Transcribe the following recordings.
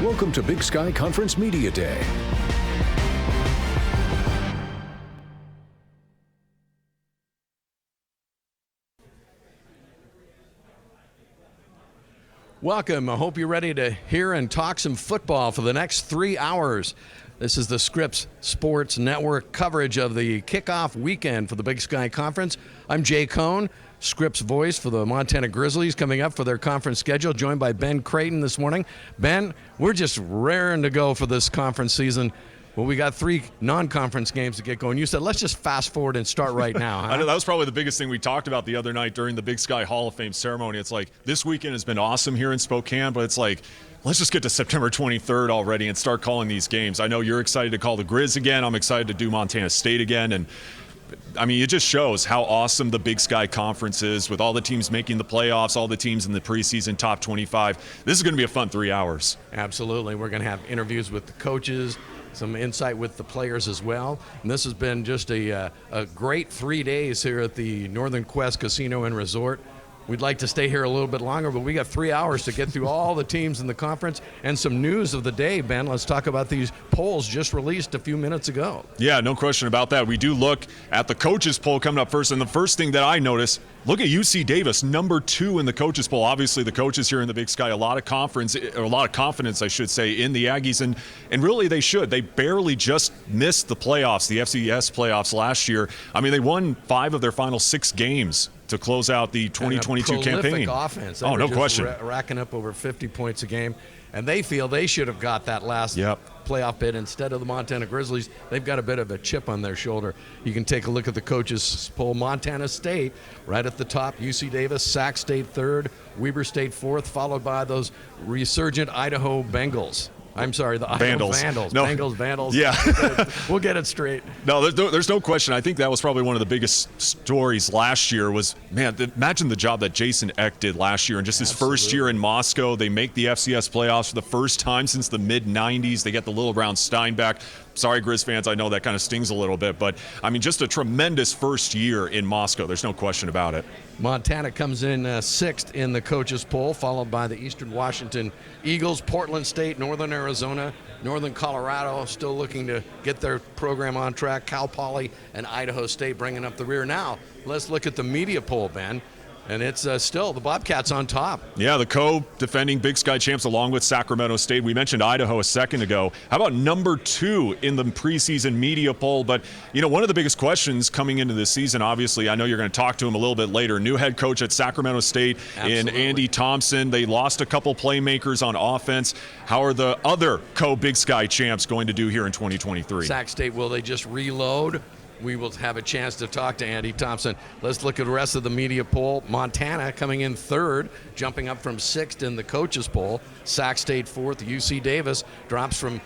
Welcome to Big Sky Conference Media Day. Welcome. I hope you're ready to hear and talk some football for the next 3 hours. This is the Scripps Sports Network coverage of the kickoff weekend for the Big Sky Conference. I'm Jay Cohn, Scripps voice for the Montana Grizzlies, coming up for their conference schedule, joined by Ben Creighton this morning. Ben, we're just raring to go for this conference season. Well, we got 3 non-conference games to get going. You said, let's just fast forward and start right now. Huh? I know that was probably the biggest thing we talked about the other night during the Big Sky Hall of Fame ceremony. It's like, this weekend has been awesome here in Spokane, but it's like, let's just get to September 23rd already and start calling these games. I know you're excited to call the Grizz again. I'm excited to do Montana State again. And I mean, it just shows how awesome the Big Sky Conference is with all the teams making the playoffs, all the teams in the preseason top 25. This is going to be a fun 3 hours. Absolutely. We're going to have interviews with the coaches, some insight with the players as well. And this has been just a great 3 days here at the Northern Quest Casino and Resort. We'd like to stay here a little bit longer, but we got 3 hours to get through all the teams in the conference and some news of the day, Ben. Let's talk about these polls just released a few minutes ago. Yeah, no question about that. We do look at the coaches poll coming up first, and the first thing that I notice, look at UC Davis, number 2 in the coaches poll. Obviously, the coaches here in the Big Sky, a lot of confidence, I should say, in the Aggies, and really they should. They barely just missed the playoffs, the FCS playoffs last year. I mean, they won 5 of their final 6 games to close out the 2022 campaign. Offense. Oh, no question. Racking up over 50 points a game, and they feel they should have got that last playoff bid instead of the Montana Grizzlies. They've got a bit of a chip on their shoulder. You can take a look at the coaches poll. Montana State right at the top, UC Davis, Sac State 3rd, Weber State 4th, followed by those resurgent Idaho Bengals. I'm sorry, the Vandals. Vandals. No. Bengals, Vandals. Yeah. We'll get it straight. No, there's no question. I think that was probably one of the biggest stories last year was, man, imagine the job that Jason Eck did last year. And just his first year in Moscow, they make the FCS playoffs for the first time since the mid-'90s. They get the Little Brown Steinbach. Sorry, Grizz fans, I know that kind of stings a little bit. But, I mean, just a tremendous first year in Moscow. There's no question about it. Montana comes in 6th in the coaches poll, followed by the Eastern Washington Eagles, Portland State, Northern Arizona, Northern Colorado still looking to get their program on track, Cal Poly and Idaho State bringing up the rear. Now, let's look at the media poll, Ben. And it's still the Bobcats on top. Yeah, the co-defending Big Sky champs along with Sacramento State. We mentioned Idaho a second ago. How about number 2 in the preseason media poll? But, you know, one of the biggest questions coming into this season, obviously, I know you're going to talk to him a little bit later, new head coach at Sacramento State in Andy Thompson. They lost a couple playmakers on offense. How are the other co-Big Sky champs going to do here in 2023? Sac State, will they just reload? We will have a chance to talk to Andy Thompson. Let's look at the rest of the media poll. Montana coming in 3rd, jumping up from 6th in the coaches poll. Sac State 4th. UC Davis drops from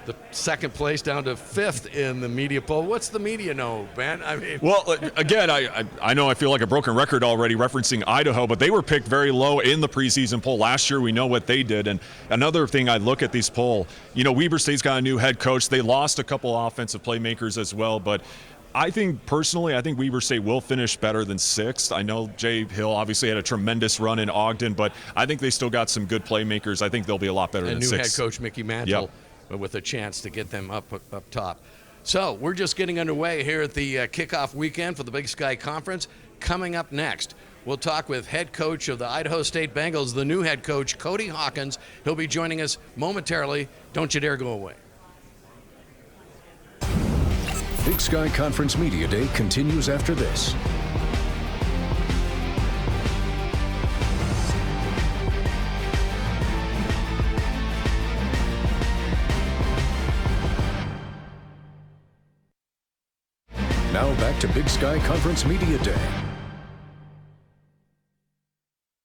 the 2nd place down to 5th in the media poll. What's the media know, Ben? I mean, well, again, I know I feel like a broken record already referencing Idaho, but they were picked very low in the preseason poll last year. We know what they did. And another thing I look at these poll, you know, Weber State's got a new head coach. They lost a couple offensive playmakers as well, but I think Weber State will finish better than 6th. I know Jay Hill obviously had a tremendous run in Ogden, but I think they still got some good playmakers. I think they'll be a lot better than 6th. And new head coach Mickey Mantle with a chance to get them up top. So we're just getting underway here at the kickoff weekend for the Big Sky Conference. Coming up next, we'll talk with head coach of the Idaho State Bengals, the new head coach, Cody Hawkins. He'll be joining us momentarily. Don't you dare go away. Big Sky Conference Media Day continues after this. Now back to Big Sky Conference Media Day.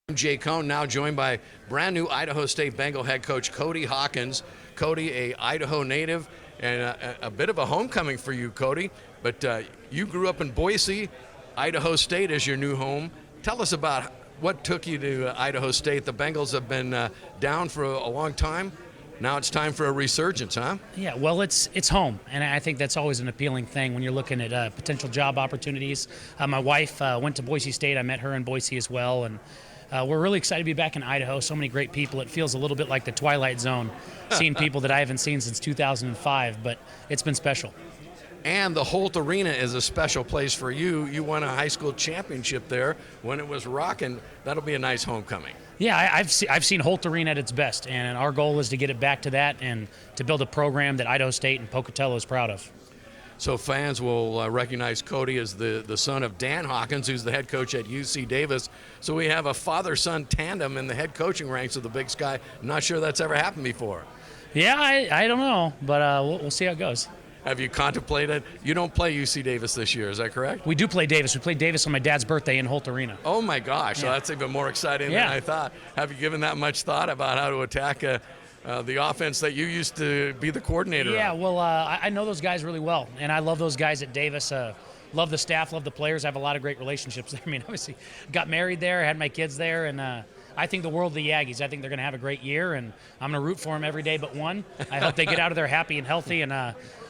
I'm Jay Cohn, now joined by brand new Idaho State Bengal head coach Cody Hawkins. Cody, a Idaho native, and a bit of a homecoming for you, Cody. But you grew up in Boise, Idaho State as your new home. Tell us about what took you to Idaho State. The Bengals have been down for a long time. Now it's time for a resurgence, huh? Yeah, well, it's home, and I think that's always an appealing thing when you're looking at potential job opportunities. My wife went to Boise State. I met her in Boise as well, and We're really excited to be back in Idaho. So many great people. It feels a little bit like the Twilight Zone, seeing people that I haven't seen since 2005, but it's been special. And the Holt Arena is a special place for you. You won a high school championship there when it was rocking. That'll be a nice homecoming. Yeah, I've seen Holt Arena at its best, and our goal is to get it back to that and to build a program that Idaho State and Pocatello is proud of. So fans will recognize Cody as the son of Dan Hawkins, who's the head coach at UC Davis. So we have a father-son tandem in the head coaching ranks of the Big Sky. Not sure that's ever happened before. Yeah, I don't know, but we'll see how it goes. Have you contemplated? You don't play UC Davis this year, is that correct? We do play Davis. We played Davis on my dad's birthday in Holt Arena. Oh my gosh, so Yeah. that's even more exciting than I thought. Have you given that much thought about how to attack the offense that you used to be the coordinator Yeah, of? well, I know those guys really well, and I love those guys at Davis. Love the staff, love the players. I have a lot of great relationships there. I mean, obviously, got married there, had my kids there, and I think the world of the Aggies. I think they're going to have a great year, and I'm going to root for them every day but one. I hope they get out of there happy and healthy, and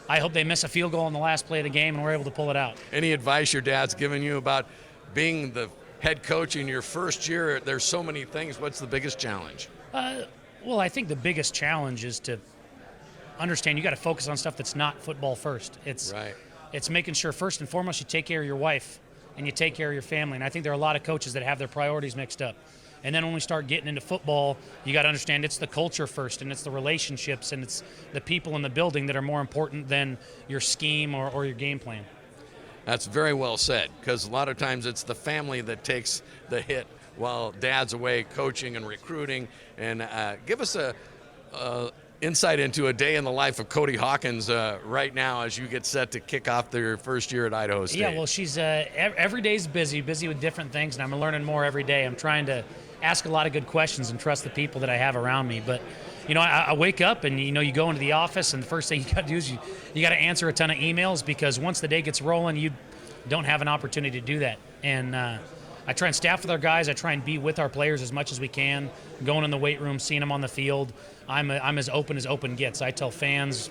I hope they miss a field goal in the last play of the game and we're able to pull it out. Any advice your dad's given you about being the head coach in your first year? There's so many things. What's the biggest challenge? Well, I think the biggest challenge is to understand you got to focus on stuff that's not football first. It's making sure first and foremost you take care of your wife and you take care of your family. And I think there are a lot of coaches that have their priorities mixed up. And then when we start getting into football, you got to understand it's the culture first, and it's the relationships, and it's the people in the building that are more important than your scheme or your game plan. That's very well said, because a lot of times it's the family that takes the hit while dad's away coaching and recruiting. And give us a insight into a day in the life of Cody Hawkins right now as you get set to kick off their first year at Idaho State. Yeah, well, she's every day's busy with different things, and I'm learning more every day. I'm trying to ask a lot of good questions and trust the people that I have around me. But, I wake up and, you go into the office, and the first thing you got to do is you got to answer a ton of emails, because once the day gets rolling, you don't have an opportunity to do that. And I try and staff with our guys. I try and be with our players as much as we can, going in the weight room, seeing them on the field. I'm as open gets. I tell fans,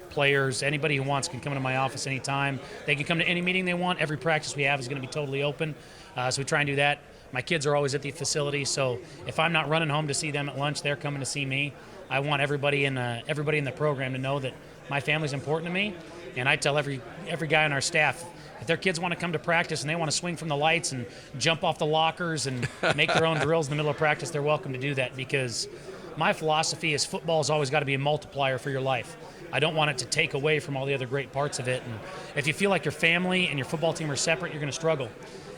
players, anybody who wants can come into my office anytime. They can come to any meeting they want. Every practice we have is going to be totally open. So we try and do that. My kids are always at the facility, so if I'm not running home to see them at lunch, they're coming to see me. I want everybody in the program to know that my family's important to me, and I tell every guy on our staff, if their kids want to come to practice and they want to swing from the lights and jump off the lockers and make their own drills in the middle of practice, they're welcome to do that, because my philosophy is football's always got to be a multiplier for your life. I don't want it to take away from all the other great parts of it. And if you feel like your family and your football team are separate, you're going to struggle.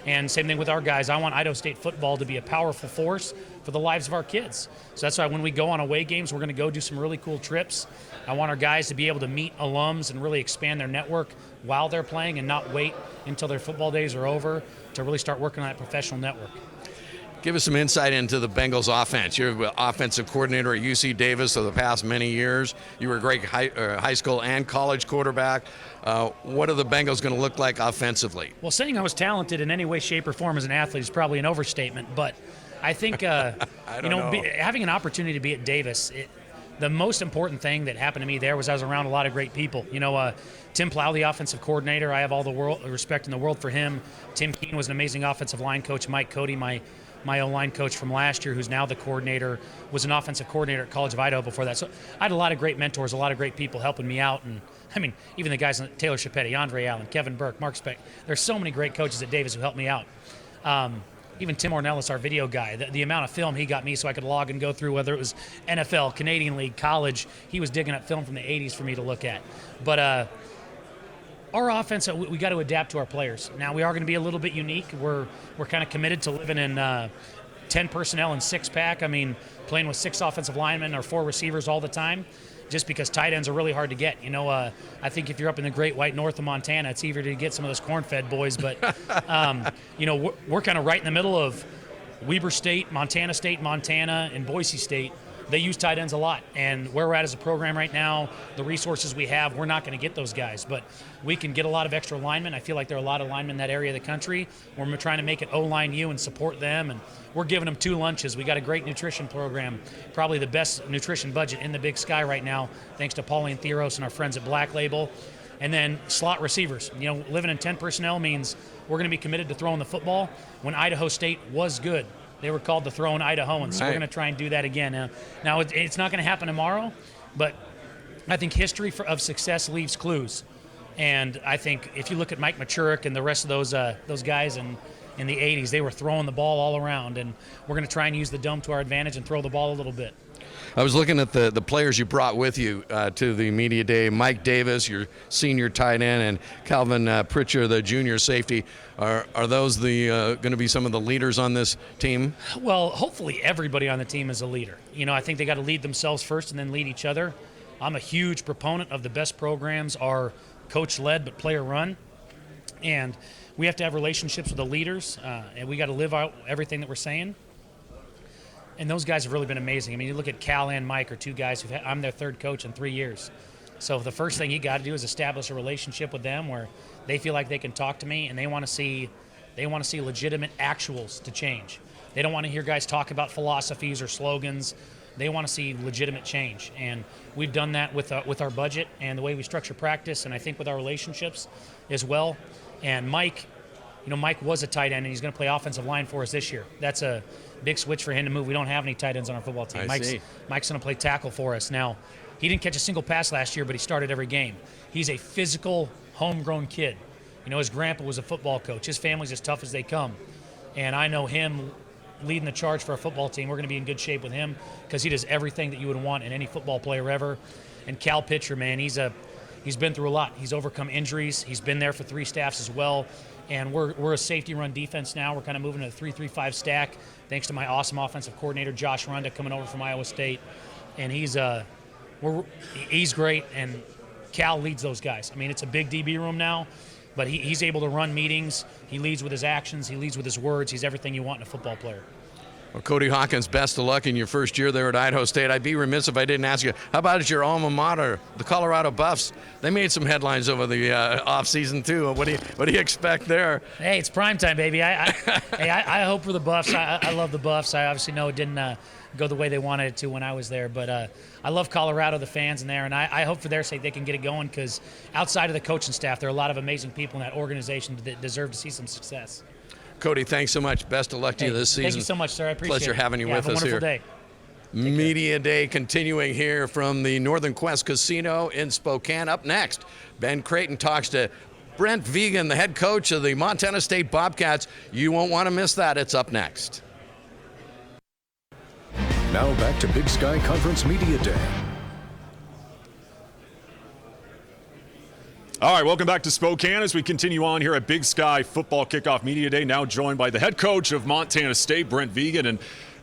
And same thing with our guys. I want Idaho State football to be a powerful force for the lives of our kids. So that's why when we go on away games, we're going to go do some really cool trips. I want our guys to be able to meet alums and really expand their network while they're playing, and not wait until their football days are over to really start working on that professional network. Give us some insight into the Bengals offense. You're the offensive coordinator at UC Davis for the past many years. You were a great high school and college quarterback. What are the Bengals going to look like offensively? Well, saying I was talented in any way, shape, or form as an athlete is probably an overstatement, but I think having an opportunity to be at Davis, the most important thing that happened to me there was I was around a lot of great people. Tim Plow, the offensive coordinator, I have all the respect in the world for him. Tim Keene was an amazing offensive line coach. Mike Cody, my O-line coach from last year, who's now the coordinator, was an offensive coordinator at College of Idaho before that. So I had a lot of great mentors, a lot of great people helping me out. And I mean, even the guys, Taylor Chapetti, Andre Allen, Kevin Burke, Mark Speck, there's so many great coaches at Davis who helped me out. Even Tim Ornelas, our video guy, the amount of film he got me so I could log and go through, whether it was NFL, Canadian League, college, he was digging up film from the 80s for me to look at. But our offense, we got to adapt to our players. Now, we are going to be a little bit unique. We're kind of committed to living in 10 personnel and 6-pack. I mean, playing with 6 offensive linemen or 4 receivers all the time, just because tight ends are really hard to get. I think if you're up in the great white north of Montana, it's easier to get some of those corn-fed boys. But, we're kind of right in the middle of Weber State, Montana, and Boise State. They use tight ends a lot, and where we're at as a program right now, the resources we have, we're not going to get those guys, but we can get a lot of extra linemen. I feel like there are a lot of linemen in that area of the country. We're trying to make it O-line U and support them, and we're giving them 2 lunches. We got a great nutrition program, probably the best nutrition budget in the Big Sky right now, thanks to Pauline Theros and our friends at Black Label. And then slot receivers. Living in 10 personnel means we're going to be committed to throwing the football. When Idaho State was good, They were called the Throwing Idahoans, so we're Right. going to try and do that again. Now it's not going to happen tomorrow, but I think history of success leaves clues. And I think if you look at Mike Machurik and the rest of those guys in the 80s, they were throwing the ball all around, and we're going to try and use the dome to our advantage and throw the ball a little bit. I was looking at the players you brought with you to the media day. Mike Davis, your senior tight end, and Calvin Pritchard, the junior safety. Are those going to be some of the leaders on this team? Well, hopefully everybody on the team is a leader. I think they got to lead themselves first and then lead each other. I'm a huge proponent of the best programs are coach-led but player-run. And we have to have relationships with the leaders, and we got to live out everything that we're saying. And those guys have really been amazing. I mean, you look at Cal and Mike are two guys I'm their third coach in 3 years. So the first thing you got to do is establish a relationship with them where they feel like they can talk to me and they want to see legitimate actuals to change. They don't want to hear guys talk about philosophies or slogans. They want to see legitimate change, and we've done that with our budget and the way we structure practice, and I think with our relationships as well. And Mike, Mike was a tight end, and he's going to play offensive line for us this year. That's a big switch for him to move. We don't have any tight ends on our football team. Mike's going to play tackle for us. Now, he didn't catch a single pass last year, but he started every game. He's a physical, homegrown kid. His grandpa was a football coach. His family's as tough as they come. And I know him leading the charge for our football team. We're going to be in good shape with him because he does everything that you would want in any football player ever. And Cal Pitcher, man, he's been through a lot. He's overcome injuries. He's been there for 3 staffs as well. And we're a safety run defense now. We're kind of moving to a 3-3-5 stack thanks to my awesome offensive coordinator, Josh Runda, coming over from Iowa State. And he's great, and Cal leads those guys. I mean, it's a big DB room now, but he's able to run meetings. He leads with his actions. He leads with his words. He's everything you want in a football player. Well, Cody Hawkins, best of luck in your first year there at Idaho State. I'd be remiss if I didn't ask you, how about at your alma mater, the Colorado Buffs? They made some headlines over the offseason, too. What do you expect there? Hey, it's prime time, baby. I hope for the Buffs. I love the Buffs. I obviously know it didn't go the way they wanted it to when I was there, but I love Colorado, the fans in there, and I hope for their sake they can get it going because outside of the coaching staff, there are a lot of amazing people in that organization that deserve to see some success. Cody, thanks so much. Best of luck to you this season. Thank you so much, sir. I appreciate it. Pleasure having you with us here. Have a wonderful day. Media Day continuing here from the Northern Quest Casino in Spokane. Up next, Ben Creighton talks to Brent Vigen, the head coach of the Montana State Bobcats. You won't want to miss that. It's up next. Now back to Big Sky Conference Media Day. All right, welcome back to Spokane as we continue on here at Big Sky Football Kickoff Media Day, now joined by the head coach of Montana State, Brent Vigen. And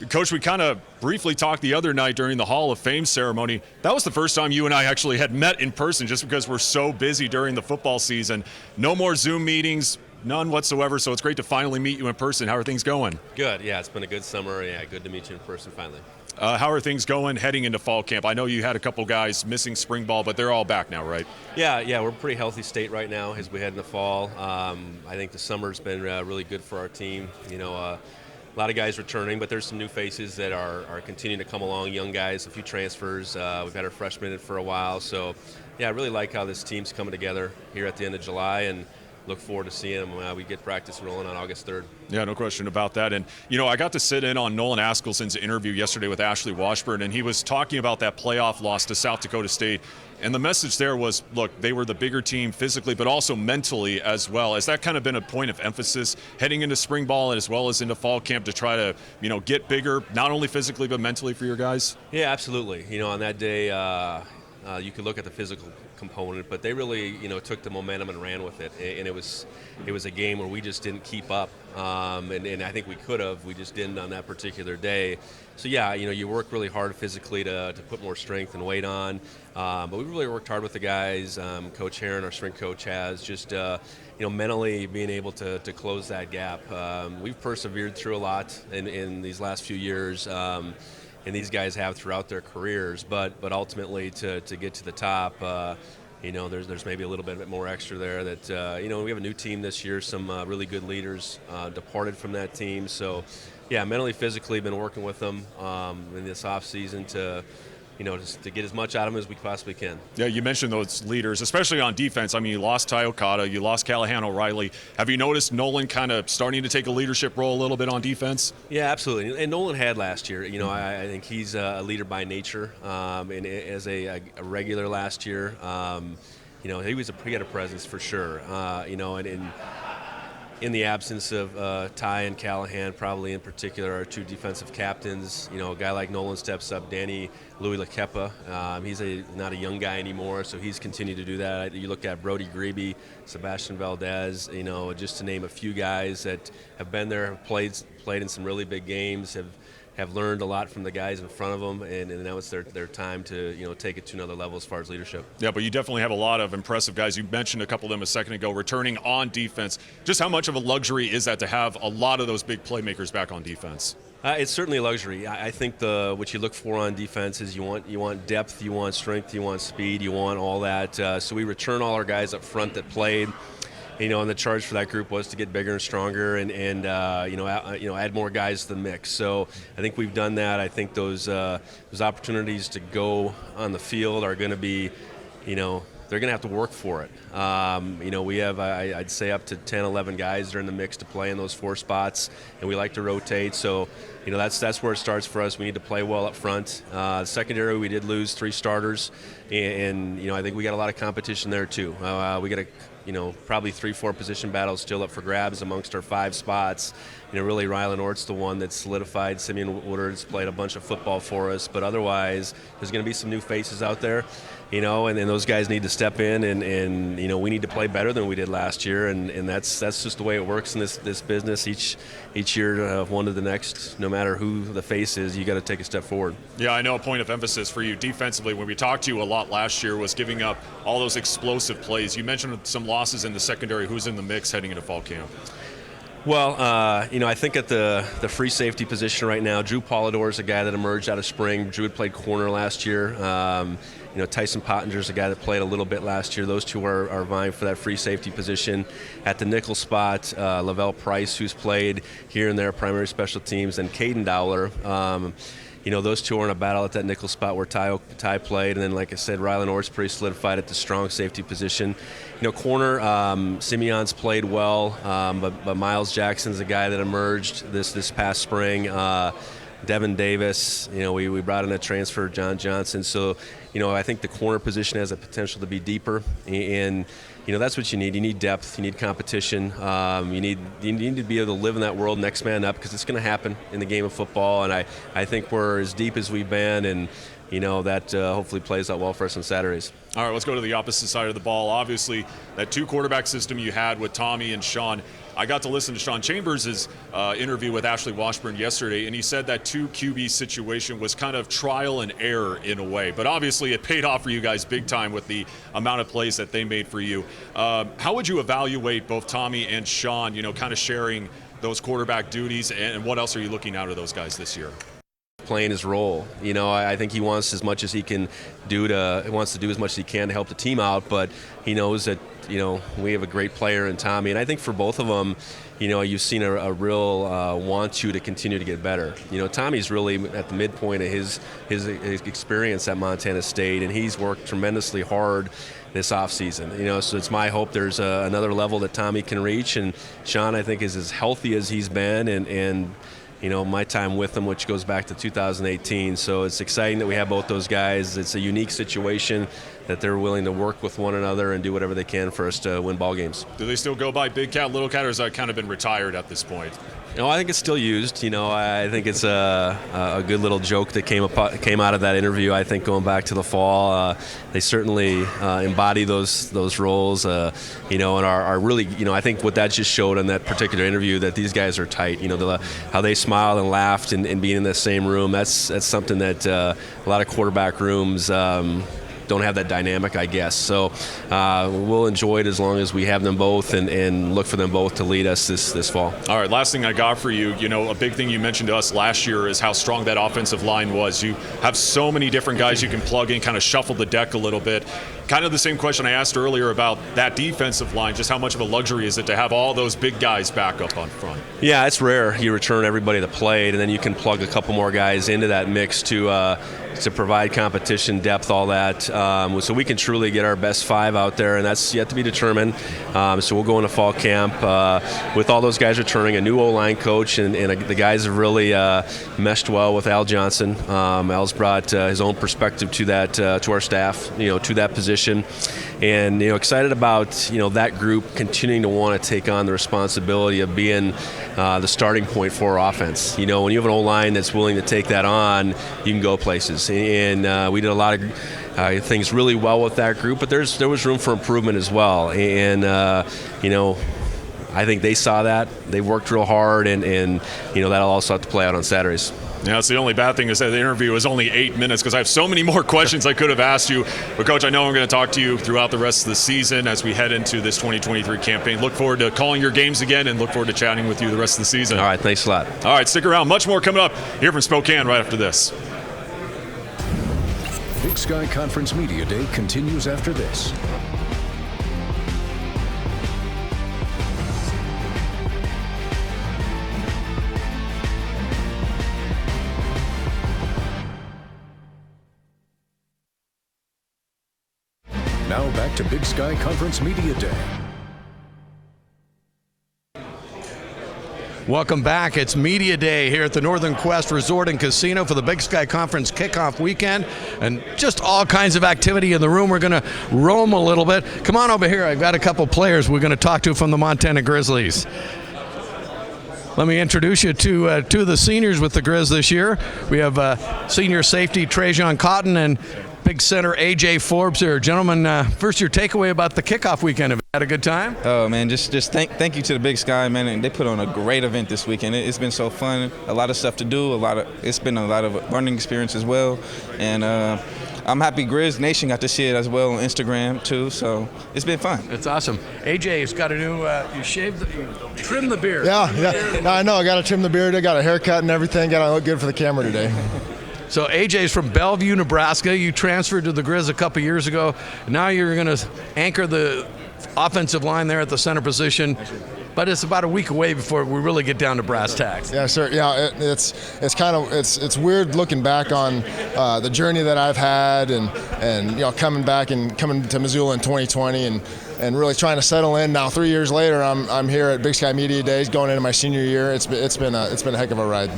Coach, we kind of briefly talked the other night during the Hall of Fame ceremony. That was the first time you and I actually had met in person just because we're so busy during the football season. No more Zoom meetings, none whatsoever, so it's great to finally meet you in person. How are things going? Good, yeah, it's been a good summer. Yeah, good to meet you in person finally. How are things going heading into fall camp? I know you had a couple guys missing spring ball, but they're all back now, right? Yeah, we're a pretty healthy state right now as we head into fall. I think the summer's been really good for our team. A lot of guys returning, but there's some new faces that are continuing to come along, young guys, a few transfers. We've had our freshmen in for a while. So, yeah, I really like how this team's coming together here at the end of July, and look forward to seeing them when we get practice rolling on August 3rd. Yeah, no question about that. And, I got to sit in on Nolan Askelson's interview yesterday with Ashley Washburn, and he was talking about that playoff loss to South Dakota State. And the message there was, look, they were the bigger team physically, but also mentally as well. Has that kind of been a point of emphasis heading into spring ball and as well as into fall camp to try to, get bigger, not only physically but mentally for your guys? Yeah, absolutely. On that day, you could look at the physical component, but they really, took the momentum and ran with it. And it was a game where we just didn't keep up. And I think we could have. We just didn't on that particular day. So, yeah, you work really hard physically to put more strength and weight on. But we really worked hard with the guys. Coach Heron, our strength coach, has just, mentally being able to close that gap. We've persevered through a lot in these last few years. And these guys have throughout their careers, but ultimately to get to the top, there's maybe a little bit more extra there that, we have a new team this year, some really good leaders departed from that team. So, yeah, mentally, physically been working with them in this off season to just to get as much out of them as we possibly can. Yeah, you mentioned those leaders, especially on defense. I mean, you lost Ty Okada, you lost Callahan O'Reilly. Have you noticed Nolan kind of starting to take a leadership role a little bit on defense? Yeah, absolutely. And Nolan had last year. I think he's a leader by nature. And as a regular last year, he had a presence for sure. And in the absence of Ty and Callahan, probably in particular, our two defensive captains, a guy like Nolan steps up, Danny Louis Lakepa. He's not a young guy anymore, so he's continued to do that. You look at Brody Grebe, Sebastian Valdez, just to name a few guys that have been there, have played in some really big games, have learned a lot from the guys in front of them, and now it's their time to take it to another level as far as leadership. Yeah, but you definitely have a lot of impressive guys. You mentioned a couple of them a second ago, returning on defense. Just how much of a luxury is that to have a lot of those big playmakers back on defense? It's certainly a luxury. I think what you look for on defense is you want depth, you want strength, you want speed, you want all that. So we return all our guys up front that played. And the charge for that group was to get bigger and stronger and add more guys to the mix. So I think we've done that. I think those opportunities to go on the field are going to be, they're going to have to work for it. We have, I'd say, up to 10, 11 guys that are in the mix to play in those 4 spots, and we like to rotate. So, that's where it starts for us. We need to play well up front. Secondary, we did lose 3 starters, and I think we got a lot of competition there too. We got probably 3-4 position battles still up for grabs amongst our 5 spots. Really Rylan Ort's the one that's solidified. Simeon Woodard's played a bunch of football for us, but otherwise there's going to be some new faces out there, and those guys need to step in, and we need to play better than we did last year, and that's just the way it works in this business. Each year, one to the next, no matter who the face is, you got to take a step forward. Yeah, I know a point of emphasis for you defensively when we talked to you a lot last year was giving up all those explosive plays. You mentioned some losses in the secondary. Who's in the mix heading into fall camp? Well, I think at the free safety position right now, Drew Polidor is a guy that emerged out of spring. Drew had played corner last year. Tyson Pottinger is a guy that played a little bit last year. Those two are vying for that free safety position. At the nickel spot, Lavelle Price, who's played here and there, primary special teams, and Caden Dowler. Those two are in a battle at that nickel spot where Ty played. And then, like I said, Rylan Ort's pretty solidified at the strong safety position. Corner, Simeon's played well, but Miles Jackson's a guy that emerged this past spring. Devin Davis, we brought in a transfer, John Johnson. So, I think the corner position has a potential to be deeper. And, that's what you need. You need depth. You need competition. You need to be able to live in that world next man up, because it's going to happen in the game of football. And I think we're as deep as we've been, and that hopefully plays out well for us on Saturdays. All right, let's go to the opposite side of the ball. Obviously, that 2-quarterback system you had with Tommy and Sean. I got to listen to Sean Chambers' interview with Ashley Washburn yesterday, and he said that 2 QB situation was kind of trial and error in a way. But obviously, it paid off for you guys big time with the amount of plays that they made for you. How would you evaluate both Tommy and Sean, kind of sharing those quarterback duties, and what else are you looking out of those guys this year? Playing his role. I think he wants as much as he can he wants to do as much as he can to help the team out, but he knows that, we have a great player in Tommy. And I think for both of them, you've seen a real want to continue to get better. Tommy's really at the midpoint of his experience at Montana State, and he's worked tremendously hard this offseason. So it's my hope there's another level that Tommy can reach, and Sean, I think, is as healthy as he's been, and my time with them, which goes back to 2018. So it's exciting that we have both those guys. It's a unique situation that they're willing to work with one another and do whatever they can for us to win ball games. Do they still go by Big Cat, Little Cat, or has that kind of been retired at this point? I think it's still used. I think it's a good little joke that came out of that interview. I think going back to the fall, they certainly embody those roles, and are really, I think what that just showed in that particular interview, that these guys are tight. How they smiled and laughed and being in the same room, that's something that a lot of quarterback rooms don't have that dynamic, I guess. So we'll enjoy it as long as we have them both and look for them both to lead us this fall. All right, last thing I got for you, a big thing you mentioned to us last year is how strong that offensive line was. You have so many different guys you can plug in, kind of shuffle the deck a little bit. Kind of the same question I asked earlier about that defensive line, just how much of a luxury is it to have all those big guys back up on front? Yeah, it's rare. You return everybody that played, and then you can plug a couple more guys into that mix to to provide competition, depth, all that, so we can truly get our best 5 out there, and that's yet to be determined. So we'll go into fall camp with all those guys returning, a new O-line coach, and the guys have really meshed well with Al Johnson. Al's brought his own perspective to that, to our staff, to that position, and excited about that group continuing to want to take on the responsibility of being the starting point for our offense. When you have an O-line that's willing to take that on, you can go places. And we did a lot of things really well with that group, but there was room for improvement as well. And I think they saw that. They worked real hard, and that'll also have to play out on Saturdays. Yeah, it's the only bad thing is that the interview was only 8 minutes because I have so many more questions I could have asked you. But, Coach, I know I'm going to talk to you throughout the rest of the season as we head into this 2023 campaign. Look forward to calling your games again and look forward to chatting with you the rest of the season. All right, thanks a lot. All right, stick around. Much more coming up here from Spokane right after this. Big Sky Conference Media Day continues after this. Now back to Big Sky Conference Media Day. Welcome back. It's Media Day here at the Northern Quest Resort and Casino for the Big Sky Conference kickoff weekend, and just all kinds of activity in the room. We're going to roam a little bit. Come on over here. I've got a couple players we're going to talk to from the Montana Grizzlies. Let me introduce you to two of the seniors with the Grizz this year. We have senior safety Trajan Cotton and big center A.J. Forbes here. Gentlemen, first your takeaway about the kickoff weekend. Have you had a good time? Oh, man, just thank you to the Big Sky, man. And they put on a great event this weekend. It's been so fun. A lot of stuff to do. It's been a lot of learning experience as well. And I'm happy Grizz Nation got to see it as well on Instagram too. So it's been fun. It's awesome. AJ's got a new. You trim the beard. Yeah. I know. I got to trim the beard. I got a haircut and everything. Got to look good for the camera today. So AJ's from Bellevue, Nebraska. You transferred to the Grizz a couple years ago. Now you're going to anchor the offensive line there at the center position. But it's about a week away before we really get down to brass tacks. Yeah, sir. Yeah, it's weird looking back on the journey that I've had, and coming to Missoula in 2020 and really trying to settle in. Now 3 years later, I'm here at Big Sky Media Days, going into my senior year. It's been a heck of a ride.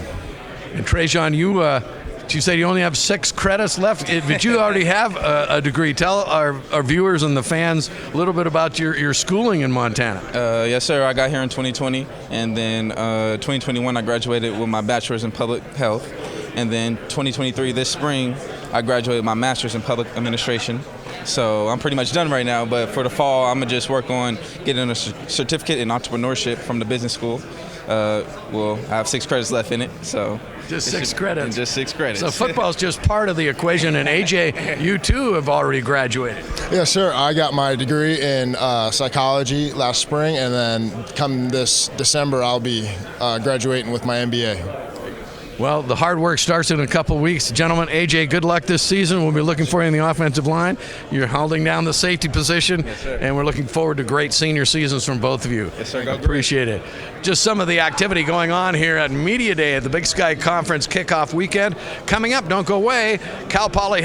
And Trajan, you said you only have 6 credits left, but you already have a degree. Tell our viewers and the fans a little bit about your schooling in Montana. Yes, sir. I got here in 2020, and then 2021 I graduated with my bachelor's in public health, and then 2023 this spring I graduated with my master's in public administration. So I'm pretty much done right now, but for the fall I'm gonna just work on getting a certificate in entrepreneurship from the business school. I have 6 credits left in it, so. Just 6 credits. And just 6 credits. So football's just part of the equation. And AJ, you too have already graduated. Yes, sir. I got my degree in psychology last spring, and then come this December, I'll be graduating with my MBA. Well, the hard work starts in a couple weeks. Gentlemen, AJ, good luck this season. We'll be looking for you in the offensive line. You're holding down the safety position, and we're looking forward to great senior seasons from both of you. Yes, sir. Appreciate it. Just some of the activity going on here at Media Day at the Big Sky Conference kickoff weekend. Coming up, don't go away, Cal Poly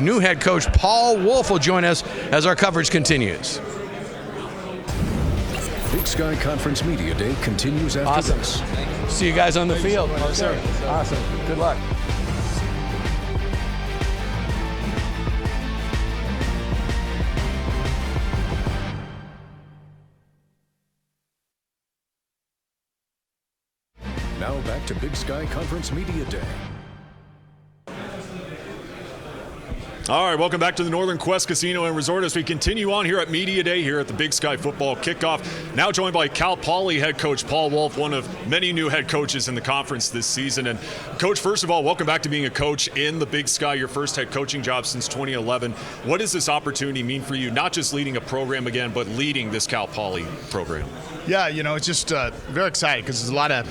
new head coach Paul Wolf will join us as our coverage continues. Big Sky Conference Media Day continues after this. See you guys on the field. Yes, sir. Awesome. Good luck. Now back to Big Sky Conference Media Day. All right, welcome back to the Northern Quest Casino and Resort as we continue on here at Media Day here at the Big Sky Football Kickoff. Now joined by Cal Poly head coach Paul Wolf, one of many new head coaches in the conference this season. And Coach, first of all, welcome back to being a coach in the Big Sky, your first head coaching job since 2011. What does this opportunity mean for you, not just leading a program again, but leading this Cal Poly program? Yeah, it's just very exciting because there's a lot of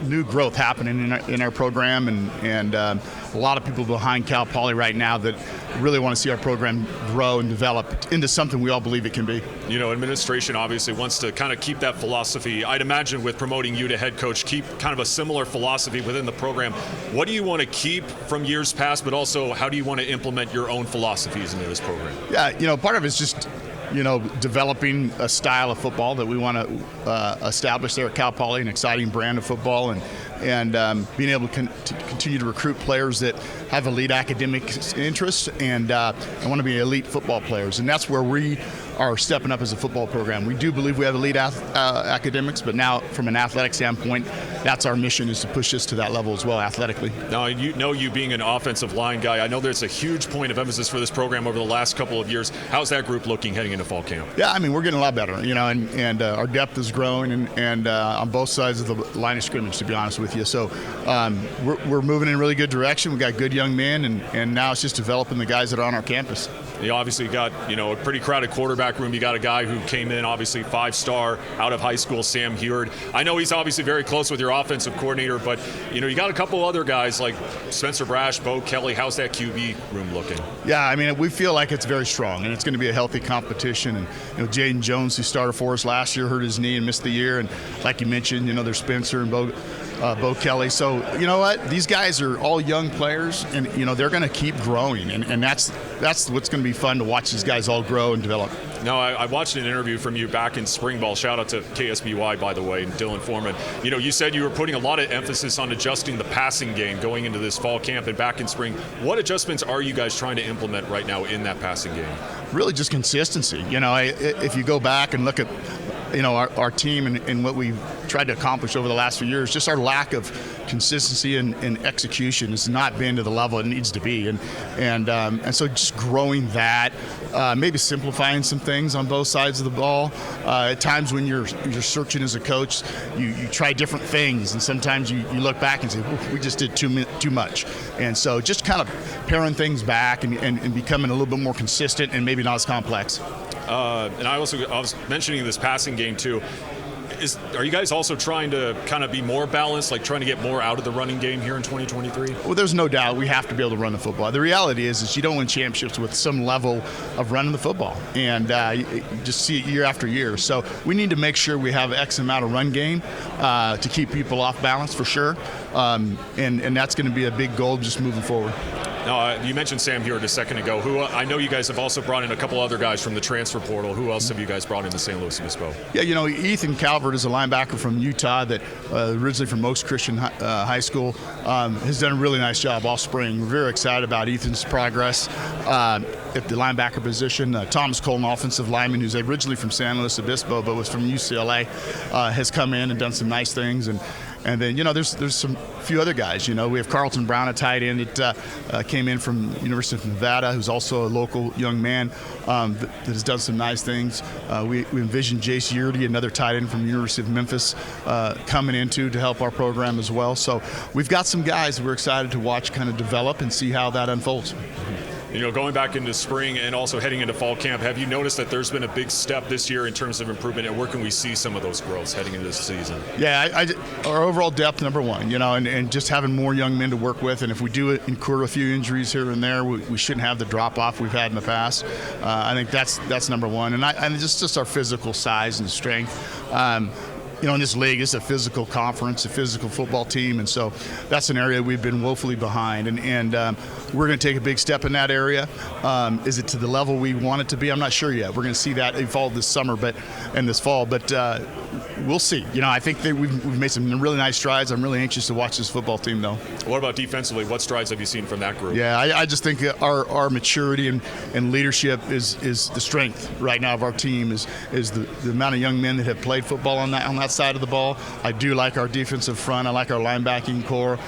new growth happening in our program, and a lot of people behind Cal Poly right now that really want to see our program grow and develop into something we all believe it can be. You know, administration obviously wants to kind of keep that philosophy. I'd imagine with promoting you to head coach, keep kind of a similar philosophy within the program. What do you want to keep from years past, but also how do you want to implement your own philosophies into this program? Yeah, part of it's just, developing a style of football that we want to establish there at Cal Poly, an exciting brand of football, and being able to continue to recruit players that have elite academic interests and want to be elite football players. And that's where we are stepping up as a football program. We do believe we have elite academics, but now from an athletic standpoint, that's our mission, is to push us to that level as well athletically. Now, you being an offensive line guy, I know there's a huge point of emphasis for this program over the last couple of years. How's that group looking heading into fall camp? Yeah, I mean, we're getting a lot better, and our depth is growing, and on both sides of the line of scrimmage, to be honest with you. So we're moving in a really good direction. We've got good young men, and now it's just developing the guys that are on our campus. You obviously got, a pretty crowded quarterback room. You got a guy who came in, obviously 5-star out of high school, Sam Heward. I know he's obviously very close with your offensive coordinator, but, you got a couple other guys like Spencer Brash, Bo Kelly. How's that QB room looking? Yeah, I mean, we feel like it's very strong, and it's going to be a healthy competition. And, Jaden Jones, who started for us last year, hurt his knee and missed the year. And like you mentioned, there's Spencer and Bo Kelly. So, you know what? These guys are all young players, and, they're going to keep growing. And that's what's going to be fun, to watch these guys all grow and develop. No, I watched an interview from you back in spring ball. Shout out to KSBY, by the way, and Dylan Foreman. You said you were putting a lot of emphasis on adjusting the passing game going into this fall camp and back in spring. What adjustments are you guys trying to implement right now in that passing game? Really just consistency. If you go back and look at our team and what we've tried to accomplish over the last few years, just our lack of consistency and execution has not been to the level it needs to be, and so just growing that, maybe simplifying some things on both sides of the ball. At times when you're searching as a coach, you try different things, and sometimes you look back and say, we just did too much. And so just kind of paring things back and becoming a little bit more consistent and maybe not as complex. And I was mentioning this passing game too. Are you guys also trying to kind of be more balanced, like trying to get more out of the running game here in 2023? Well, there's no doubt we have to be able to run the football. The reality is you don't win championships with some level of running the football, and you just see it year after year. So we need to make sure we have X amount of run game to keep people off balance for sure, and that's going to be a big goal just moving forward. Now, you mentioned Sam Heward a second ago, who I know you guys have also brought in a couple other guys from the transfer portal. Who else have you guys brought into St. Louis Obispo? Yeah, Ethan Calvert is a linebacker from Utah that originally from Most Christian High School, has done a really nice job all spring. We're very excited about Ethan's progress at the linebacker position. Thomas Colton, offensive lineman, who's originally from San Luis Obispo but was from UCLA, has come in and done some nice things. And then, there's some few other guys. We have Carlton Brown, a tight end that came in from University of Nevada, who's also a local young man that has done some nice things. We envision Jace Yurdy, another tight end from University of Memphis, coming into to help our program as well. So we've got some guys we're excited to watch kind of develop and see how that unfolds. Going back into spring and also heading into fall camp, have you noticed that there's been a big step this year in terms of improvement, and where can we see some of those growths heading into this season? Yeah, our overall depth, number one, and just having more young men to work with, and if we do incur a few injuries here and there, we shouldn't have the drop-off we've had in the past. I think that's number one, and just our physical size and strength. In this league, it's a physical conference, a physical football team, and so that's an area we've been woefully behind, and we're going to take a big step in that area. Is it to the level we want it to be? I'm not sure yet. We're going to see that evolve this summer and this fall, but we'll see. I think that we've made some really nice strides. I'm really anxious to watch this football team, though. What about defensively? What strides have you seen from that group? Yeah, I just think our maturity and leadership is the strength right now of our team, is the amount of young men that have played football on that side of the ball. I do like our defensive front. I like our linebacking core.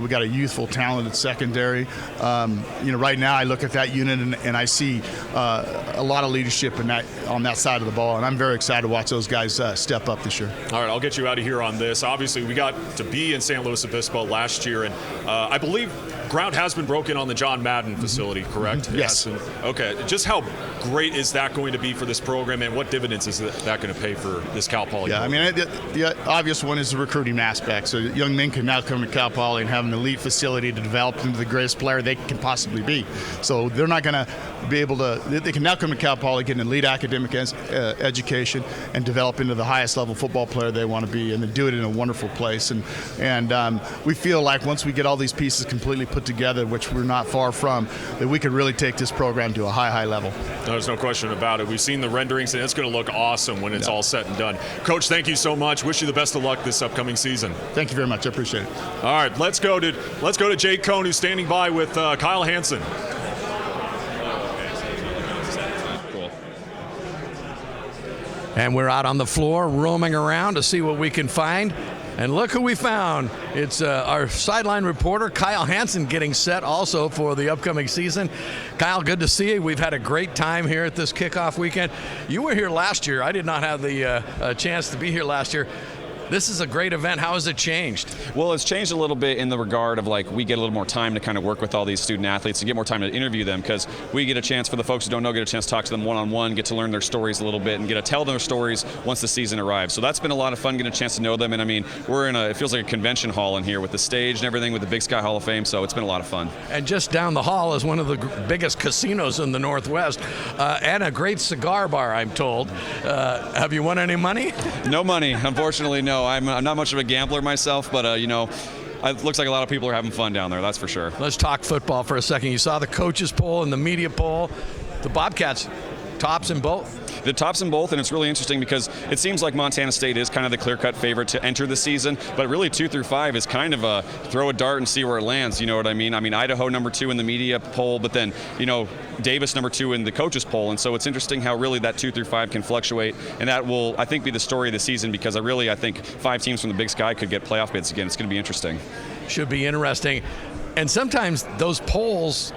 We got a youthful, talented secondary. Right now I look at that unit and I see a lot of leadership on that side of the ball, and I'm very excited to watch those guys step up this year. All right, I'll get you out of here on this. Obviously, we got to be in San Luis Obispo last year, and I believe ground has been broken on the John Madden facility, correct? Yes. Okay. Just how great is that going to be for this program, and what dividends is that going to pay for this Cal Poly? Yeah, program? I mean, the obvious one is the recruiting aspect. So young men can now come to Cal Poly and have an elite facility to develop into the greatest player they can possibly be. So they're not going to be able to. They can now come to Cal Poly, get an elite academic education, and develop into the highest level football player they want to be, and then do it in a wonderful place. And we feel like once we get all these pieces completely put together, which we're not far from, that we could really take this program to a high level. There's no question about it. We've seen the renderings, and it's going to look awesome when it's all said and done. Coach, thank you so much. Wish you the best of luck this upcoming season. Thank you very much. I appreciate it. All right, let's go to Jake Cohn, who's standing by with Kyle Hansen. And we're out on the floor roaming around to see what we can find. And look who we found. It's our sideline reporter, Kyle Hansen, getting set also for the upcoming season. Kyle, good to see you. We've had a great time here at this kickoff weekend. You were here last year. I did not have the chance to be here last year. This is a great event. How has it changed? Well, it's changed a little bit in the regard of like we get a little more time to kind of work with all these student athletes and get more time to interview them, because we get a chance, for the folks who don't know, get a chance to talk to them one-on-one, get to learn their stories a little bit and get to tell their stories once the season arrives. So that's been a lot of fun, getting a chance to know them. And I mean, we're in it feels like a convention hall in here with the stage and everything, with the Big Sky Hall of Fame. So it's been a lot of fun. And just down the hall is one of the biggest casinos in the Northwest, and a great cigar bar, I'm told. Have you won any money? No money, unfortunately. No, I'm not much of a gambler myself, but it looks like a lot of people are having fun down there, that's for sure. Let's talk football for a second. You saw the coaches poll and the media poll. The Bobcats tops in both. The tops in both, and it's really interesting because it seems like Montana State is kind of the clear-cut favorite to enter the season, but really 2 through 5 is kind of a throw a dart and see where it lands. You know what I mean? I mean, Idaho number 2 in the media poll, but then Davis number 2 in the coaches poll, and so it's interesting how really that 2 through 5 can fluctuate, and that will, I think, be the story of the season, because I think 5 teams from the Big Sky could get playoff bids again. It's going to be interesting. Should be interesting, and sometimes those polls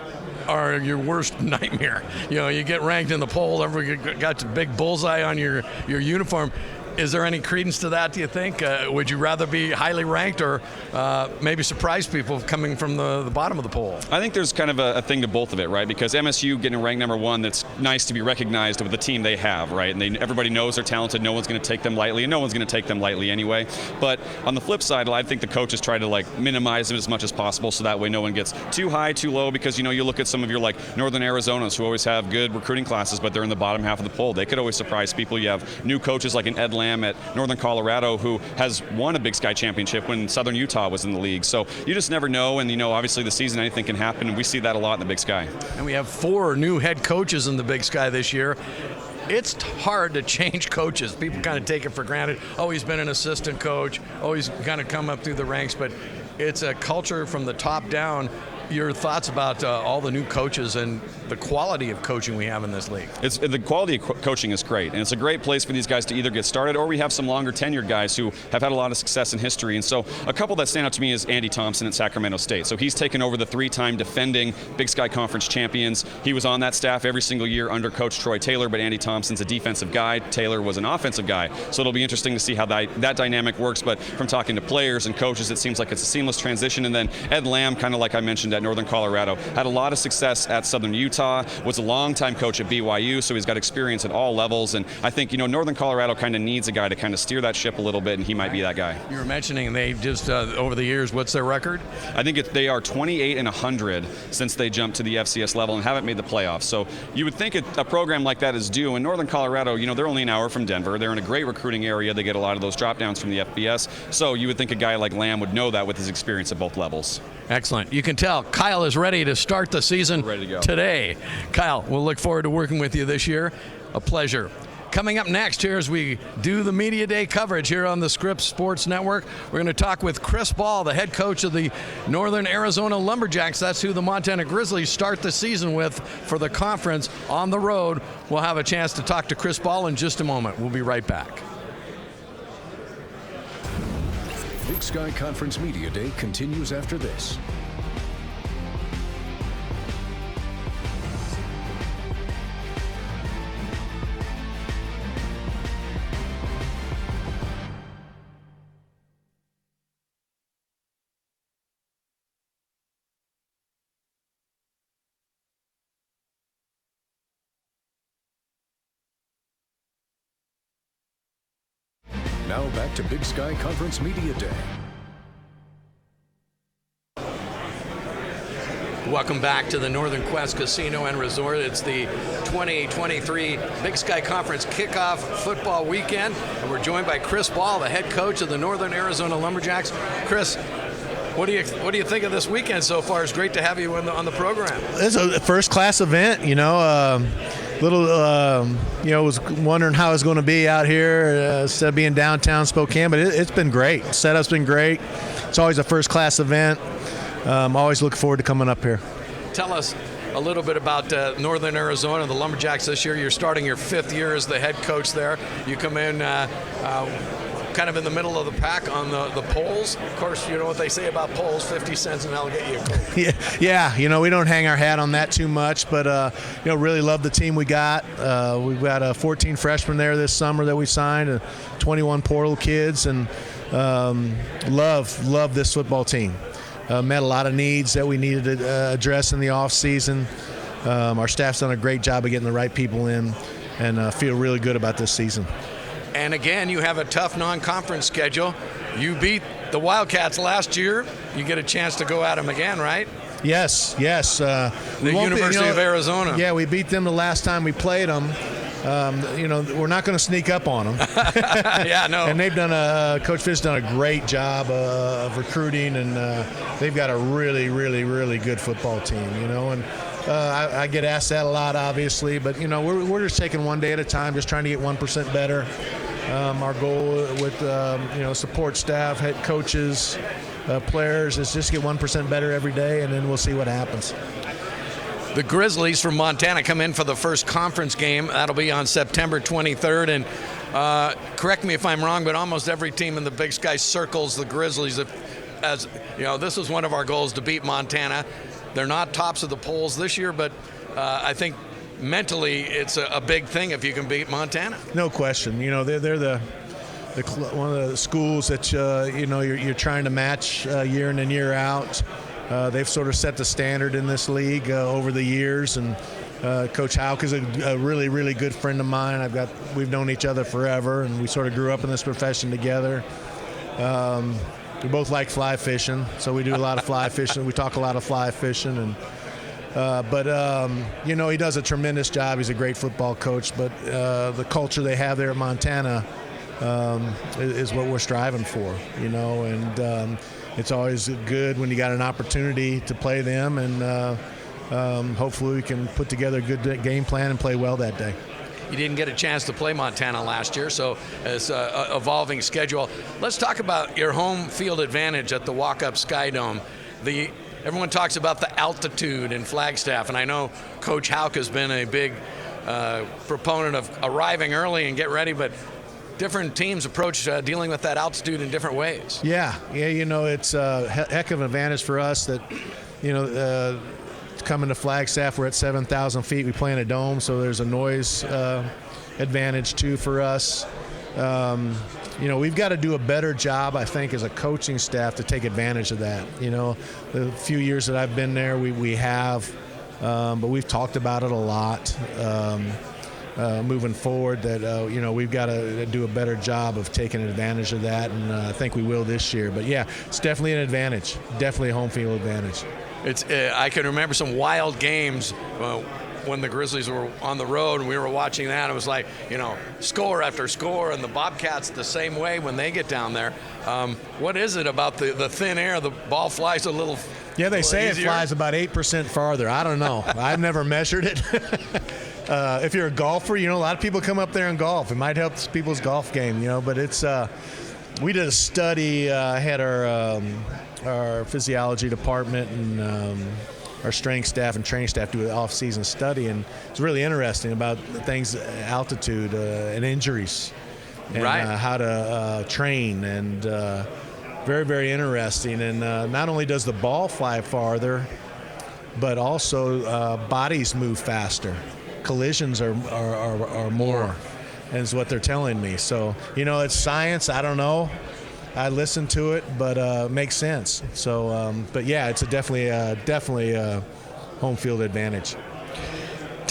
are your worst nightmare. You get ranked in the poll, everybody got a big bullseye on your uniform. Is there any credence to that, do you think? Would you rather be highly ranked or maybe surprise people coming from the bottom of the poll? I think there's kind of a thing to both of it, right? Because MSU getting ranked number 1, that's nice to be recognized with the team they have, right? And everybody knows they're talented. No one's going to take them lightly, and no one's going to take them lightly anyway. But on the flip side, I think the coaches try to minimize it as much as possible, so that way no one gets too high, too low. Because you look at some of your Northern Arizonas, who always have good recruiting classes, but they're in the bottom half of the poll. They could always surprise people. You have new coaches like an Ed Lamb at Northern Colorado, who has won a Big Sky championship when Southern Utah was in the league. So you just never know, and obviously the season, anything can happen, and we see that a lot in the Big Sky. And we have 4 new head coaches in the Big Sky this year. It's hard to change coaches. People kind of take it for granted. Oh, he's been an assistant coach. Oh, he's kind of come up through the ranks, but it's a culture from the top down. Your thoughts about all the new coaches and the quality of coaching we have in this league? The quality of coaching is great, and it's a great place for these guys to either get started, or we have some longer tenured guys who have had a lot of success in history. And so a couple that stand out to me is Andy Thompson at Sacramento State. So he's taken over the 3-time defending Big Sky Conference champions. He was on that staff every single year under Coach Troy Taylor, but Andy Thompson's a defensive guy. Taylor was an offensive guy. So it'll be interesting to see how that dynamic works. But from talking to players and coaches, it seems like it's a seamless transition. And then Ed Lamb, kind of like I mentioned at Northern Colorado, had a lot of success at Southern Utah, was a longtime coach at BYU, so he's got experience at all levels. And I think, Northern Colorado kind of needs a guy to kind of steer that ship a little bit, and he might be that guy. You were mentioning they just, over the years, what's their record? I think they are 28-100 since they jumped to the FCS level and haven't made the playoffs. So you would think a program like that is due. In Northern Colorado, they're only an hour from Denver. They're in a great recruiting area. They get a lot of those drop downs from the FBS. So you would think a guy like Lamb would know that with his experience at both levels. Excellent. You can tell Kyle is ready to start the season today. Kyle, we'll look forward to working with you this year. A pleasure. Coming up next here as we do the Media Day coverage here on the Scripps Sports Network, we're going to talk with Chris Ball, the head coach of the Northern Arizona Lumberjacks. That's who the Montana Grizzlies start the season with for the conference on the road. We'll have a chance to talk to Chris Ball in just a moment. We'll be right back. Big Sky Conference Media Day continues after this. Now back to Big Sky Conference Media Day. Welcome back to the Northern Quest Casino and Resort. It's the 2023 Big Sky Conference kickoff football weekend, and we're joined by Chris Ball, the head coach of the Northern Arizona Lumberjacks. Chris, what do you think of this weekend so far? It's great to have you on the program. It's a first-class event, you know. Was wondering how it's going to be out here instead of being downtown Spokane, but it's been great. Setup's been great. It's always a first-class event. Always look forward to coming up here. Tell us a little bit about Northern Arizona, the Lumberjacks this year. You're starting your 5th year as the head coach there. You come in kind of in the middle of the pack on the polls. Of course, you know what they say about polls, 50 cents and they'll get you a coach. Yeah, you know, we don't hang our hat on that too much, but, really love the team we got. We've got 14 freshmen there this summer that we signed, and 21 portal kids, and love this football team. Met a lot of needs that we needed to address in the off season. Our staff's done a great job of getting the right people in, and feel really good about this season. And again, you have a tough non-conference schedule. You beat the Wildcats last year. You get a chance to go at them again, right? Yes. The University of Arizona. Yeah, we beat them the last time we played them. We're not going to sneak up on them. Yeah, no. And they've done Coach Fitt's done a great job of recruiting, and they've got a really, really, really good football team, you know. And I get asked that a lot, obviously, but, you know, we're just taking one day at a time, just trying to get 1% better. Our goal with, support staff, head coaches, players is just get 1% better every day, and then we'll see what happens. The Grizzlies from Montana come in for the first conference game. That'll be on September 23rd. And correct me if I'm wrong, but almost every team in the Big Sky circles the Grizzlies. As you know, this is one of our goals, to beat Montana. They're not tops of the polls this year, but I think mentally it's a big thing if you can beat Montana. No question. You know, they're the one of the schools that you're trying to match year in and year out. They've sort of set the standard in this league over the years, and Coach Houck is a really, really good friend of mine. We've known each other forever, and we sort of grew up in this profession together. We both like fly fishing, so we do a lot of fly fishing. We talk a lot of fly fishing, and he does a tremendous job. He's a great football coach, but the culture they have there at Montana is what we're striving for, you know, and it's always good when you got an opportunity to play them, and hopefully we can put together a good game plan and play well that day. You didn't get a chance to play Montana last year, so it's an evolving schedule. Let's talk about your home field advantage at the Walk-Up Sky Dome. Everyone talks about the altitude in Flagstaff, and I know Coach Houck has been a big proponent of arriving early and get ready, but different teams approach dealing with that altitude in different ways. Yeah, you know, it's a heck of an advantage for us that, coming to Flagstaff, we're at 7,000 feet. We play in a dome, so there's a noise advantage too for us. We've got to do a better job, I think, as a coaching staff to take advantage of that. You know, the few years that I've been there, we have, but we've talked about it a lot moving forward, that, we've got to do a better job of taking advantage of that, and I think we will this year. But, yeah, it's definitely an advantage, definitely a home field advantage. I can remember some wild games when the Grizzlies were on the road and we were watching that. It was like, score after score, and the Bobcats the same way when they get down there. What is it about the thin air? The ball flies a little Yeah, they say easier? It flies about 8% farther. I don't know. I've never measured it. If you're a golfer, a lot of people come up there and golf. It might help people's golf game, but it's we did a study. I had our physiology department and our strength staff and training staff do an off-season study, and it's really interesting about things, altitude and injuries, and right. How to train, and very, very interesting. And not only does the ball fly farther, but also bodies move faster. Collisions are more, is what they're telling me. So, it's science. I don't know. I listen to it, but it makes sense. So, but yeah, it's definitely a home field advantage.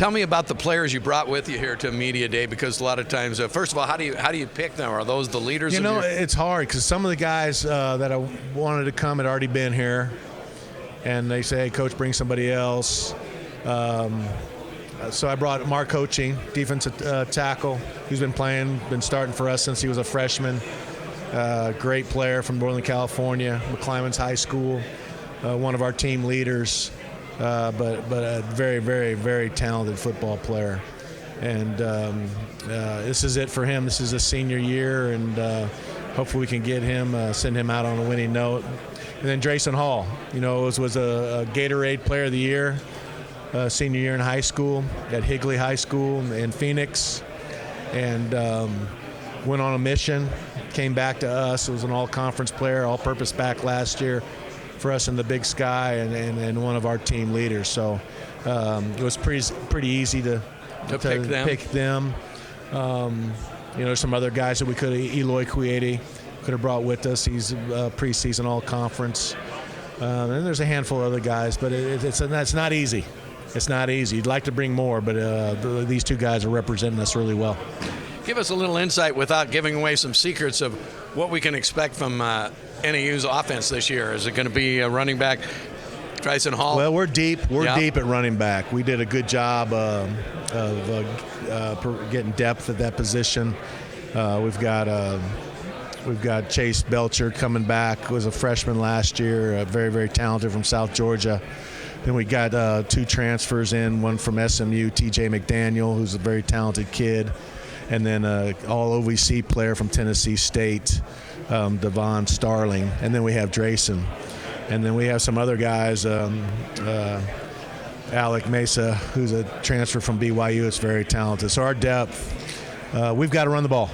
Tell me about the players you brought with you here to Media Day, because a lot of times, first of all, how do you pick them? Are those the leaders? It's hard because some of the guys that I wanted to come had already been here, and they say, "Hey, coach, bring somebody else." So I brought Mark Coaching, defensive tackle, who's been starting for us since he was a freshman. Great player from Northern California, McClymonds High School, one of our team leaders, but a very, very, very talented football player. And this is it for him. This is his senior year, and hopefully we can get him, send him out on a winning note. And then Drayson Hall, was a Gatorade Player of the Year. Senior year in high school at Higley High School in Phoenix, and went on a mission, came back to us. It was an all-conference player, all-purpose back last year for us in the Big Sky, and one of our team leaders. So it was pretty easy to pick them. Some other guys that we could have, Eloy Cueti could have brought with us. He's preseason all-conference. And there's a handful of other guys, but it's not easy. It's not easy. You'd like to bring more, but these two guys are representing us really well. Give us a little insight, without giving away some secrets, of what we can expect from NAU's offense this year. Is it going to be a running back, Drayson Hall? Well, we're deep. We're deep at running back. We did a good job of getting depth at that position. We've got Chase Belcher coming back. Was a freshman last year, very, very talented from South Georgia. Then we got two transfers in, one from SMU, TJ McDaniel, who's a very talented kid, and then all OVC player from Tennessee State, Devon Starling. And then we have Drayson. And then we have some other guys, Alec Mesa, who's a transfer from BYU, is very talented. So our depth, we've got to run the ball.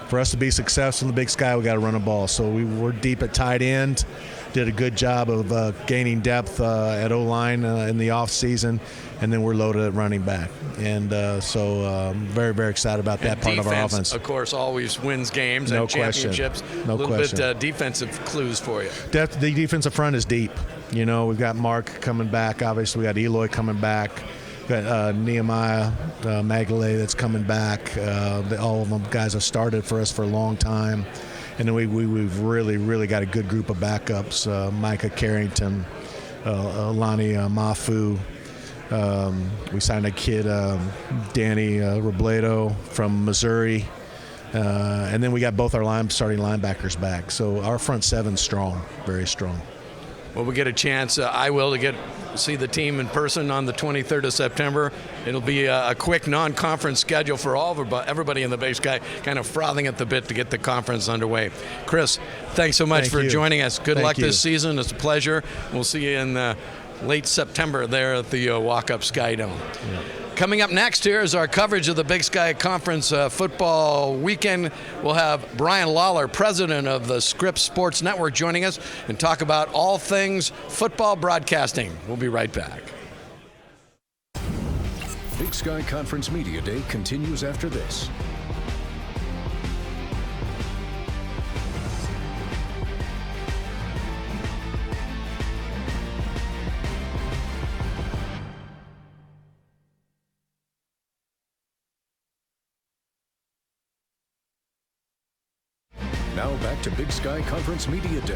For us to be successful in the Big Sky, we got to run the ball. So we're deep at tight end. Did a good job of gaining depth at O-line in the offseason, and then we're loaded at running back. And so very, very excited about that part of our offense. Of course, always wins games and championships. No question. A little bit defensive clues for you. The defensive front is deep. We've got Mark coming back. Obviously, we got Eloy coming back. We've got Nehemiah Magalay that's coming back. All of them guys have started for us for a long time. And then we've really, really got a good group of backups. Micah Carrington, Alani Mafu. We signed a kid, Danny Robledo from Missouri. And then we got both our starting linebackers back. So our front seven's strong, very strong. Well, we get a chance, I will, to see the team in person on the 23rd of September. It'll be a quick non-conference schedule for everybody in the Big Sky, kind of frothing at the bit to get the conference underway. Chris, thanks so much for joining us. Good luck this season. It's a pleasure. We'll see you in late September there at the Walk-Up Sky Dome. Yeah. Coming up next here is our coverage of the Big Sky Conference football weekend. We'll have Brian Lawler, president of the Scripps Sports Network, joining us and talk about all things football broadcasting. We'll be right back. Big Sky Conference Media Day continues after this. Now back to Big Sky Conference Media Day.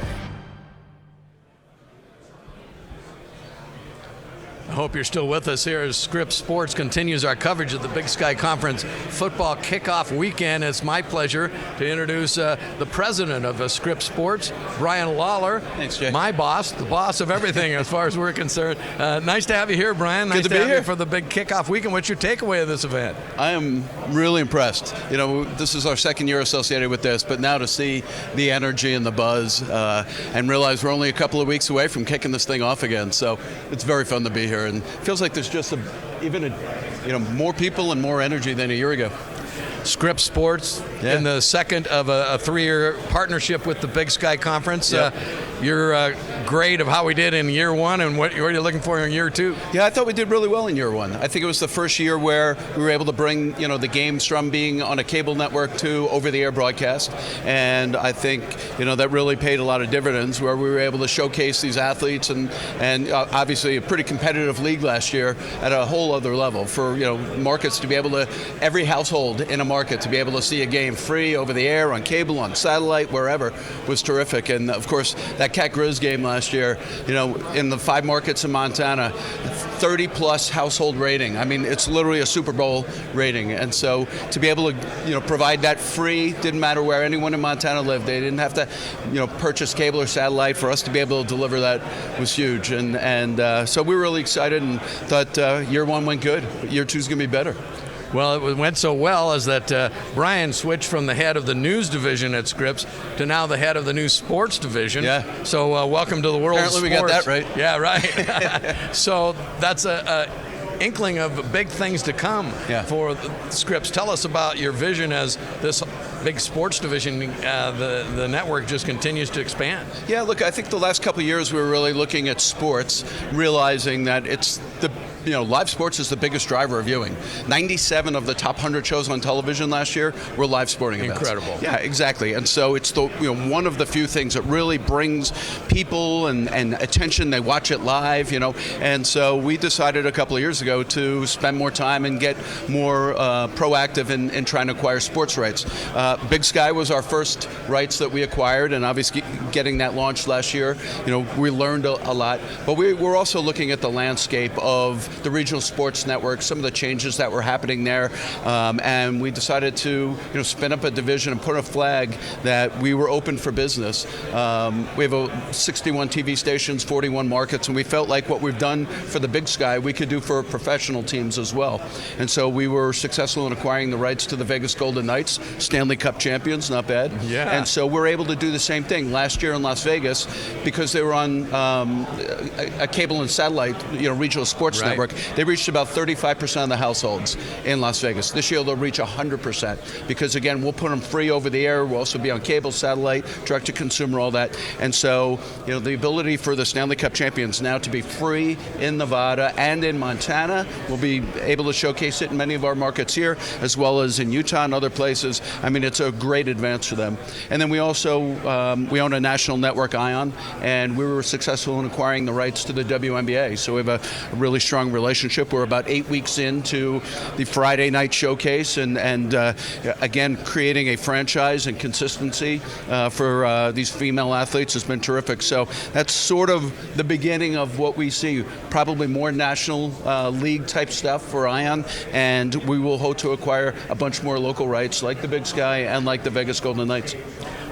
I hope you're still with us here as Scripps Sports continues our coverage of the Big Sky Conference football kickoff weekend. It's my pleasure to introduce the president of Scripps Sports, Brian Lawler. Thanks, Jay. My boss, the boss of everything as far as we're concerned. Nice to have you here, Brian. Good to be here. Nice to have you for the big kickoff weekend. What's your takeaway of this event? I am really impressed. This is our second year associated with this, but now to see the energy and the buzz and realize we're only a couple of weeks away from kicking this thing off again. So it's very fun to be here. And it feels like there's just more people and more energy than a year ago. Scripps Sports in the second of a 3-year partnership with the Big Sky Conference. your grade of how we did in year one and what are you looking for in year two? Yeah, I thought we did really well in year one. I think it was the first year where we were able to bring, the games from being on a cable network to over-the-air broadcast. And I think, that really paid a lot of dividends where we were able to showcase these athletes and obviously a pretty competitive league last year at a whole other level for, markets to be able to, every household in a market to be able to see a game free over the air, on cable, on satellite, wherever was terrific. And of course, that Cat Grizz game last year, in the 5 markets in Montana, 30 plus household rating. I mean, it's literally a Super Bowl rating. And so to be able to, provide that free, didn't matter where anyone in Montana lived. They didn't have to, purchase cable or satellite. For us to be able to deliver that was huge. And so we were really excited and thought year one went good. Year two's going to be better. Well, it went so well as that Brian switched from the head of the news division at Scripps to now the head of the news sports division. Yeah. So welcome to the world Apparently of sports. we got that right. Yeah, right. So that's a inkling of big things to come for Scripps. Tell us about your vision as this big sports division, the network just continues to expand. Yeah, look, I think the last couple of years we were really looking at sports, realizing that it's the live sports is the biggest driver of viewing. 97 of the top 100 shows on television last year were live sporting events. Incredible. Yeah, exactly. And so it's the one of the few things that really brings people and attention. They watch it live, And so we decided a couple of years ago to spend more time and get more proactive in trying to acquire sports rights. Big Sky was our first rights that we acquired, and obviously getting that launched last year, we learned a lot. But we were also looking at the landscape of the regional sports network, some of the changes that were happening there, and we decided to spin up a division and put a flag that we were open for business. We have 61 TV stations, 41 markets, and we felt like what we've done for the Big Sky we could do for professional teams as well. And so we were successful in acquiring the rights to the Vegas Golden Knights, Stanley Cup champions, not bad. Yeah. And so we're able to do the same thing last year in Las Vegas because they were on a cable and satellite, regional sports network. They reached about 35% of the households in Las Vegas. This year they'll reach 100% because again, we'll put them free over the air. We'll also be on cable, satellite, direct to consumer, all that. And so, the ability for the Stanley Cup champions now to be free in Nevada and in Montana, we'll be able to showcase it in many of our markets here, as well as in Utah and other places. I mean, it's a great advance for them. And then we also, we own a national network, ION, and we were successful in acquiring the rights to the WNBA. So we have a really strong relationship. We're about 8 weeks into the Friday night showcase and again, creating a franchise and consistency for these female athletes has been terrific. So that's sort of the beginning of what we see, probably more national league type stuff for ION, and we will hope to acquire a bunch more local rights like the Big Sky and like the Vegas Golden Knights.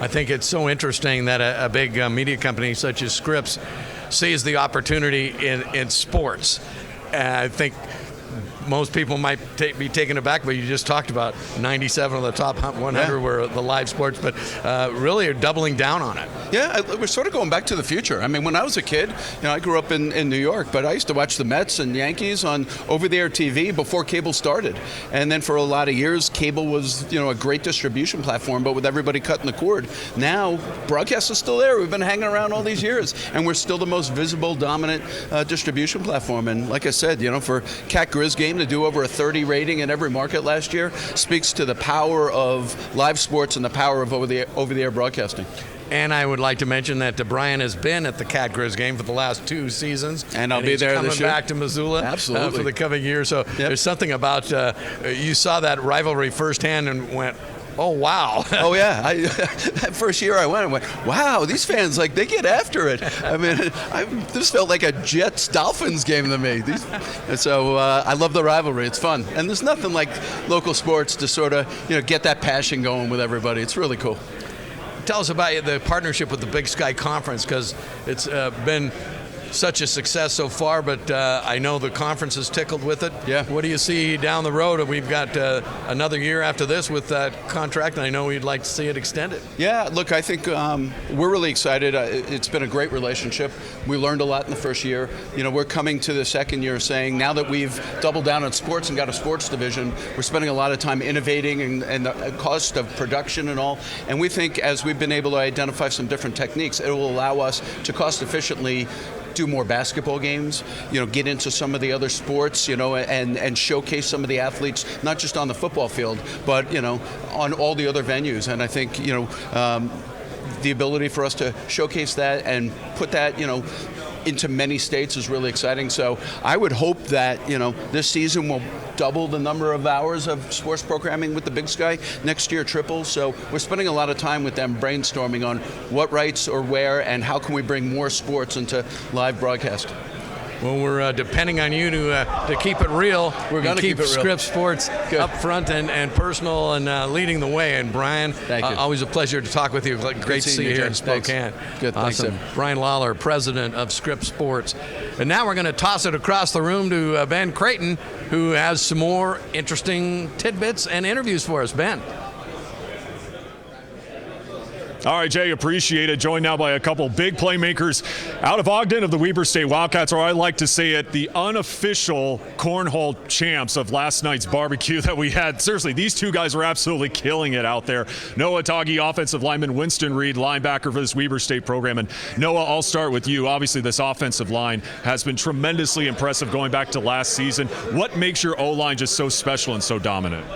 I think it's so interesting that a big media company such as Scripps sees the opportunity in sports. I think most people might be taken aback, but you just talked about 97 of the top 100 were the live sports, but really are doubling down on it. Yeah, we're sort of going back to the future. I mean, when I was a kid, I grew up in New York, but I used to watch the Mets and Yankees on over-the-air TV before cable started. And then for a lot of years, cable was, a great distribution platform, but with everybody cutting the cord. Now, broadcast is still there. We've been hanging around all these years, and we're still the most visible, dominant distribution platform. And like I said, for Cat Grizz game to do over a 30 rating in every market last year speaks to the power of live sports and the power of over-the-air broadcasting. And I would like to mention that Brian has been at the Cat Grizz game for the last 2 seasons. And I'll be there this year. Coming back to Missoula Absolutely. For the coming year. So there's something about, you saw that rivalry firsthand and went, oh, wow. Oh, yeah. That first year I went, wow, these fans, they get after it. I mean, this felt like a Jets-Dolphins game to me. So I love the rivalry. It's fun. And there's nothing like local sports to sort of, get that passion going with everybody. It's really cool. Tell us about the partnership with the Big Sky Conference, because it's been such a success so far, but I know the conference is tickled with it. Yeah. What do you see down the road? We've got another year after this with that contract, and I know we'd like to see it extended. Yeah, look, I think we're really excited. It's been a great relationship. We learned a lot in the first year. We're coming to the second year saying now that we've doubled down on sports and got a sports division, we're spending a lot of time innovating and the cost of production and all. And we think as we've been able to identify some different techniques, it will allow us to cost efficiently do more basketball games, get into some of the other sports, and showcase some of the athletes, not just on the football field, but, on all the other venues. And I think, the ability for us to showcase that and put that, into many states is really exciting. So I would hope that, this season will double the number of hours of sports programming with the Big Sky. Next year, triple. So we're spending a lot of time with them brainstorming on what rights or where and how can we bring more sports into live broadcast. Well, we're depending on you to keep it real. We're going to keep it real. Scripps Sports up front and personal and leading the way. And Brian, thank you. Always a pleasure to talk with you. Great to see you here in Spokane. Thanks. Good. Awesome. Thanks, Brian Lawler, president of Scripps Sports. And now we're going to toss it across the room to Ben Creighton, who has some more interesting tidbits and interviews for us. Ben. All right, Jay, appreciate it. Joined now by a couple big playmakers out of Ogden of the Weber State Wildcats, or I like to say it, the unofficial cornhole champs of last night's barbecue that we had. Seriously, these two guys were absolutely killing it out there. Noah Taghi, offensive lineman, Winston Reed, linebacker for this Weber State program. And Noah, I'll start with you. Obviously, this offensive line has been tremendously impressive going back to last season. What makes your O-line just so special and so dominant?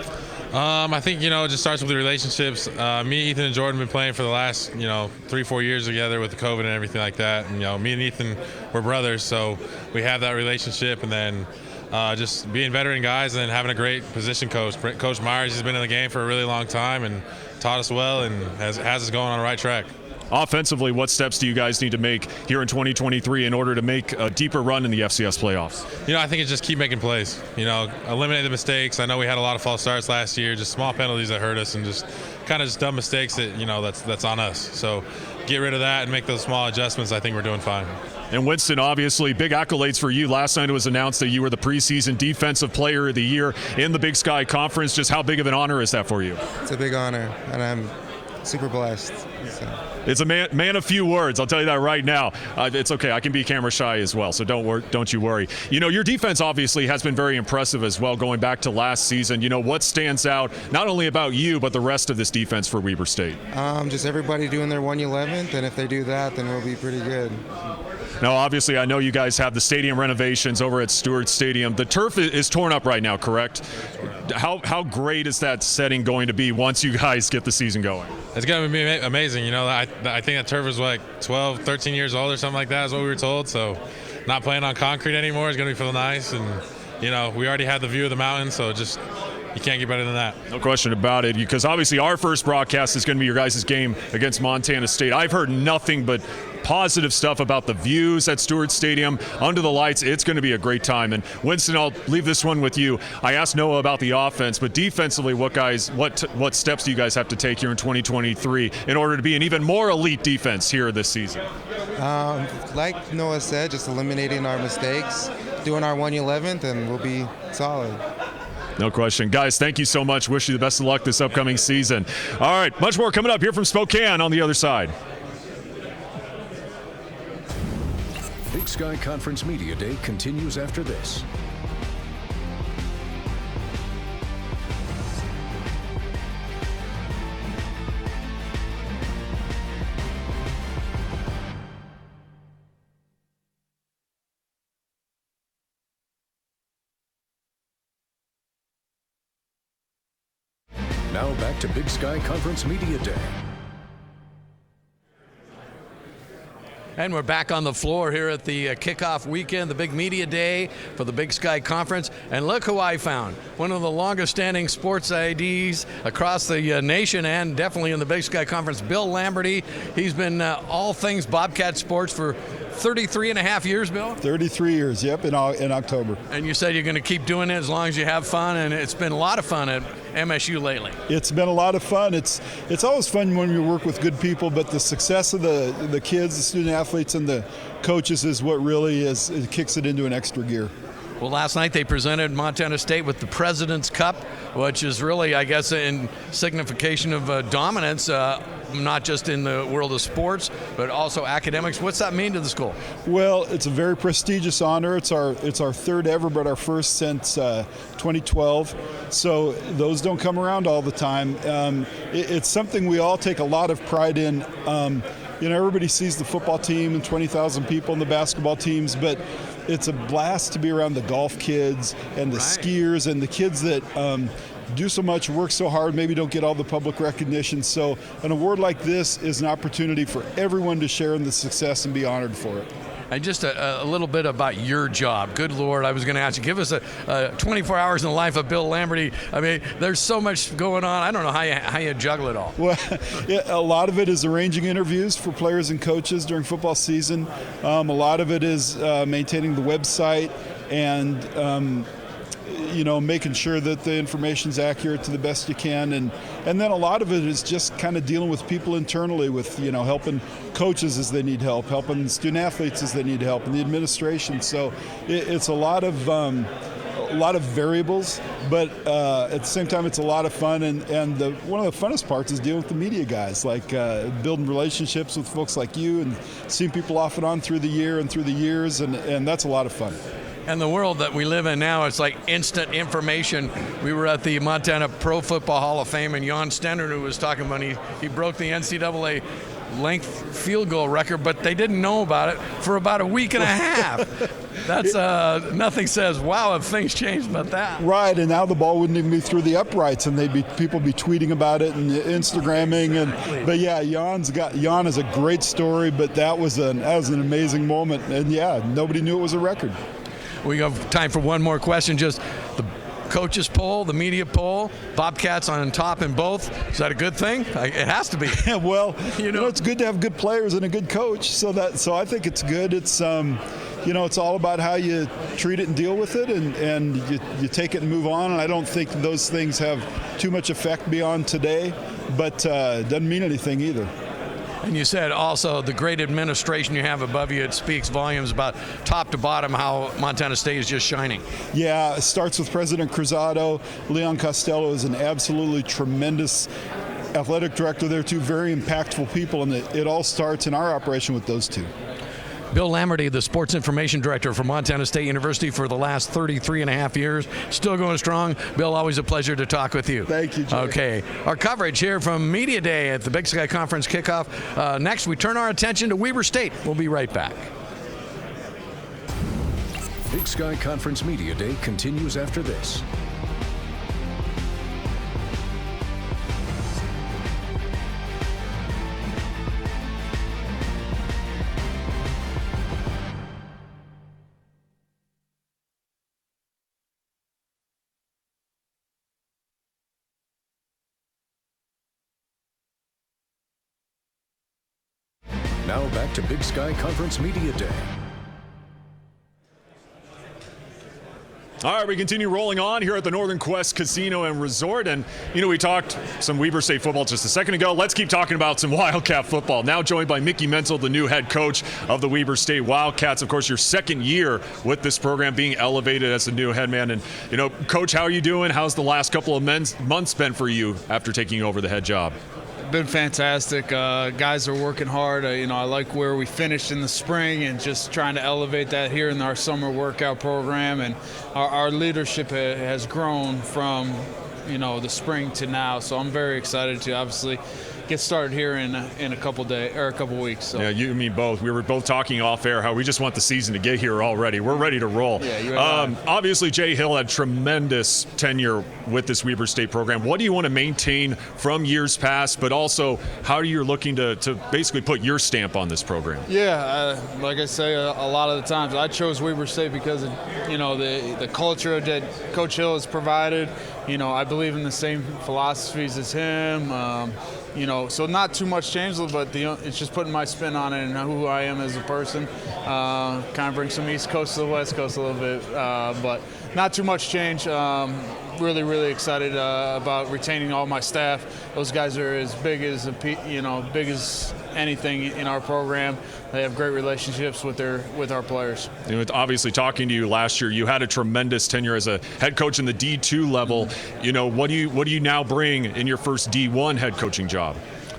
I think, it just starts with the relationships. Me, Ethan, and Jordan have been playing for the last, 3-4 years together with the COVID and everything like that. And, me and Ethan were brothers, so we have that relationship. And then just being veteran guys and then having a great position coach. Coach Myers has been in the game for a really long time and taught us well and has us going on the right track. Offensively, what steps do you guys need to make here in 2023 in order to make a deeper run in the FCS playoffs? I think it's just keep making plays. Eliminate the mistakes. I know we had a lot of false starts last year, just small penalties that hurt us and just kind of just dumb mistakes that, that's on us. So get rid of that and make those small adjustments. I think we're doing fine. And Winston, obviously, big accolades for you. Last night it was announced that you were the preseason Defensive Player of the Year in the Big Sky Conference. Just how big of an honor is that for you? It's a big honor, and I'm super blessed. So. It's a man of few words. I'll tell you that right now. It's okay. I can be camera shy as well, so don't you worry. Your defense obviously has been very impressive as well going back to last season. What stands out not only about you but the rest of this defense for Weber State? Just everybody doing their 111th, and if they do that, then we'll be pretty good. Now, obviously, I know you guys have the stadium renovations over at Stewart Stadium. The turf is torn up right now, correct? How great is that setting going to be once you guys get the season going? It's going to be amazing. I think that turf is 12, 13 years old or something like that is what we were told. So not playing on concrete anymore is going to feel nice. And, we already had the view of the mountain, so just you can't get better than that. No question about it, because obviously our first broadcast is going to be your guys' game against Montana State. I've heard nothing but positive stuff about the views at Stewart Stadium, under the lights. It's going to be a great time. And Winston, I'll leave this one with you. I asked Noah about the offense, but defensively, what steps do you guys have to take here in 2023 in order to be an even more elite defense here this season? Like Noah said, just eliminating our mistakes, doing our 111th, and we'll be solid. No question. Guys, thank you so much. Wish you the best of luck this upcoming season. All right, much more coming up here from Spokane on the other side. Big Sky Conference Media Day continues after this. Now back to Big Sky Conference Media Day. And we're back on the floor here at the kickoff weekend, the big media day for the Big Sky Conference. And look who I found. One of the longest-standing sports IDs across the nation and definitely in the Big Sky Conference, Bill Lamberty. He's been all things Bobcat sports for 33 and a half years, Bill? 33 years, yep, in October. And you said you're going to keep doing it as long as you have fun, and it's been a lot of fun at MSU lately. It's been a lot of fun. It's always fun when you work with good people, but the success of the kids, the student athletes, athletes and the coaches is what really it kicks it into an extra gear. Well, last night they presented Montana State with the President's Cup, which is really, I guess, in signification of dominance, not just in the world of sports, but also academics. What's that mean to the school? Well, it's a very prestigious honor. It's our third ever, but our first since 2012. So those don't come around all the time. It's something we all take a lot of pride in. Everybody sees the football team and 20,000 people and the basketball teams, but it's a blast to be around the golf kids and the skiers and the kids that do so much, work so hard, maybe don't get all the public recognition. So an award like this is an opportunity for everyone to share in the success and be honored for it. And just a little bit about your job. Good Lord, I was going to ask you, give us a 24 hours in the life of Bill Lamberty. I mean, there's so much going on. I don't know how you juggle it all. Well, a lot of it is arranging interviews for players and coaches during football season. A lot of it is maintaining the website and making sure that the information's accurate to the best you can, and then a lot of it is just kind of dealing with people internally, with helping coaches as they need help, helping student athletes as they need help, and the administration. So it's a lot of variables, but at the same time it's a lot of fun, and one of the funnest parts is dealing with the media guys, like building relationships with folks like you and seeing people off and on through the year and through the years, and that's a lot of fun. And the world that we live in now, it's like instant information. We were at the Montana Pro Football Hall of Fame, and Jan Stenner, who was talking about, he broke the NCAA length field goal record, but they didn't know about it for about a week and a half. That's nothing says, wow, have things changed about that. Right, and now the ball wouldn't even be through the uprights, and people be tweeting about it and Instagramming. Exactly. But yeah, Jan is a great story, but that was an amazing moment, and yeah, nobody knew it was a record. We have time for one more question. Just the coaches poll, the media poll, Bobcats on top in both. Is that a good thing? It has to be. Well, it's good to have good players and a good coach. So I think it's good. It's it's all about how you treat it and deal with it, and you take it and move on. And I don't think those things have too much effect beyond today, but it doesn't mean anything either. And you said also the great administration you have above you, it speaks volumes about top to bottom how Montana State is just shining. Yeah, it starts with President Cruzado. Leon Costello is an absolutely tremendous athletic director there, too, very impactful people, and it all starts in our operation with those two. Bill Lamberty, the sports information director for Montana State University for the last 33 and a half years. Still going strong. Bill, always a pleasure to talk with you. Thank you, Jay. Okay, our coverage here from Media Day at the Big Sky Conference kickoff. Next, we turn our attention to Weber State. We'll be right back. Big Sky Conference Media Day continues after this. Now back to Big Sky Conference Media Day. All right, we continue rolling on here at the Northern Quest Casino and Resort. And, we talked some Weber State football just a second ago. Let's keep talking about some Wildcat football. Now joined by Mickey Menzel, the new head coach of the Weber State Wildcats. Of course, your second year with this program, being elevated as the new head man. And, Coach, how are you doing? How's the last couple of months been for you after taking over the head job? Been fantastic. Guys are working hard. I like where we finished in the spring and just trying to elevate that here in our summer workout program. And our leadership has grown from, the spring to now. So I'm very excited to obviously get started here in a couple days or a couple weeks. So. Yeah, you and me both. We were both talking off air how we just want the season to get here already. We're ready to roll. Yeah, obviously, Jay Hill had tremendous tenure with this Weber State program. What do you want to maintain from years past, but also how are you looking to basically put your stamp on this program? Yeah, like I say, a lot of the times I chose Weber State because of, the culture that Coach Hill has provided. I believe in the same philosophies as him. So not too much change, but it's just putting my spin on it and who I am as a person. Kind of bring some East Coast to the West Coast a little bit, but not too much change. Really, really excited about retaining all my staff. Those guys are as big as anything in our program. They have great relationships with our players. And with obviously talking to you last year, you had a tremendous tenure as a head coach in the D2 level. You know, what do you now bring in your first D1 head coaching job?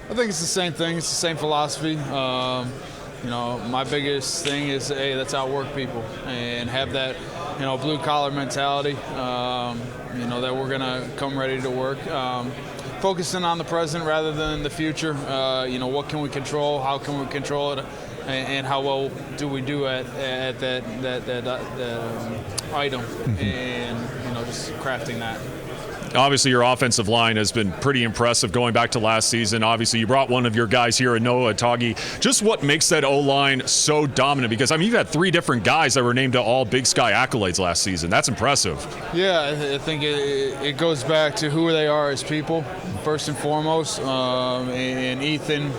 I think it's the same thing. It's the same philosophy. You know, my biggest thing is, hey, let's outwork people and have that, you know, blue-collar mentality, you know, that we're going to come ready to work. Focusing on the present rather than the future. You know, what can we control? How can we control it? And how well do we do at that item? And, you know, just crafting that. Obviously, your offensive line has been pretty impressive going back to last season. Obviously, you brought one of your guys here, Noah Atagi. Just what makes that O-line so dominant? Because, I mean, you've had 3 different guys that were named to all Big Sky accolades last season. That's impressive. Yeah, I think it goes back to who they are as people, first and foremost. And Ethan,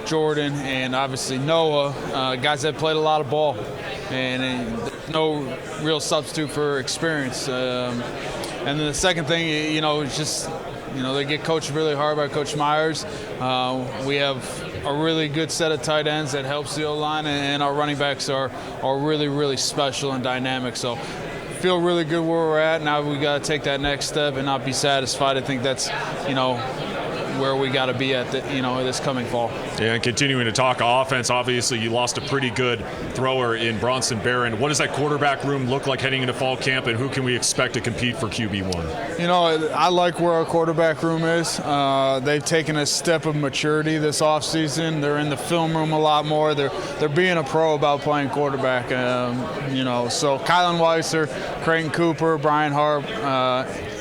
Jordan, and obviously Noah, guys that played a lot of ball. And no real substitute for experience. And then the second thing, you know, is just, you know, they get coached really hard by Coach Myers. We have a really good set of tight ends that helps the O-line, and our running backs are really, really special and dynamic. So feel really good where we're at. Now we got to take that next step and not be satisfied. I think that's, you know, where we got to be at this coming fall. Yeah, and continuing to talk offense, obviously you lost a pretty good thrower in Bronson Barron. What does that quarterback room look like heading into fall camp, and who can we expect to compete for QB1? You know, I like where our quarterback room is. They've taken a step of maturity this offseason. They're in the film room a lot more. They're being a pro about playing quarterback. You know, so Kylan Weiser, Creighton Cooper, Brian Harp,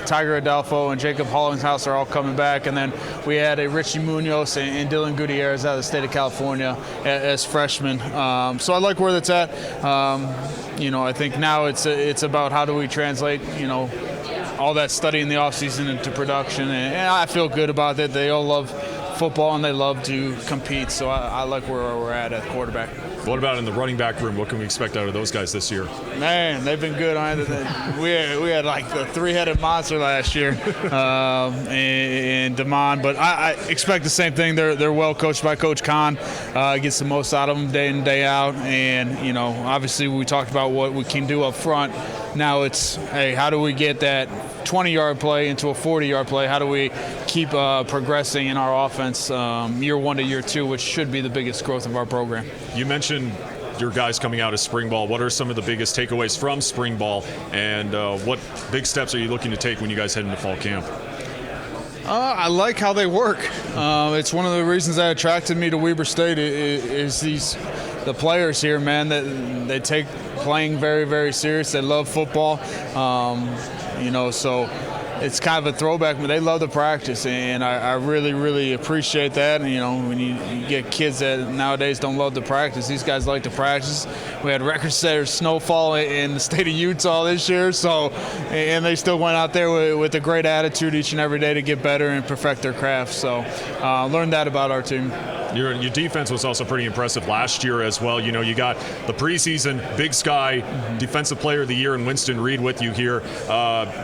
Tiger Adolfo and Jacob Hollingshouse are all coming back, and then we had a Richie Munoz and Dylan Gutierrez out of the state of California as freshmen. So I like where that's at. You know, I think now it's about how do we translate, you know, all that study in the offseason into production, and I feel good about it. They all love football and they love to compete, so I like where we're at quarterback. What about in the running back room? What can we expect out of those guys this year? Man, they've been good. We had like the 3-headed monster last year, and Damon. But I expect the same thing. They're well coached by Coach Kahn. Gets the most out of them day in, day out. And you know, obviously we talked about what we can do up front. Now it's, hey, how do we get that 20-yard play into a 40-yard play? How do we keep progressing in our offense year 1 to year 2, which should be the biggest growth of our program? You mentioned your guys coming out of spring ball. What are some of the biggest takeaways from spring ball, and what big steps are you looking to take when you guys head into fall camp? I like how they work. It's one of the reasons that attracted me to Weber State is the players here, man, that they take playing very, very serious. They love football, you know, so it's kind of a throwback, but they love the practice, and I really, really appreciate that. And, you know, when you get kids that nowadays don't love the practice, these guys like to practice. We had record-setter snowfall in the state of Utah this year, so, and they still went out there with a great attitude each and every day to get better and perfect their craft. So learned that about our team. Your defense was also pretty impressive last year as well. You know, you got the preseason Big Sky Defensive Player of the Year in Winston Reed with you here.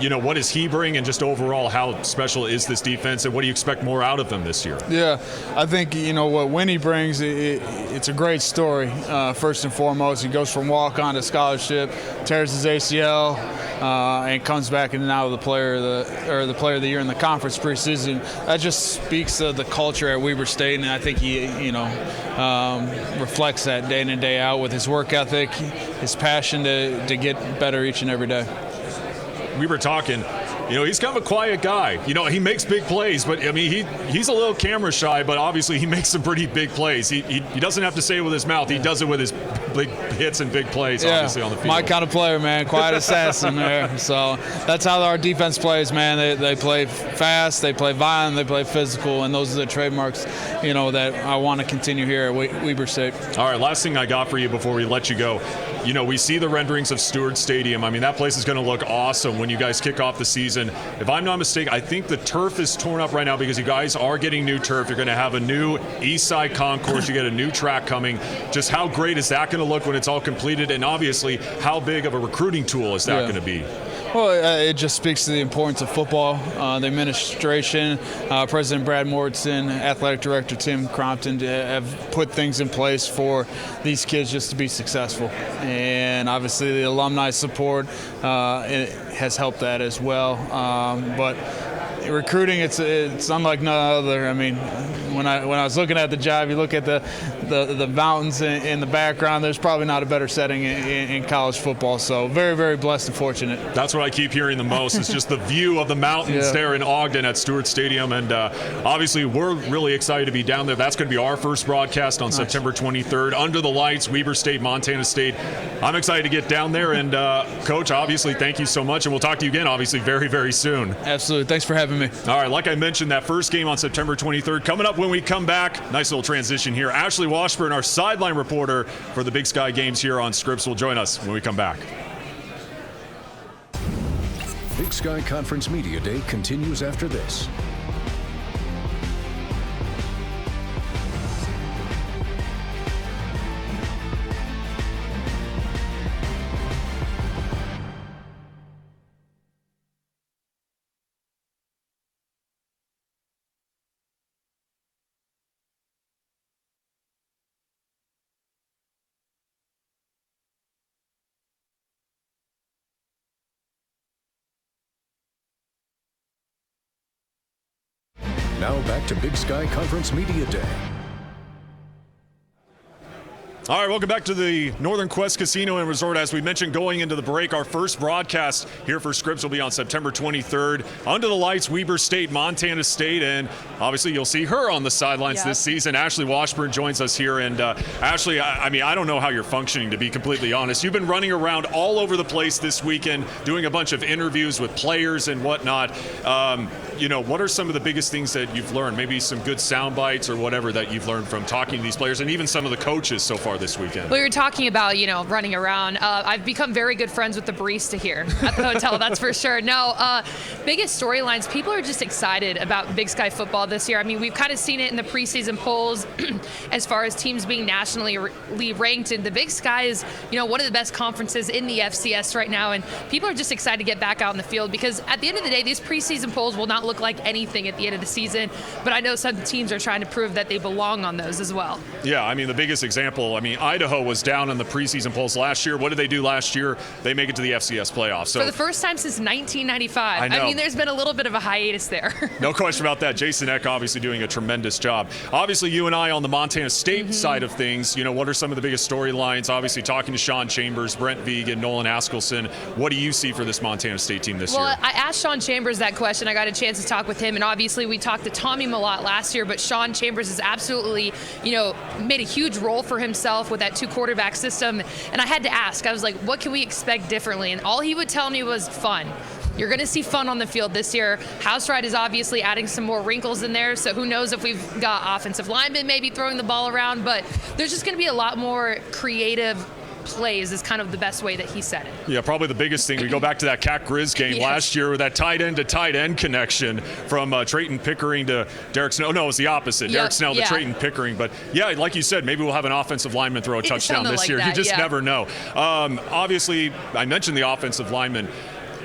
You know, what does he bring, and just overall, how special is this defense, and what do you expect more out of them this year? Yeah, I think, you know, what Winnie brings, it's a great story. First and foremost, he goes from walk-on to scholarship, tears his ACL, and comes back and now the player of the year in the conference preseason. That just speaks of the culture at Weber State, and I think he, you know, reflects that day in and day out with his work ethic, his passion to get better each and every day. We were talking, you know, he's kind of a quiet guy. You know, he makes big plays, but I mean, he's a little camera shy, but obviously he makes some pretty big plays. He doesn't have to say it with his mouth. He does it with his big hits and big plays, obviously, on the field. My kind of player, man. Quiet assassin there. So that's how our defense plays, man. They play fast, they play violent, they play physical, and those are the trademarks, you know, that I want to continue here at Weber State. All right, last thing I got for you before we let you go. You know, we see the renderings of Stewart Stadium. I mean, that place is going to look awesome when you guys kick off the season. If I'm not mistaken, I think the turf is torn up right now because you guys are getting new turf. You're going to have a new east side concourse. You get a new track coming. Just how great is that going to look when it's all completed? And obviously, how big of a recruiting tool is that going to be? Well, it just speaks to the importance of football. The administration, President Brad Mortensen, Athletic Director Tim Crompton have put things in place for these kids just to be successful. And obviously the alumni support has helped that as well. But recruiting, it's unlike no other. I mean, when I was looking at the job, you look at the mountains in the background. There's probably not a better setting in college football. So very, very blessed and fortunate. That's what I keep hearing the most. Is just the view of the mountains there in Ogden at Stewart Stadium, and obviously we're really excited to be down there. That's going to be our first broadcast on September 23rd. Under the lights, Weber State, Montana State. I'm excited to get down there, and Coach, obviously, thank you so much, and we'll talk to you again, obviously, very, very soon. Absolutely. Thanks for having me. All right, like I mentioned, that first game on September 23rd. Coming up when we come back, nice little transition here. Ashley Washburn, our sideline reporter for the Big Sky games here on Scripps, will join us when we come back. Big Sky Conference Media Day continues after this. Now back to Big Sky Conference Media Day. All right, welcome back to the Northern Quest Casino and Resort. As we mentioned going into the break, our first broadcast here for Scripps will be on September 23rd. Under the lights, Weber State, Montana State, and obviously you'll see her on the sidelines this season. Ashley Washburn joins us here. And Ashley, I mean, I don't know how you're functioning, to be completely honest. You've been running around all over the place this weekend, doing a bunch of interviews with players and whatnot. You know, what are some of the biggest things that you've learned? Maybe some good sound bites or whatever that you've learned from talking to these players and even some of the coaches so far this weekend. We were talking about, you know, running around. I've become very good friends with the barista here at the hotel, that's for sure. No, biggest storylines, people are just excited about Big Sky football this year. I mean, we've kind of seen it in the preseason polls as far as teams being nationally ranked, and the Big Sky is, you know, one of the best conferences in the FCS right now, and people are just excited to get back out in the field because at the end of the day, these preseason polls will not look like anything at the end of the season, but I know some teams are trying to prove that they belong on those as well. Yeah, I mean, the biggest example, I mean, Idaho was down in the preseason polls last year. What did they do last year? They make it to the FCS playoffs. So for the first time since 1995. I know. I mean, there's been a little bit of a hiatus there. No question about that. Jason Eck obviously doing a tremendous job. Obviously, you and I on the Montana State side of things, you know, what are some of the biggest storylines? Obviously, talking to Sean Chambers, Brent Vigen, Nolan Askelson. What do you see for this Montana State team this year? Well, I asked Sean Chambers that question. I got a chance to talk with him, and obviously we talked to Tommy Malott last year, but Sean Chambers has absolutely, you know, made a huge role for himself with that 2 quarterback system. And I had to ask, I was like, what can we expect differently? And all he would tell me was fun. You're going to see fun on the field this year. House Wright is obviously adding some more wrinkles in there, so who knows if we've got offensive linemen maybe throwing the ball around, but there's just going to be a lot more creative plays is kind of the best way that he said it. Yeah, probably the biggest thing. We go back to that Cat Grizz game last year with that tight end to tight end connection from Trayton Pickering to Derek Snell. No, it was the opposite. Derek Snell to Trayton Pickering. But yeah, like you said, maybe we'll have an offensive lineman throw a touchdown this year. You just never know. Obviously, I mentioned the offensive lineman.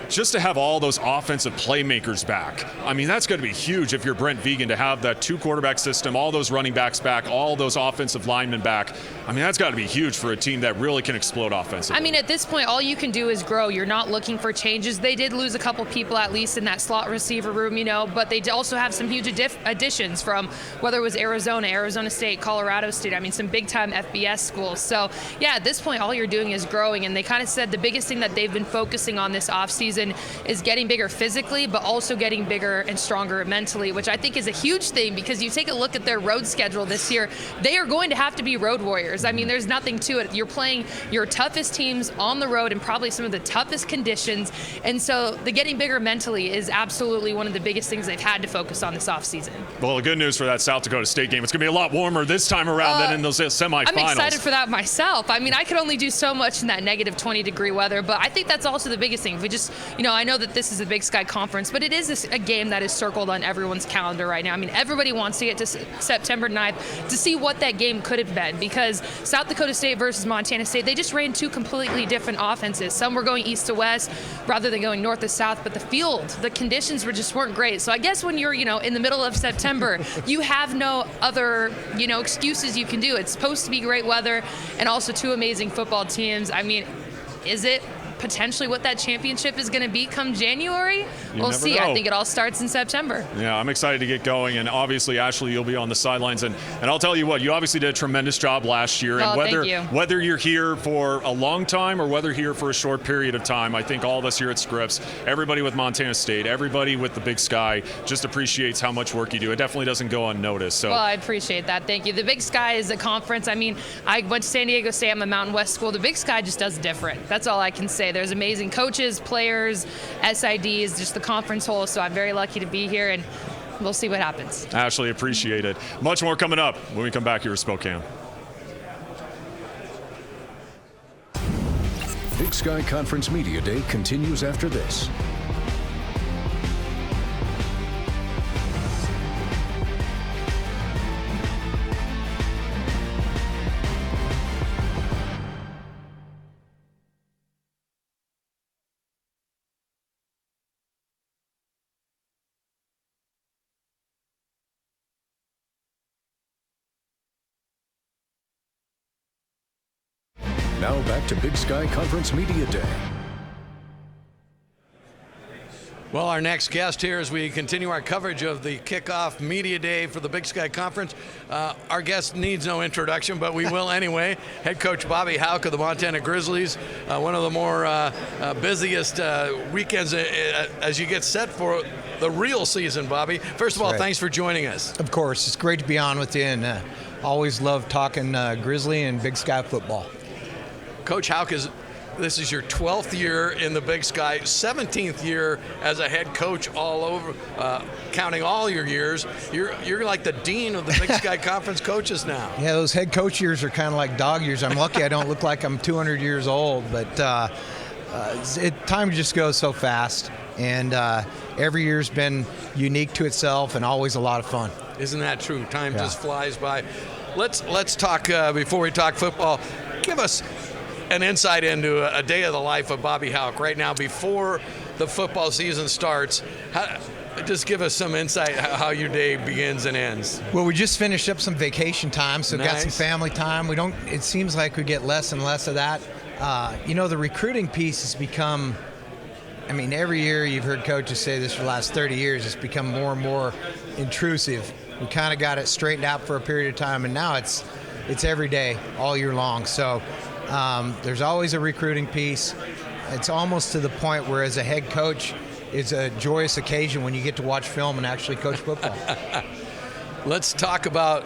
Just to have all those offensive playmakers back, I mean, that's going to be huge if you're Brent Vigen, to have that 2 quarterback system, all those running backs back, all those offensive linemen back. I mean, that's got to be huge for a team that really can explode offensively. I mean, at this point, all you can do is grow. You're not looking for changes. They did lose a couple people, at least in that slot receiver room, you know, but they also have some huge additions from whether it was Arizona State, Colorado State. I mean, some big-time FBS schools. So, yeah, at this point, all you're doing is growing. And they kind of said the biggest thing that they've been focusing on this offseason is getting bigger physically, but also getting bigger and stronger mentally, which I think is a huge thing because you take a look at their road schedule this year, they are going to have to be road warriors. I mean, there's nothing to it. You're playing your toughest teams on the road in probably some of the toughest conditions, and so the getting bigger mentally is absolutely one of the biggest things they've had to focus on this offseason. Well, the good news for that South Dakota State game, it's going to be a lot warmer this time around than in those semifinals. I'm excited for that myself. I mean, I could only do so much in that negative 20-degree weather, but I think that's also the biggest thing. If we just I know that this is a Big Sky Conference, but it is a game that is circled on everyone's calendar right now. I mean, everybody wants to get to September 9th to see what that game could have been, because South Dakota State versus Montana State, they just ran two completely different offenses. Some were going east to west rather than going north to south, but the field, the conditions weren't great. So I guess when you're, in the middle of September, you have no other, excuses you can do. It's supposed to be great weather and also two amazing football teams. I mean, is it potentially what that championship is going to be come January? We'll see. Know. I think it all starts in September. Yeah, I'm excited to get going, and obviously, Ashley, you'll be on the sidelines, and I'll tell you what, you obviously did a tremendous job last year, and whether you're here for a long time or whether here for a short period of time, I think all of us here at Scripps, everybody with Montana State, everybody with the Big Sky, just appreciates how much work you do. It definitely doesn't go unnoticed. So. Well, I appreciate that. Thank you. The Big Sky is a conference. I mean, I went to San Diego State. I'm a Mountain West school. The Big Sky just does different. That's all I can say. There's amazing coaches, players, SIDs, just the conference whole. So I'm very lucky to be here, and we'll see what happens. Ashley, appreciate it. Much more coming up when we come back here at Spokane. Big Sky Conference Media Day continues after this. Now back to Big Sky Conference Media Day. Well, our next guest here, as we continue our coverage of the kickoff media day for the Big Sky Conference, our guest needs no introduction, but we will anyway. Head coach Bobby Hauck of the Montana Grizzlies, one of the more busiest weekends as you get set for the real season, Bobby. First of all, thanks for joining us. Of course, it's great to be on with you, and always love talking Grizzly and Big Sky football. Coach Hauck, this is your 12th year in the Big Sky, 17th year as a head coach all over, counting all your years. You're like the dean of the Big Sky Conference coaches now. Yeah, those head coach years are kind of like dog years. I'm lucky I don't look like I'm 200 years old, but time just goes so fast, and every year's been unique to itself and always a lot of fun. Isn't that true? Time just flies by. Let's talk, before we talk football, give us an insight into a day of the life of Bobby Hauck right now before the football season starts. Just give us some insight how your day begins and ends. Well, we just finished up some vacation time, so got some family time. It seems like we get less and less of that. The recruiting piece has become, every year you've heard coaches say this for the last 30 years, it's become more and more intrusive. We kind of got it straightened out for a period of time, and now it's every day, all year long. So there's always a recruiting piece. It's almost to the point where, as a head coach, it's a joyous occasion when you get to watch film and actually coach football. Let's talk about,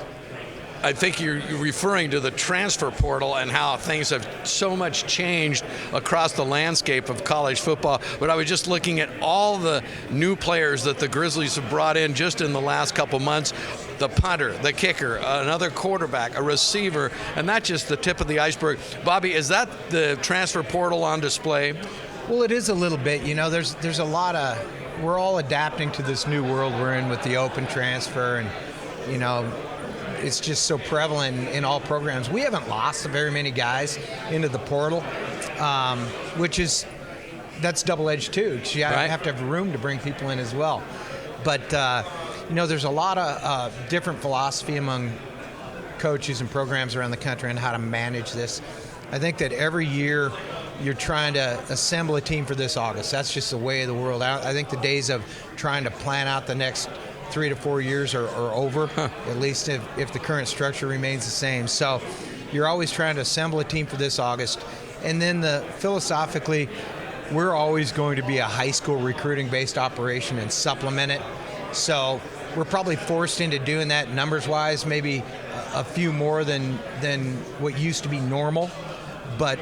I think you're referring to the transfer portal and how things have so much changed across the landscape of college football. But I was just looking at all the new players that the Grizzlies have brought in just in the last couple months. The punter, the kicker, another quarterback, a receiver, and that's just the tip of the iceberg. Bobby, is that the transfer portal on display? Well, it is a little bit. There's a lot of, we're all adapting to this new world we're in with the open transfer, and it's just so prevalent in all programs. We haven't lost very many guys into the portal, that's double-edged too. You have to have room to bring people in as well. But there's a lot of different philosophy among coaches and programs around the country on how to manage this. I think that every year you're trying to assemble a team for this August. That's just the way of the world. I think the days of trying to plan out the next 3 to 4 years are over, at least if the current structure remains the same. So you're always trying to assemble a team for this August. And then philosophically, we're always going to be a high school recruiting-based operation and supplement it. So we're probably forced into doing that numbers-wise, maybe a few more than what used to be normal. But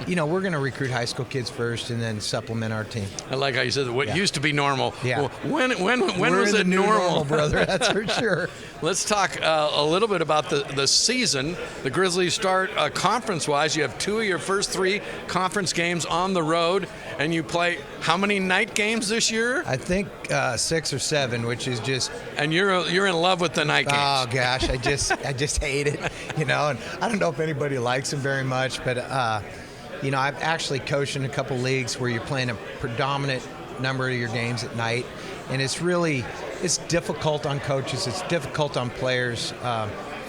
we're going to recruit high school kids first and then supplement our team. I like how you said what used to be normal. Yeah. Well, when was it normal, brother? That's for sure. Let's talk a little bit about the season. The Grizzlies start conference-wise. You have 2 of your first 3 conference games on the road, and you play how many night games this year? I think 6 or 7, which is just. And you're in love with the night games. Oh gosh, I just hate it, And I don't know if anybody likes them very much, but I've actually coached in a couple leagues where you're playing a predominant number of your games at night, and it's difficult on coaches, it's difficult on players,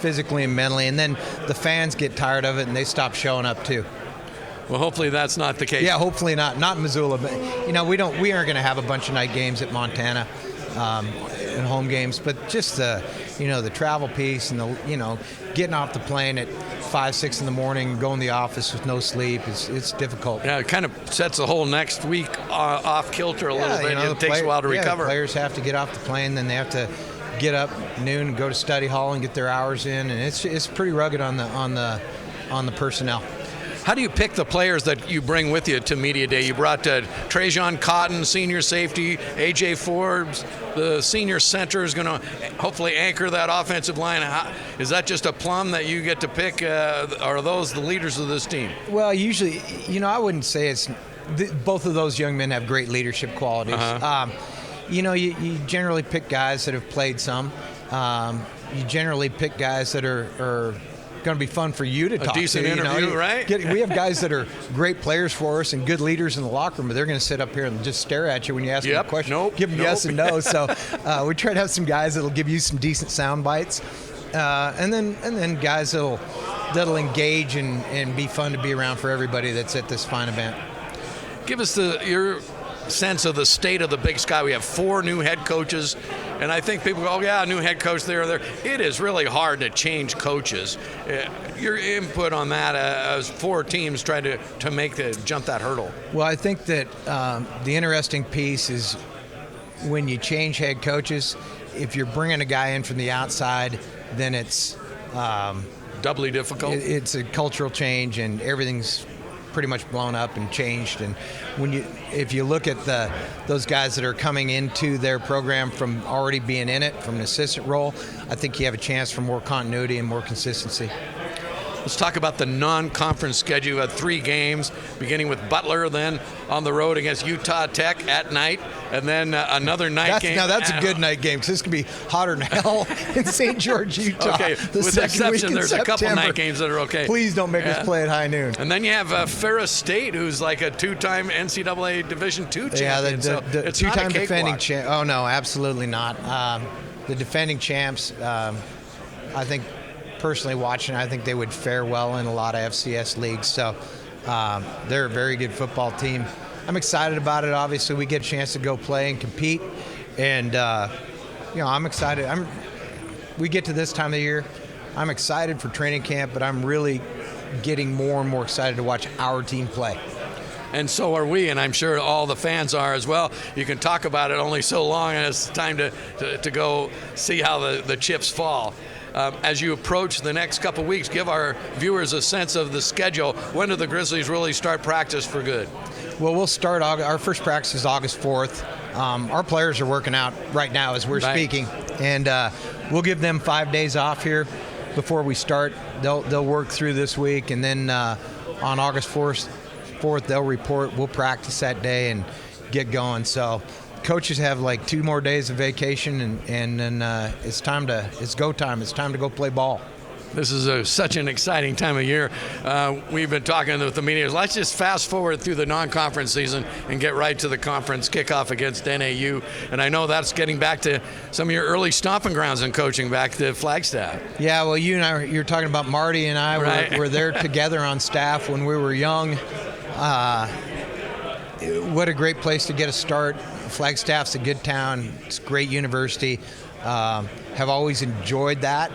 physically and mentally, and then the fans get tired of it and they stop showing up too. Well, hopefully that's not the case. Yeah, hopefully not in Missoula, but we aren't going to have a bunch of night games at Montana, and home games, but just the travel piece and the getting off the plane at 5, 6 in the morning, going to the office with no sleep, it's difficult. Yeah, it kind of sets the whole next week off kilter a little bit. It takes a while to recover. The players have to get off the plane, then they have to get up noon and go to study hall and get their hours in, and it's pretty rugged on the personnel. How do you pick the players that you bring with you to Media Day? You brought Trajan Cotton, senior safety, A.J. Forbes, the senior center is going to hopefully anchor that offensive line. Is that just a plum that you get to pick? Are those the leaders of this team? Well, usually, I wouldn't say it's both of those young men have great leadership qualities. Uh-huh. You generally pick guys that have played some. You generally pick guys that are going to be fun for you to talk to. A decent interview, right? We have guys that are great players for us and good leaders in the locker room, but they're going to sit up here and just stare at you when you ask them a question. Give them yes and no. So we try to have some guys that'll give you some decent sound bites, and then guys that'll engage and be fun to be around for everybody that's at this fine event. Give us your sense of the state of the Big Sky. We have 4 new head coaches, and I think people go, oh yeah, new head coach there. It is really hard to change coaches. Your input on that as 4 teams trying to jump that hurdle. Well, I think that the interesting piece is when you change head coaches, if you're bringing a guy in from the outside, then it's doubly difficult. It's a cultural change, and everything's pretty much blown up and changed. And if you look at those guys that are coming into their program from already being in it from an assistant role, I think you have a chance for more continuity and more consistency. Let's talk about the non-conference schedule. You had 3 games, beginning with Butler, then on the road against Utah Tech at night, and then another night game. Now that's a good night game, because this could be hotter than hell in St. George, Utah. Okay, with the exception, there's a couple night games that are okay. Please don't make us play at high noon. And then you have Ferris State, who's like a 2-time NCAA Division II champion. The it's 2-time defending champ. Oh no, absolutely not. The defending champs, I think, personally watching, I think they would fare well in a lot of FCS leagues. So they're a very good football team. I'm excited about it. Obviously, we get a chance to go play and compete, and I'm excited. We get to this time of the year, I'm excited for training camp, but I'm really getting more and more excited to watch our team play. And so are we, and I'm sure all the fans are as well. You can talk about it only so long, and it's time to go see how the chips fall. As you approach the next couple weeks, give our viewers a sense of the schedule. When do the Grizzlies really start practice for good? Well, we'll start. Our first practice is August 4th. Our players are working out right now as we're speaking, and we'll give them 5 days off here before we start. They'll work through this week, and then on August 4th they'll report. We'll practice that day and get going. So coaches have like 2 more days of vacation, and then it's go time. It's time to go play ball. This is such an exciting time of year. We've been talking with the media. Let's just fast forward through the non-conference season and get right to the conference kickoff against NAU. And I know that's getting back to some of your early stomping grounds in coaching, back to Flagstaff. Yeah, well, you're talking about Marty and I. Right. Were there together on staff when we were young. What a great place to get a start. Flagstaff's a good town. It's a great university. Have always enjoyed that.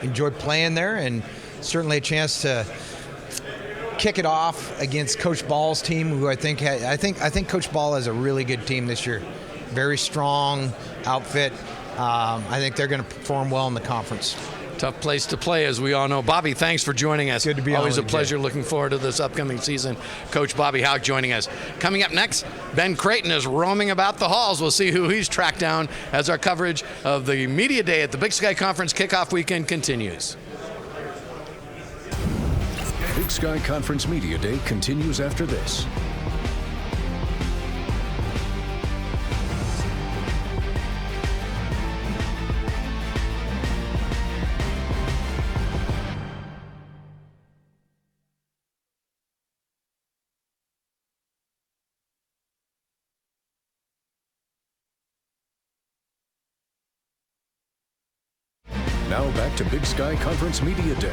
Enjoyed playing there, and certainly a chance to kick it off against Coach Ball's team, who I think Coach Ball has a really good team this year. Very strong outfit. I think they're going to perform well in the conference. Tough place to play, as we all know. Bobby, thanks for joining us. Good to be Always on a pleasure. Looking forward to this upcoming season. Coach Bobby Hauck joining us. Coming up next, Ben Creighton is roaming about the halls. We'll see who he's tracked down as our coverage of the Media Day at the Big Sky Conference kickoff weekend continues. Big Sky Conference Media Day continues after this. Now back to Big Sky Conference Media Day.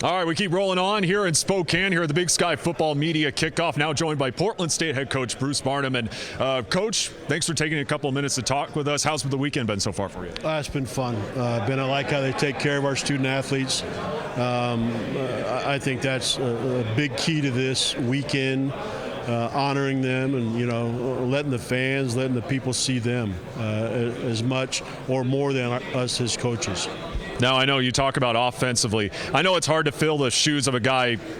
All right, we keep rolling on here in Spokane, here at the Big Sky Football Media Kickoff, now joined by Portland State head coach Bruce Barnum. And Coach, thanks for taking a couple of minutes to talk with us. How's the weekend been so far for you? It's been fun. I like how they take care of our student athletes. I think that's a big key to this weekend, honoring them and, letting the fans, letting the people see them as much or more than us as coaches. Now, I know you talk about offensively. I know it's hard to fill the shoes of a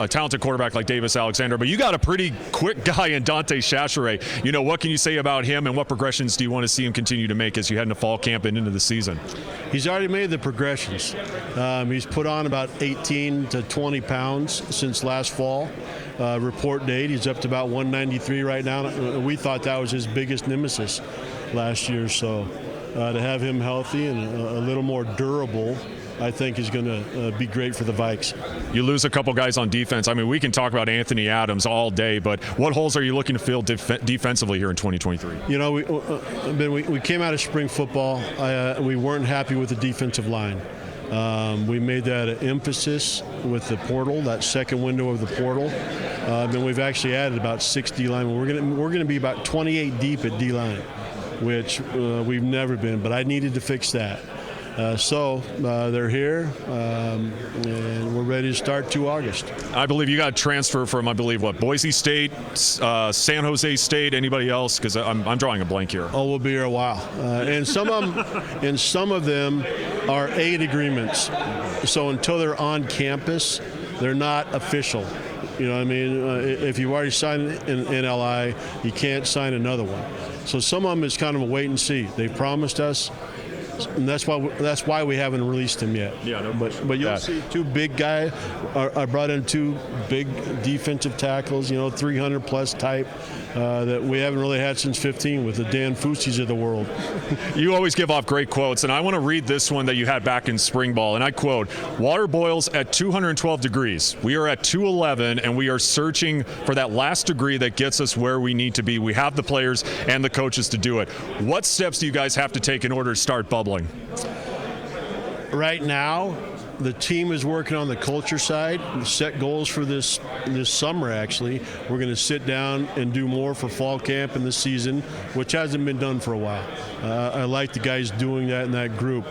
talented quarterback like Davis Alexander, but you got a pretty quick guy in Dante Chachere. What can you say about him, and what progressions do you want to see him continue to make as you head into fall camp and into the season? He's already made the progressions. He's put on about 18 to 20 pounds since last fall. Report date, he's up to about 193 right now. We thought that was his biggest nemesis last year, so to have him healthy and a little more durable, I think is going to be great for the Vikes. You lose a couple guys on defense. I mean, we can talk about Anthony Adams all day, but what holes are you looking to fill defensively here in 2023? We came out of spring football. We weren't happy with the defensive line. We made that an emphasis with the portal, that second window of the portal. Then we've actually added about 60 linemen. We're going to be about 28 deep at D-line, which we've never been, but I needed to fix that. So they're here, and we're ready to start 2 August. I believe you got a transfer from, Boise State, San Jose State, anybody else? Because I'm drawing a blank here. Oh, we'll be here a while. And some of them are aid agreements. So until they're on campus, they're not official. You know what I mean? If you've already signed an NLI, you can't sign another one. So some of them is kind of a wait and see. They promised us, and that's why we haven't released them yet. Yeah, no, but you'll see 2 big guys. I brought in 2 big defensive tackles, 300-plus type that we haven't really had since 15 with the Dan Fusis of the world. You always give off great quotes, and I want to read this one that you had back in spring ball, and I quote, "Water boils at 212 degrees. We are at 211, and we are searching for that last degree that gets us where we need to be. We have the players and the coaches to do it." What steps do you guys have to take in order to start bubbling? Right now, the team is working on the culture side, set goals for this summer, actually. We're going to sit down and do more for fall camp in this season, which hasn't been done for a while. I like the guys doing that in that group.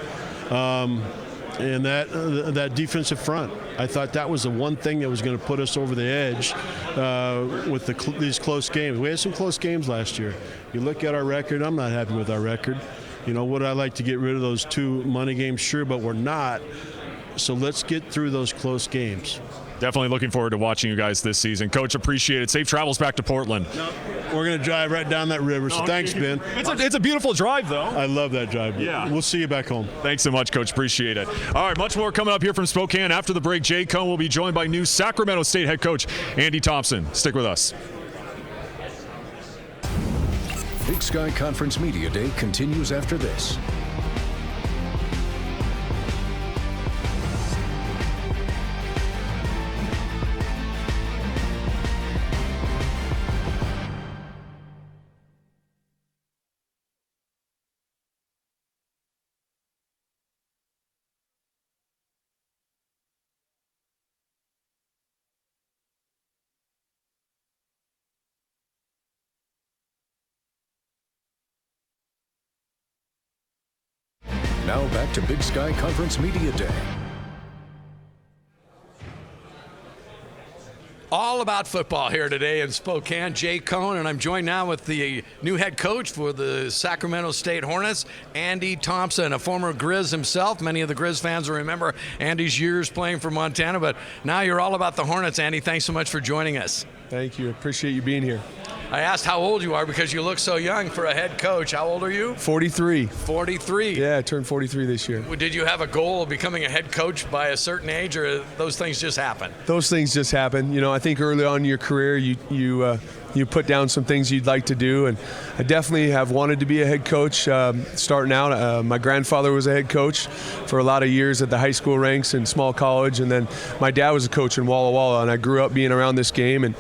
And that defensive front, I thought that was the one thing that was going to put us over the edge with these close games. We had some close games last year. You look at our record, I'm not happy with our record. Would I like to get rid of those 2 money games? Sure, but we're not. So let's get through those close games. Definitely looking forward to watching you guys this season. Coach, appreciate it. Safe travels back to Portland. We're going to drive right down that river, so thanks, Ben. It's a beautiful drive, though. I love that drive. Yeah. We'll see you back home. Thanks so much, Coach. Appreciate it. All right, much more coming up here from Spokane. After the break, Jay Cohn will be joined by new Sacramento State head coach Andy Thompson. Stick with us. Big Sky Conference Media Day continues after this. Now back to Big Sky Conference Media Day. All about football here today in Spokane. Jay Cohn, and I'm joined now with the new head coach for the Sacramento State Hornets, Andy Thompson, a former Grizz himself. Many of the Grizz fans will remember Andy's years playing for Montana, but now you're all about the Hornets. Andy, thanks so much for joining us. Thank you. Appreciate you being here. I asked how old you are because you look so young for a head coach. How old are you? 43. 43. Yeah, I turned 43 this year. Did you have a goal of becoming a head coach by a certain age, or those things just happen? Those things just happen. I think early on in your career, you you put down some things you'd like to do. And I definitely have wanted to be a head coach starting out. My grandfather was a head coach for a lot of years at the high school ranks and small college, and then my dad was a coach in Walla Walla, and I grew up being around this game. And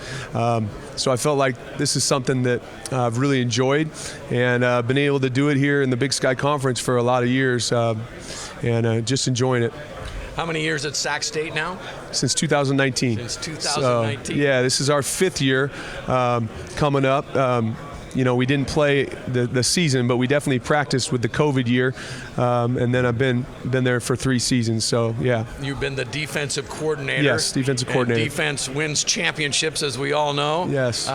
so I felt like this is something that I've really enjoyed, and been able to do it here in the Big Sky Conference for a lot of years, and just enjoying it. How many years at Sac State now? Since 2019. Since 2019. So, yeah, this is our 5th year coming up. We didn't play the season, but we definitely practiced with the COVID year, and then I've been there for 3 seasons. So yeah. You've been the defensive coordinator. Yes, defensive coordinator. And defense wins championships, as we all know. Yes.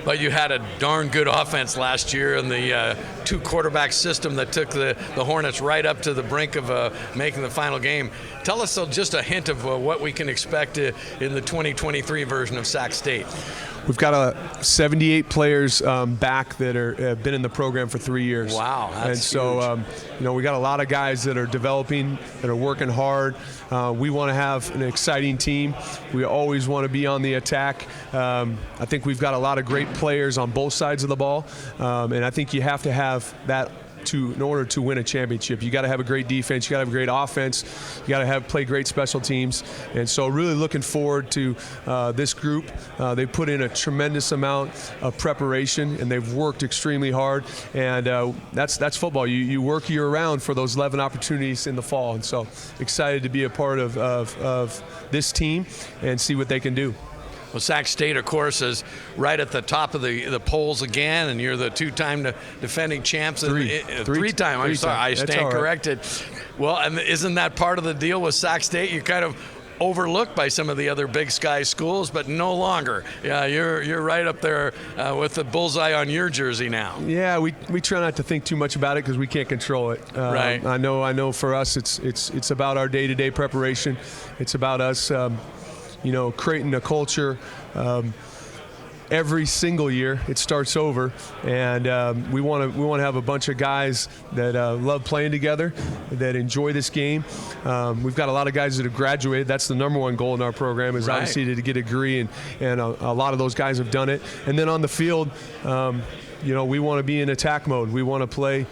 But you had a darn good offense last year in the 2-quarterback system that took the Hornets right up to the brink of making the final game. Tell us just a hint of what we can expect in the 2023 version of Sac State. We've got 78 players back that have been in the program for 3 years. Wow, that's and so huge. We got a lot of guys that are developing, that are working hard. We want to have an exciting team. We always want to be on the attack. I think we've got a lot of great players on both sides of the ball, and I think you have to have that in order to win a championship. You got to have a great defense, you got to have a great offense, you got to play great special teams. And so really looking forward to this group. They put in a tremendous amount of preparation, and they've worked extremely hard, and that's football. You work year-round for those 11 opportunities in the fall, and so excited to be a part of this team and see what they can do. Well, Sac State, of course, is right at the top of the polls again, and you're the 2-time defending champs. Three-time. I'm sorry, I stand corrected. Well, and isn't that part of the deal with Sac State? You kind of overlooked by some of the other Big Sky schools, but no longer. Yeah, you're right up there with the bullseye on your jersey now. Yeah, we try not to think too much about it because we can't control it. Right. I know. For us, it's about our day-to-day preparation. It's about us. Creating a culture. Every single year, it starts over, and we want to have a bunch of guys that love playing together, that enjoy this game. We've got a lot of guys that have graduated. That's the number one goal in our program, is obviously to get a degree, and a lot of those guys have done it. And then on the field, we want to be in attack mode. We want to play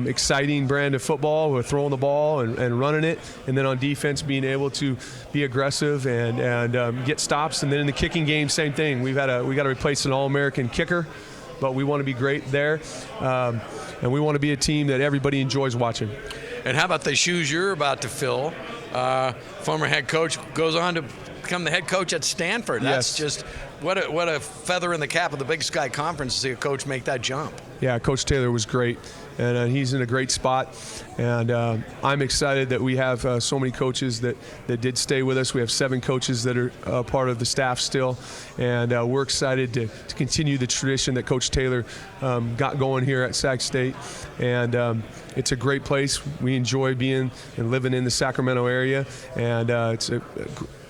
exciting brand of football. We're throwing the ball and running it. And then on defense, being able to be aggressive and get stops. And then in the kicking game, same thing. We got to replace an All-American kicker, but we want to be great there. And we want to be a team that everybody enjoys watching. And how about the shoes you're about to fill? Former head coach goes on to become the head coach at Stanford. That's just what a feather in the cap of the Big Sky Conference to see a coach make that jump. Yeah, Coach Taylor was great, and he's in a great spot. And I'm excited that we have so many coaches that did stay with us. We have 7 coaches that are part of the staff still, and we're excited to continue the tradition that Coach Taylor got going here at Sac State. And it's a great place. We enjoy being and living in the Sacramento area, and it's a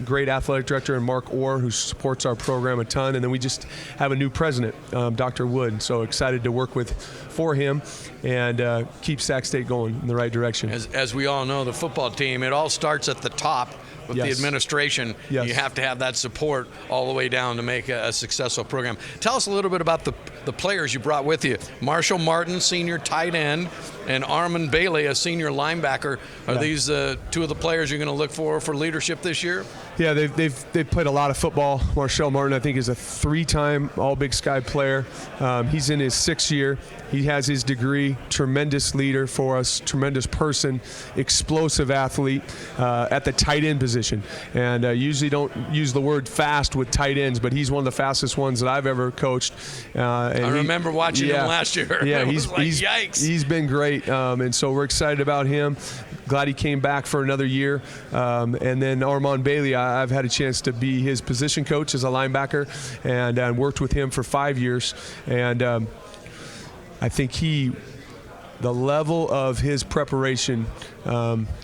great athletic director in Mark Orr, who supports our program a ton. And then we just have a new president, Dr. Wood. So excited to work for him and keep Sac State going in the right direction. As we all know, the football team, it all starts at the top with the administration. Yes. You have to have that support all the way down to make a successful program. Tell us a little bit about the players you brought with you. Marshall Martin, senior tight end, and Armand Bailey, a senior linebacker. Are these 2 of the players you're going to look for leadership this year? Yeah, they've played a lot of football. Marshall Martin, I think, is a 3-time All-Big Sky player. He's in his 6th year. He has his degree, tremendous leader for us, tremendous person, explosive athlete at the tight end position. And usually don't use the word fast with tight ends, but he's one of the fastest ones that I've ever coached. I remember watching him last year. Yeah, yikes. He's been great, and so we're excited about him. Glad he came back for another year. And then Armand Bailey, I've had a chance to be his position coach as a linebacker, and worked with him for 5 years. And I think the level of his preparation,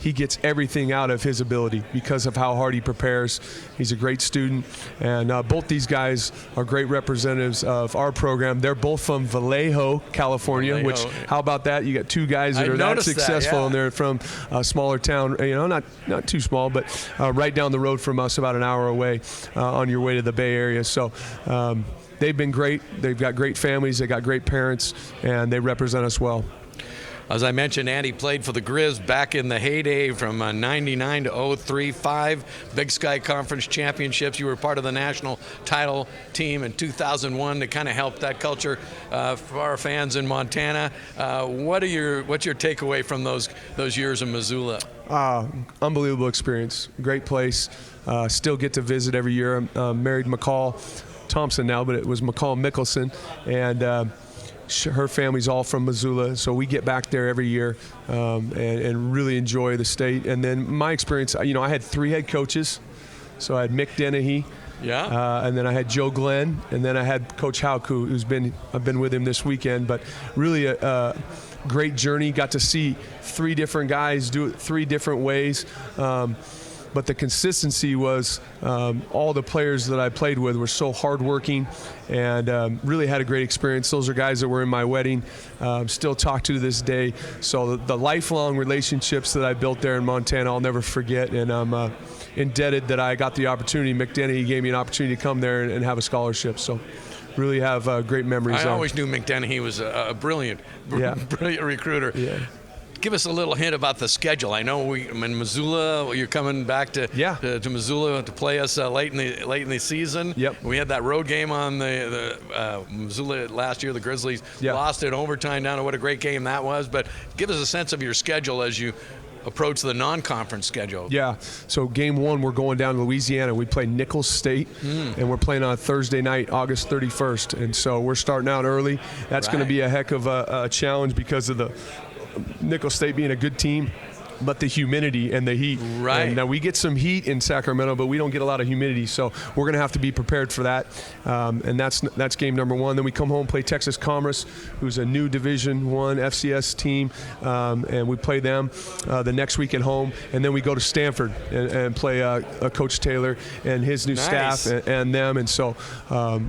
he gets everything out of his ability because of how hard he prepares. He's a great student, and both these guys are great representatives of our program. They're both from Vallejo, California, which, how about that? You got 2 guys that are that successful, and they're from a smaller town, not too small, but right down the road from us, about an hour away on your way to the Bay Area. So they've been great. They've got great families. They got great parents, and they represent us well. As I mentioned, Andy played for the Grizz back in the heyday from 99 to 03, 5 Big Sky Conference championships. You were part of the national title team in 2001 to kind of help that culture for our fans in Montana. What's your takeaway from those years in Missoula? Unbelievable experience. Great place. Still get to visit every year. I'm married McCall Thompson now, but it was McCall Mickelson, and her family's all from Missoula, so we get back there every year and really enjoy the state. And then my experience, I had 3 head coaches. So I had Mick Dennehy, and then I had Joe Glenn, and then I had Coach Hauku, I've been with him this weekend. But really a great journey. Got to see 3 different guys do it 3 different ways. But the consistency was all the players that I played with were so hardworking and really had a great experience. Those are guys that were in my wedding, still talk to this day. So the lifelong relationships that I built there in Montana, I'll never forget. And I'm indebted that I got the opportunity. Mick Dennehy gave me an opportunity to come there and have a scholarship. So really have great memories there. I always knew Mick Dennehy was a brilliant recruiter. Yeah. Give us a little hint about the schedule. I know in Missoula, you're coming back to Missoula to play us late in the season. Yep. We had that road game on the Missoula last year. The Grizzlies lost it in overtime. Down to what a great game that was. But give us a sense of your schedule as you approach the non-conference schedule. Yeah. So game 1, we're going down to Louisiana. We play Nicholls State, and we're playing on Thursday night, August 31st. And so we're starting out early. That's going to be a heck of a challenge because of the Nicholls State being a good team, but the humidity and the heat. Right. And now we get some heat in Sacramento, but we don't get a lot of humidity, so we're going to have to be prepared for that. And that's game number 1. Then we come home, play Texas Commerce, who's a new Division I FCS team, and we play them the next week at home. And then we go to Stanford and play Coach Taylor and his new staff and them. And so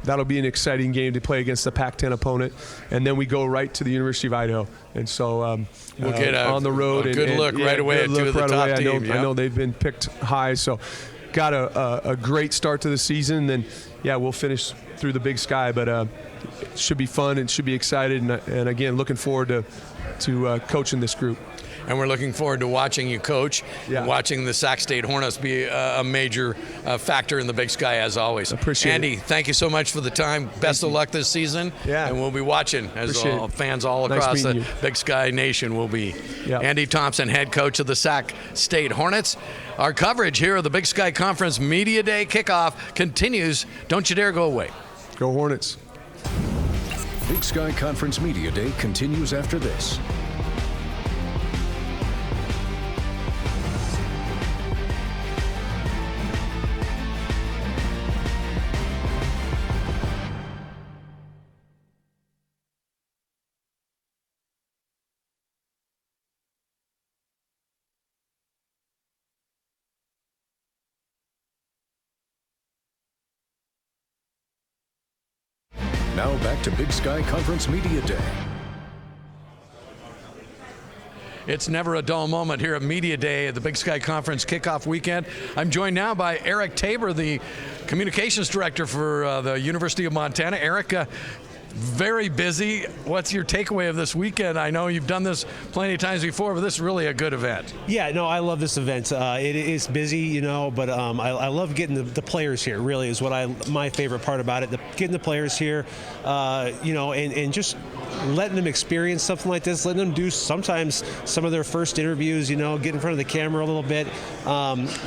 that'll be an exciting game to play against the Pac-10 opponent. And then we go right to the University of Idaho. And so we'll get on the road. A good look right away at 2 of the top teams. I know they've been picked high, so got a great start to the season. Then, we'll finish through the Big Sky, but it should be fun and should be excited. And again, looking forward to coaching this group. And we're looking forward to watching you coach, watching the Sac State Hornets be a major factor in the Big Sky as always. Appreciate Andy, thank you so much for the time. Best of luck this season. And we'll be watching as fans all across the Big Sky Nation will be. Andy Thompson, head coach of the Sac State Hornets. Our coverage here of the Big Sky Conference Media Day kickoff continues. Don't you dare go away. Go Hornets. Big Sky Conference Media Day continues after this. Now back to Big Sky Conference Media Day. It's never a dull moment here at Media Day at the Big Sky Conference kickoff weekend. I'm joined now by Eric Tabor, the communications director for the University of Montana. Eric, very busy. What's your takeaway of this weekend? I know you've done this plenty of times before, but this is really a good event. Yeah, no, I love this event. It is busy, but I love getting the players here. Really, is my favorite part about it. Getting the players here, and just letting them experience something like this, letting them do sometimes some of their first interviews. Get in front of the camera a little bit,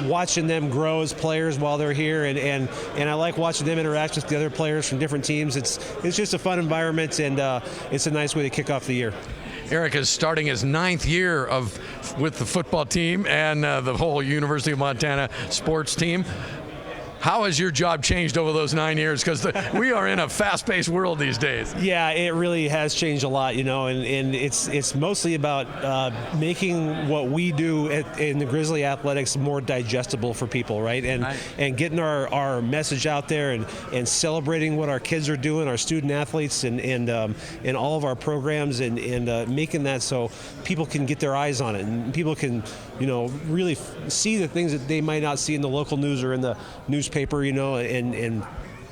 watching them grow as players while they're here, and I like watching them interact with the other players from different teams. It's just a fun environment, and it's a nice way to kick off the year. Eric is starting his 9th year with the football team and the whole University of Montana sports team. How has your job changed over those 9 years? Because we are in a fast-paced world these days. Yeah, it really has changed a lot, and it's mostly about making what we do in the Grizzly Athletics more digestible for people, right? And getting our message out there and celebrating what our kids are doing, our student athletes, and all of our programs, and making that so people can get their eyes on it, and people can really see the things that they might not see in the local news or in the newspaper, and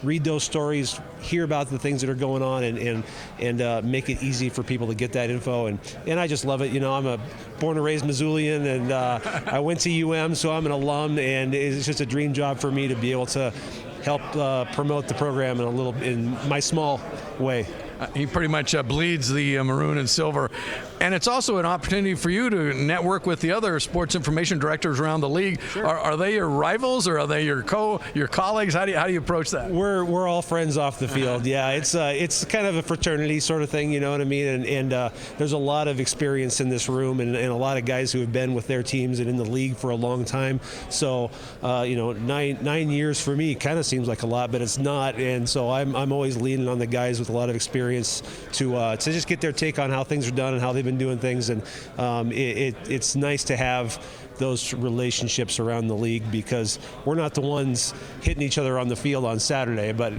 read those stories, hear about the things that are going on, and make it easy for people to get that info. And I just love it. You know, I'm a born and raised Missoulian, and I went to UM, so I'm an alum, and it's just a dream job for me to be able to help promote the program in my small way. He pretty much bleeds the maroon and silver. And it's also an opportunity for you to network with the other sports information directors around the league. Sure. Are they your rivals, or are they your colleagues? How do you approach that? We're all friends off the field. Yeah, it's kind of a fraternity sort of thing, you know what I mean? And there's a lot of experience in this room, and a lot of guys who have been with their teams and in the league for a long time. So, 9 years for me kind of seems like a lot, but it's not. And so I'm always leaning on the guys with a lot of experience to just get their take on how things are done and how they've been doing things. And it's nice to have those relationships around the league, because we're not the ones hitting each other on the field on Saturday, but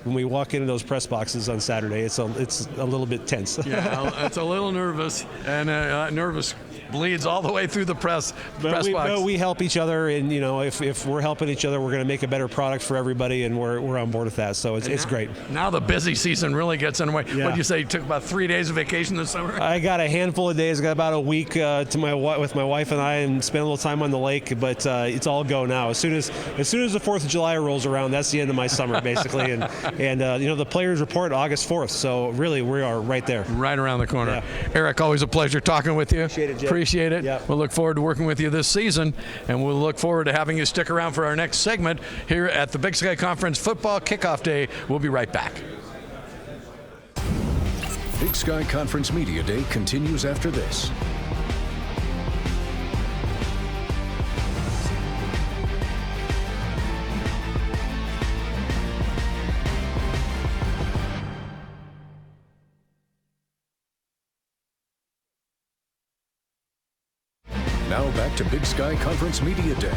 when we walk into those press boxes on Saturday, it's a little bit tense. Yeah, it's a little nervous, and nervous bleeds all the way through the press box. But we help each other, and if we're helping each other, we're going to make a better product for everybody, and we're on board with that. So it's great. Now the busy season really gets underway. Yeah. What did you say? You took about 3 days of vacation this summer? I got a handful of days. I got about a week with my wife and I, and spent a little time on the lake. But it's all go now. As soon as the 4th of July rolls around, that's the end of my summer basically. And the players report August 4th. So really, we are right there, right around the corner. Yeah. Eric, always a pleasure talking with you. Appreciate it, Jay. Appreciate it. Yep. We'll look forward to working with you this season, and we'll look forward to having you stick around for our next segment here at the Big Sky Conference Football Kickoff Day. We'll be right back. Big Sky Conference Media Day continues after this. Now back to Big Sky Conference Media Day.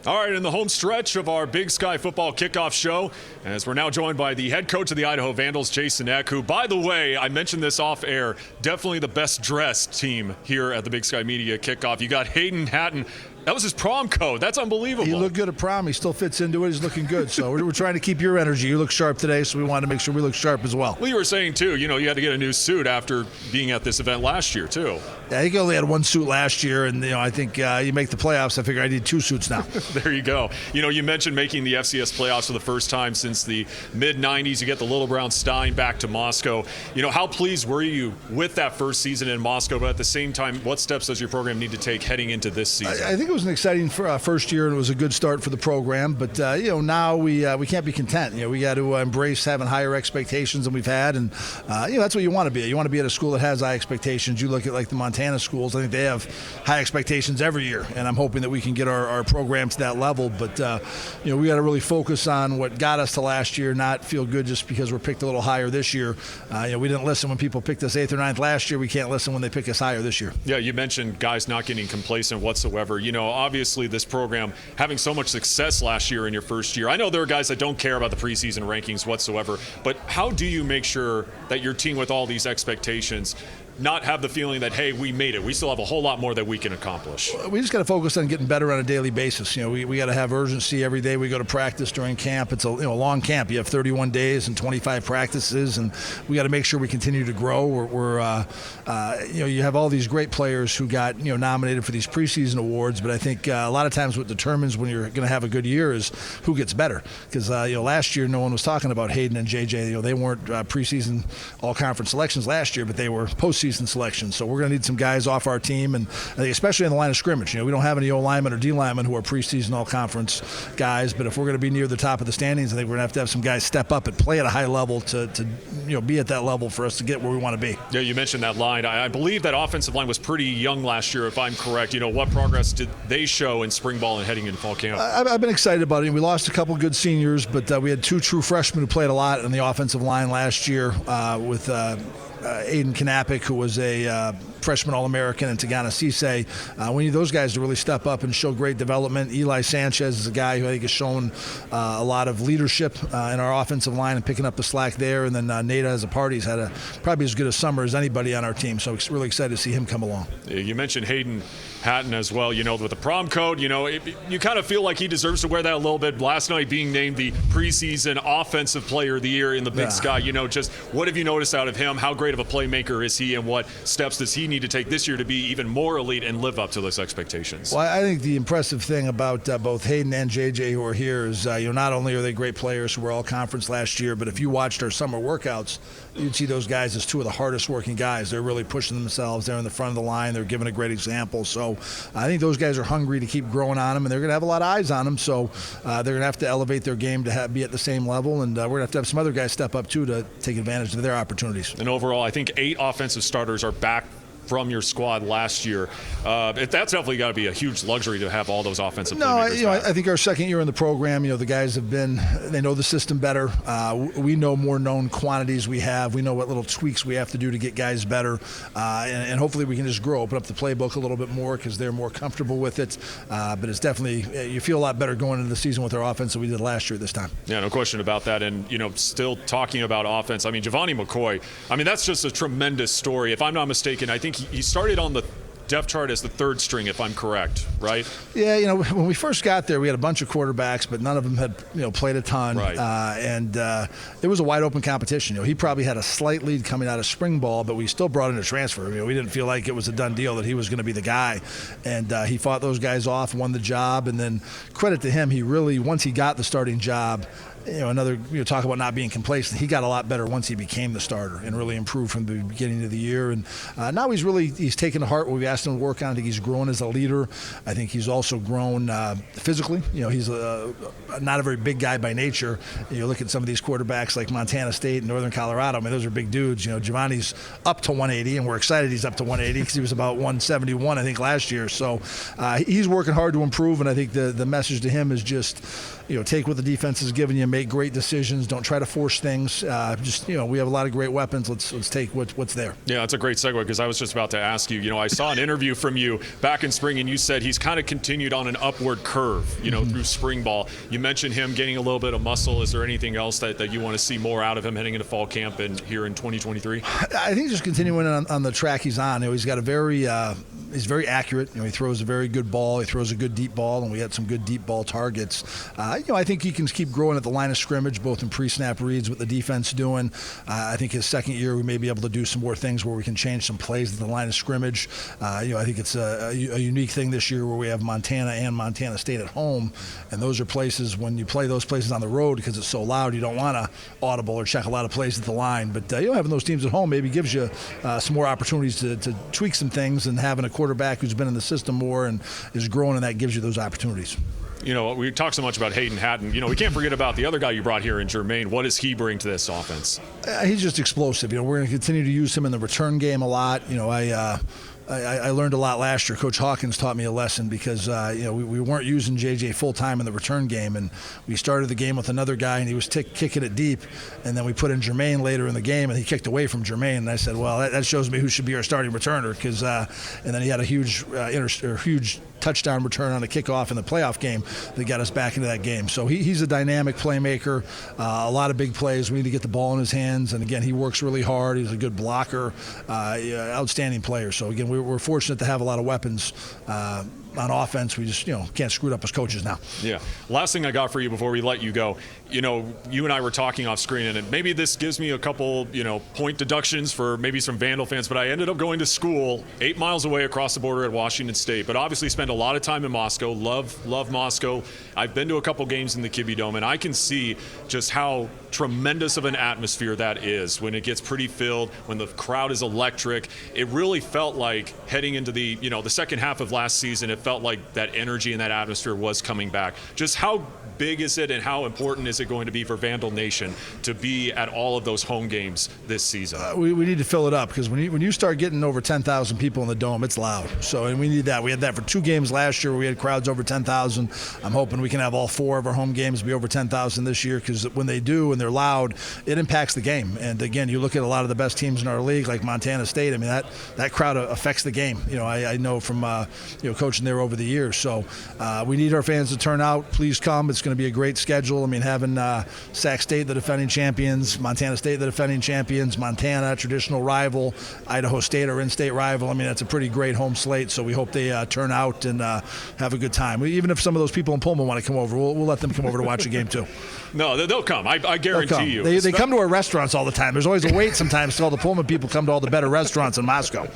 All right, in the home stretch of our Big Sky Football Kickoff show, as we're now joined by the head coach of the Idaho Vandals, Jason Eck, who, by the way, I mentioned this off air, definitely the best dressed team here at the Big Sky Media Kickoff. You got Hayden Hatton. That was his prom coat. That's unbelievable. He looked good at prom. He still fits into it. He's looking good. So we're trying to keep your energy. You look sharp today, so we wanted to make sure we look sharp as well. Well, you were saying, too, you had to get a new suit after being at this event last year, too. Yeah, he only had one suit last year, and I think you make the playoffs. I figure I need 2 suits now. There you go. You mentioned making the FCS playoffs for the first time since the mid-'90s. You get the Little Brown Stein back to Moscow. How pleased were you with that first season in Moscow? But at the same time, what steps does your program need to take heading into this season? I think it was an exciting first year, and it was a good start for the program. But now we can't be content. We got to embrace having higher expectations than we've had, and that's what you want to be. You want to be at a school that has high expectations. You look at like the Montana schools. I think they have high expectations every year, and I'm hoping that we can get our program to that level. But we got to really focus on what got us to last year, not feel good just because we're picked a little higher this year. We didn't listen when people picked us 8th or 9th last year. We can't listen when they pick us higher this year. Yeah, you mentioned guys not getting complacent whatsoever. Obviously this program having so much success last year in your first year. I know there are guys that don't care about the preseason rankings whatsoever, but how do you make sure that your team with all these expectations not have the feeling that, hey, we made it. We still have a whole lot more that we can accomplish. We just got to focus on getting better on a daily basis. We got to have urgency every day. We go to practice during camp. It's a long camp. You have 31 days and 25 practices, and we got to make sure we continue to grow. You have all these great players who got nominated for these preseason awards, but I think a lot of times what determines when you're going to have a good year is who gets better. Because last year no one was talking about Hayden and JJ. They weren't preseason all-conference selections last year, but they were postseason selection. So we're going to need some guys off our team, and I think especially in the line of scrimmage. We don't have any O linemen or D linemen who are preseason all-conference guys, but if we're going to be near the top of the standings, I think we're going to have some guys step up and play at a high level to be at that level for us to get where we want to be. Yeah, you mentioned that line. I believe that offensive line was pretty young last year, if I'm correct. What progress did they show in spring ball and heading into fall camp? I've been excited about it. We lost a couple good seniors, but we had 2 true freshmen who played a lot on the offensive line last year with Aiden Knappich, who was a freshman All-American, and Tagana Cisse. We need those guys to really step up and show great development. Eli Sanchez is a guy who I think has shown a lot of leadership in our offensive line and picking up the slack there. And then Nada as a party has had probably as good a summer as anybody on our team. So really excited to see him come along. You mentioned Hayden Hatton as well, with the prom code, you kind of feel like he deserves to wear that a little bit. Last night being named the preseason offensive player of the year in the Big Sky, just what have you noticed out of him? How great of a playmaker is he, and what steps does he need to take this year to be even more elite and live up to those expectations? Well, I think the impressive thing about both Hayden and JJ who are here is, not only are they great players who were all conference last year, but if you watched our summer workouts, you'd see those guys as two of the hardest working guys. They're really pushing themselves. They're in the front of the line. They're giving a great example. So I think those guys are hungry to keep growing on them, and they're going to have a lot of eyes on them. So they're going to have to elevate their game to be at the same level, and we're going to have some other guys step up too to take advantage of their opportunities. And overall, I think 8 offensive starters are back from your squad last year. That's definitely got to be a huge luxury to have all those offensive playmakers back. I think our second year in the program, the guys they know the system better. We know more known quantities we have. We know what little tweaks we have to do to get guys better. And hopefully we can just open up the playbook a little bit more because they're more comfortable with it. But it's definitely, you feel a lot better going into the season with our offense than we did last year at this time. Yeah, no question about that. And, still talking about offense, Giovanni McCoy, that's just a tremendous story. If I'm not mistaken, I think he started on the depth chart as the third string, if I'm correct, right? Yeah, when we first got there, we had a bunch of quarterbacks, but none of them had, played a ton. Right. And it was a wide open competition. He probably had a slight lead coming out of spring ball, but we still brought in a transfer. We didn't feel like it was a done deal that he was going to be the guy. And he fought those guys off, won the job, and then credit to him, he really, once he got the starting job, talk about not being complacent. He got a lot better once he became the starter and really improved from the beginning of the year. And now he's taken to heart what we asked him to work on. I think he's grown as a leader. I think he's also grown physically. He's not a very big guy by nature. You look at some of these quarterbacks like Montana State and Northern Colorado. Those are big dudes. Giovanni's up to 180, and we're excited he's up to 180 because he was about 171, I think, last year. So he's working hard to improve, and I think the message to him is just, take what the defense is giving you, make great decisions. Don't try to force things. We have a lot of great weapons. Let's take what's there. Yeah, that's a great segue because I was just about to ask you. I saw an interview from you back in spring, and you said he's kind of continued on an upward curve, through spring ball. You mentioned him getting a little bit of muscle. Is there anything else that you want to see more out of him heading into fall camp and here in 2023? I think just continuing on the track he's on. He's got he's very accurate. He throws a very good ball. He throws a good deep ball, and we had some good deep ball targets. I think he can keep growing at the line of scrimmage, both in pre-snap reads, what the defense doing. I think his second year we may be able to do some more things where we can change some plays at the line of scrimmage. I think it's a unique thing this year where we have Montana and Montana State at home, and those are places when you play those places on the road because it's so loud you don't want to audible or check a lot of plays at the line. But having those teams at home maybe gives you some more opportunities to tweak some things, and having a quarterback who's been in the system more and is growing, and that gives you those opportunities. We talk so much about Hayden Hatton. We can't forget about the other guy you brought here in Jermaine. What does he bring to this offense? He's just explosive. We're going to continue to use him in the return game a lot. I learned a lot last year. Coach Hawkins taught me a lesson because we weren't using JJ full time in the return game, and we started the game with another guy, and he was kicking it deep, and then we put in Jermaine later in the game, and he kicked away from Jermaine, and I said, well, that shows me who should be our starting returner, because and then he had a huge touchdown return on a kickoff in the playoff game that got us back into that game. So he's a dynamic playmaker, a lot of big plays. We need to get the ball in his hands, and again, he works really hard. He's a good blocker, outstanding player. So again, we're fortunate to have a lot of weapons on offense. We just can't screw it up as coaches now. Yeah. Last thing I got for you before we let you go, you and I were talking off screen, and maybe this gives me a couple point deductions for maybe some Vandal fans, but I ended up going to school 8 miles away across the border at Washington State, but obviously spent a lot of time in Moscow. Love Moscow. I've been to a couple games in the Kibbie Dome, and I can see just how tremendous of an atmosphere that is when it gets pretty filled, when the crowd is electric. It really felt like heading into the second half of last season, it felt like that energy and that atmosphere was coming back. Just how big is it and how important is it going to be for Vandal Nation to be at all of those home games this season? We need to fill it up because when you start getting over 10,000 people in the Dome, it's loud. So, and we need that. We had that for 2 games last year where we had crowds over 10,000. I'm hoping we can have all 4 of our home games be over 10,000 this year, because when they do and they're loud, it impacts the game. And again, you look at a lot of the best teams in our league, like Montana State. I mean, that crowd affects the game. I know from coaching there over the years. So we need our fans to turn out. Please come. It's going to be a great schedule. I mean, having Sac State, the defending champions, Montana State, the defending champions, Montana, traditional rival, Idaho State, our in-state rival. I mean, that's a pretty great home slate. So we hope they turn out and have a good time. Even if some of those people in Pullman want to come over, we'll let them come over to watch a game too. No, they'll come. I guarantee you. They come to our restaurants all the time. There's always a wait sometimes till all the Pullman people come to all the better restaurants in Moscow.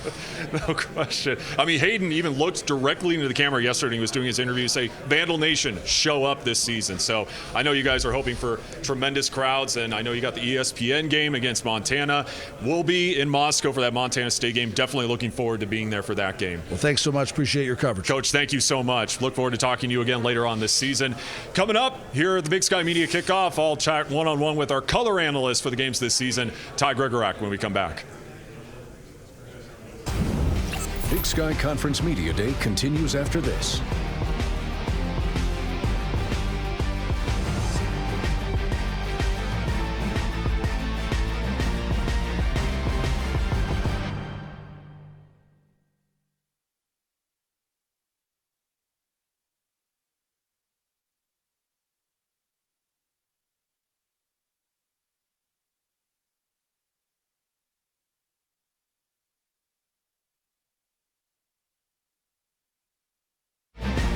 No question. I mean, Hayden even looked directly into the camera yesterday. He was doing his interview, say, Vandal Nation, show up this season. So I know you guys are hoping for tremendous crowds, and I know you got the ESPN game against Montana. We'll be in Moscow for that Montana State game. Definitely looking forward to being there for that game. Well, thanks so much. Appreciate your coverage. Coach, thank you so much. Look forward to talking to you again later on this season. Coming up here at the Big Sky Media Kickoff, I'll chat one-on-one with our color analyst for the games this season, Ty Gregorak, when we come back. Big Sky Conference Media Day continues after this.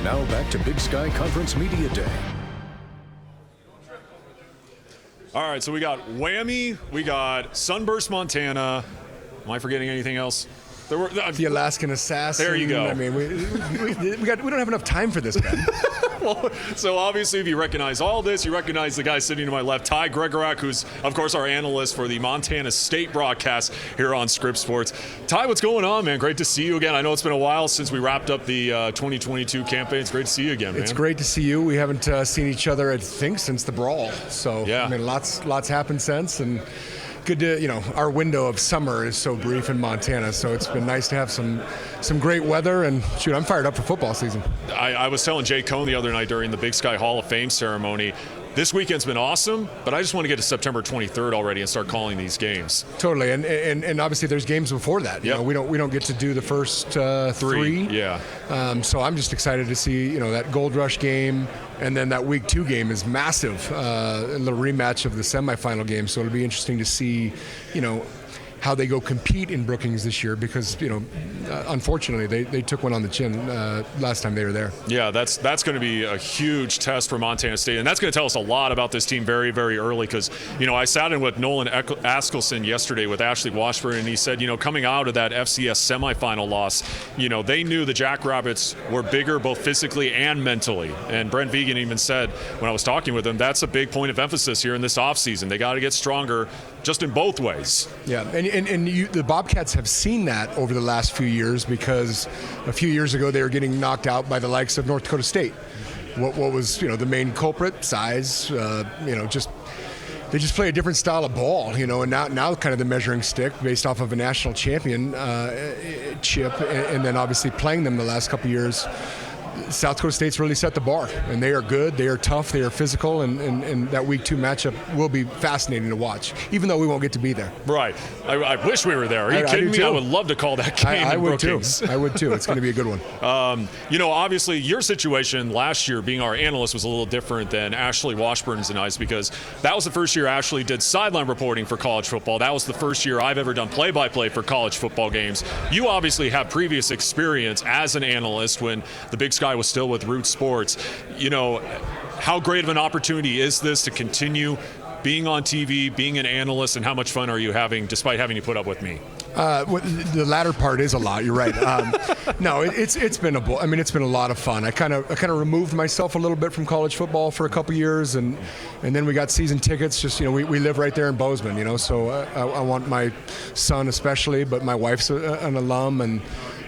Now back to Big Sky Conference Media Day. All right, so we got Whammy, we got Sunburst, Montana. Am I forgetting anything else? The Alaskan Assassin. There you go. I mean, we don't have enough time for this, Ben. Well, so obviously, if you recognize all this, you recognize the guy sitting to my left, Ty Gregorak, who's, of course, our analyst for the Montana State broadcast here on Scripps Sports. Ty, what's going on, man? Great to see you again. I know it's been a while since we wrapped up the 2022 campaign. It's great to see you again, man. It's great to see you. We haven't seen each other, I think, since the brawl. So, yeah. I mean, lots happened since, and good to, our window of summer is so brief in Montana, so it's been nice to have some great weather, and shoot, I'm fired up for football season. I was telling Jay Cohn the other night during the Big Sky Hall of Fame ceremony, this weekend's been awesome, but I just want to get to September 23rd already and start calling these games. Totally, and obviously there's games before that. Yep. We don't get to do the first three. Yeah. So I'm just excited to see that Gold Rush game, and then that Week 2 game is massive, a little rematch of the semifinal game. So it'll be interesting to see, how they go compete in Brookings this year, because unfortunately they took one on the chin last time they were there. Yeah, that's going to be a huge test for Montana State, and that's going to tell us a lot about this team very, very early, because I sat in with Nolan Askelson yesterday with Ashley Washburn, and he said coming out of that FCS semifinal loss, they knew the Jackrabbits were bigger both physically and mentally, and Brent Vigen even said when I was talking with him, that's a big point of emphasis here in this offseason. They got to get stronger just in both ways. Yeah, and the Bobcats have seen that over the last few years, because a few years ago they were getting knocked out by the likes of North Dakota State. What was the main culprit? Size. They just play a different style of ball, and now kind of the measuring stick based off of a national champion chip, and then obviously playing them the last couple of years. South Dakota State's really set the bar, and they are good, they are tough, they are physical, and that Week 2 matchup will be fascinating to watch, even though we won't get to be there. Right. I wish we were there. Are you kidding me? I would love to call that game I in would Brookings. too. I would too. It's going to be a good one. Obviously your situation last year being our analyst was a little different than Ashley Washburn's and I's, because that was the first year Ashley did sideline reporting for college football. That was the first year I've ever done play-by-play for college football games. You obviously have previous experience as an analyst when the Big Sky was still with Root Sports. How great of an opportunity is this to continue being on TV, being an analyst, and how much fun are you having despite having to put up with me? The latter part is a lot. You're right. No, it's been it's been a lot of fun. I kind of removed myself a little bit from college football for a couple years, and then we got season tickets. Just we live right there in Bozeman. So I want my son especially, but my wife's an alum, and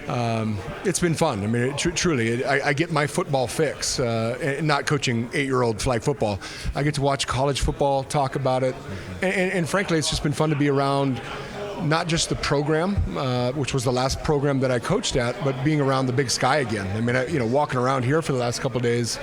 It's been fun. I mean, truly, I get my football fix. Not coaching 8-year-old flag football. I get to watch college football, talk about it, and frankly, it's just been fun to be around. Not just the program, which was the last program that I coached at, but being around the Big Sky again. I mean, walking around here for the last couple of days,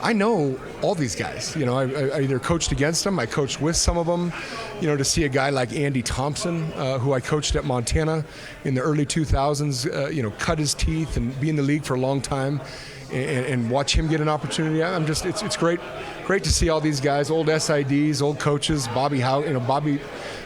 I know all these guys. I either coached against them, I coached with some of them. To see a guy like Andy Thompson, who I coached at Montana in the early 2000s, cut his teeth and be in the league for a long time, and watch him get an opportunity. It's great to see all these guys, old SIDs, old coaches.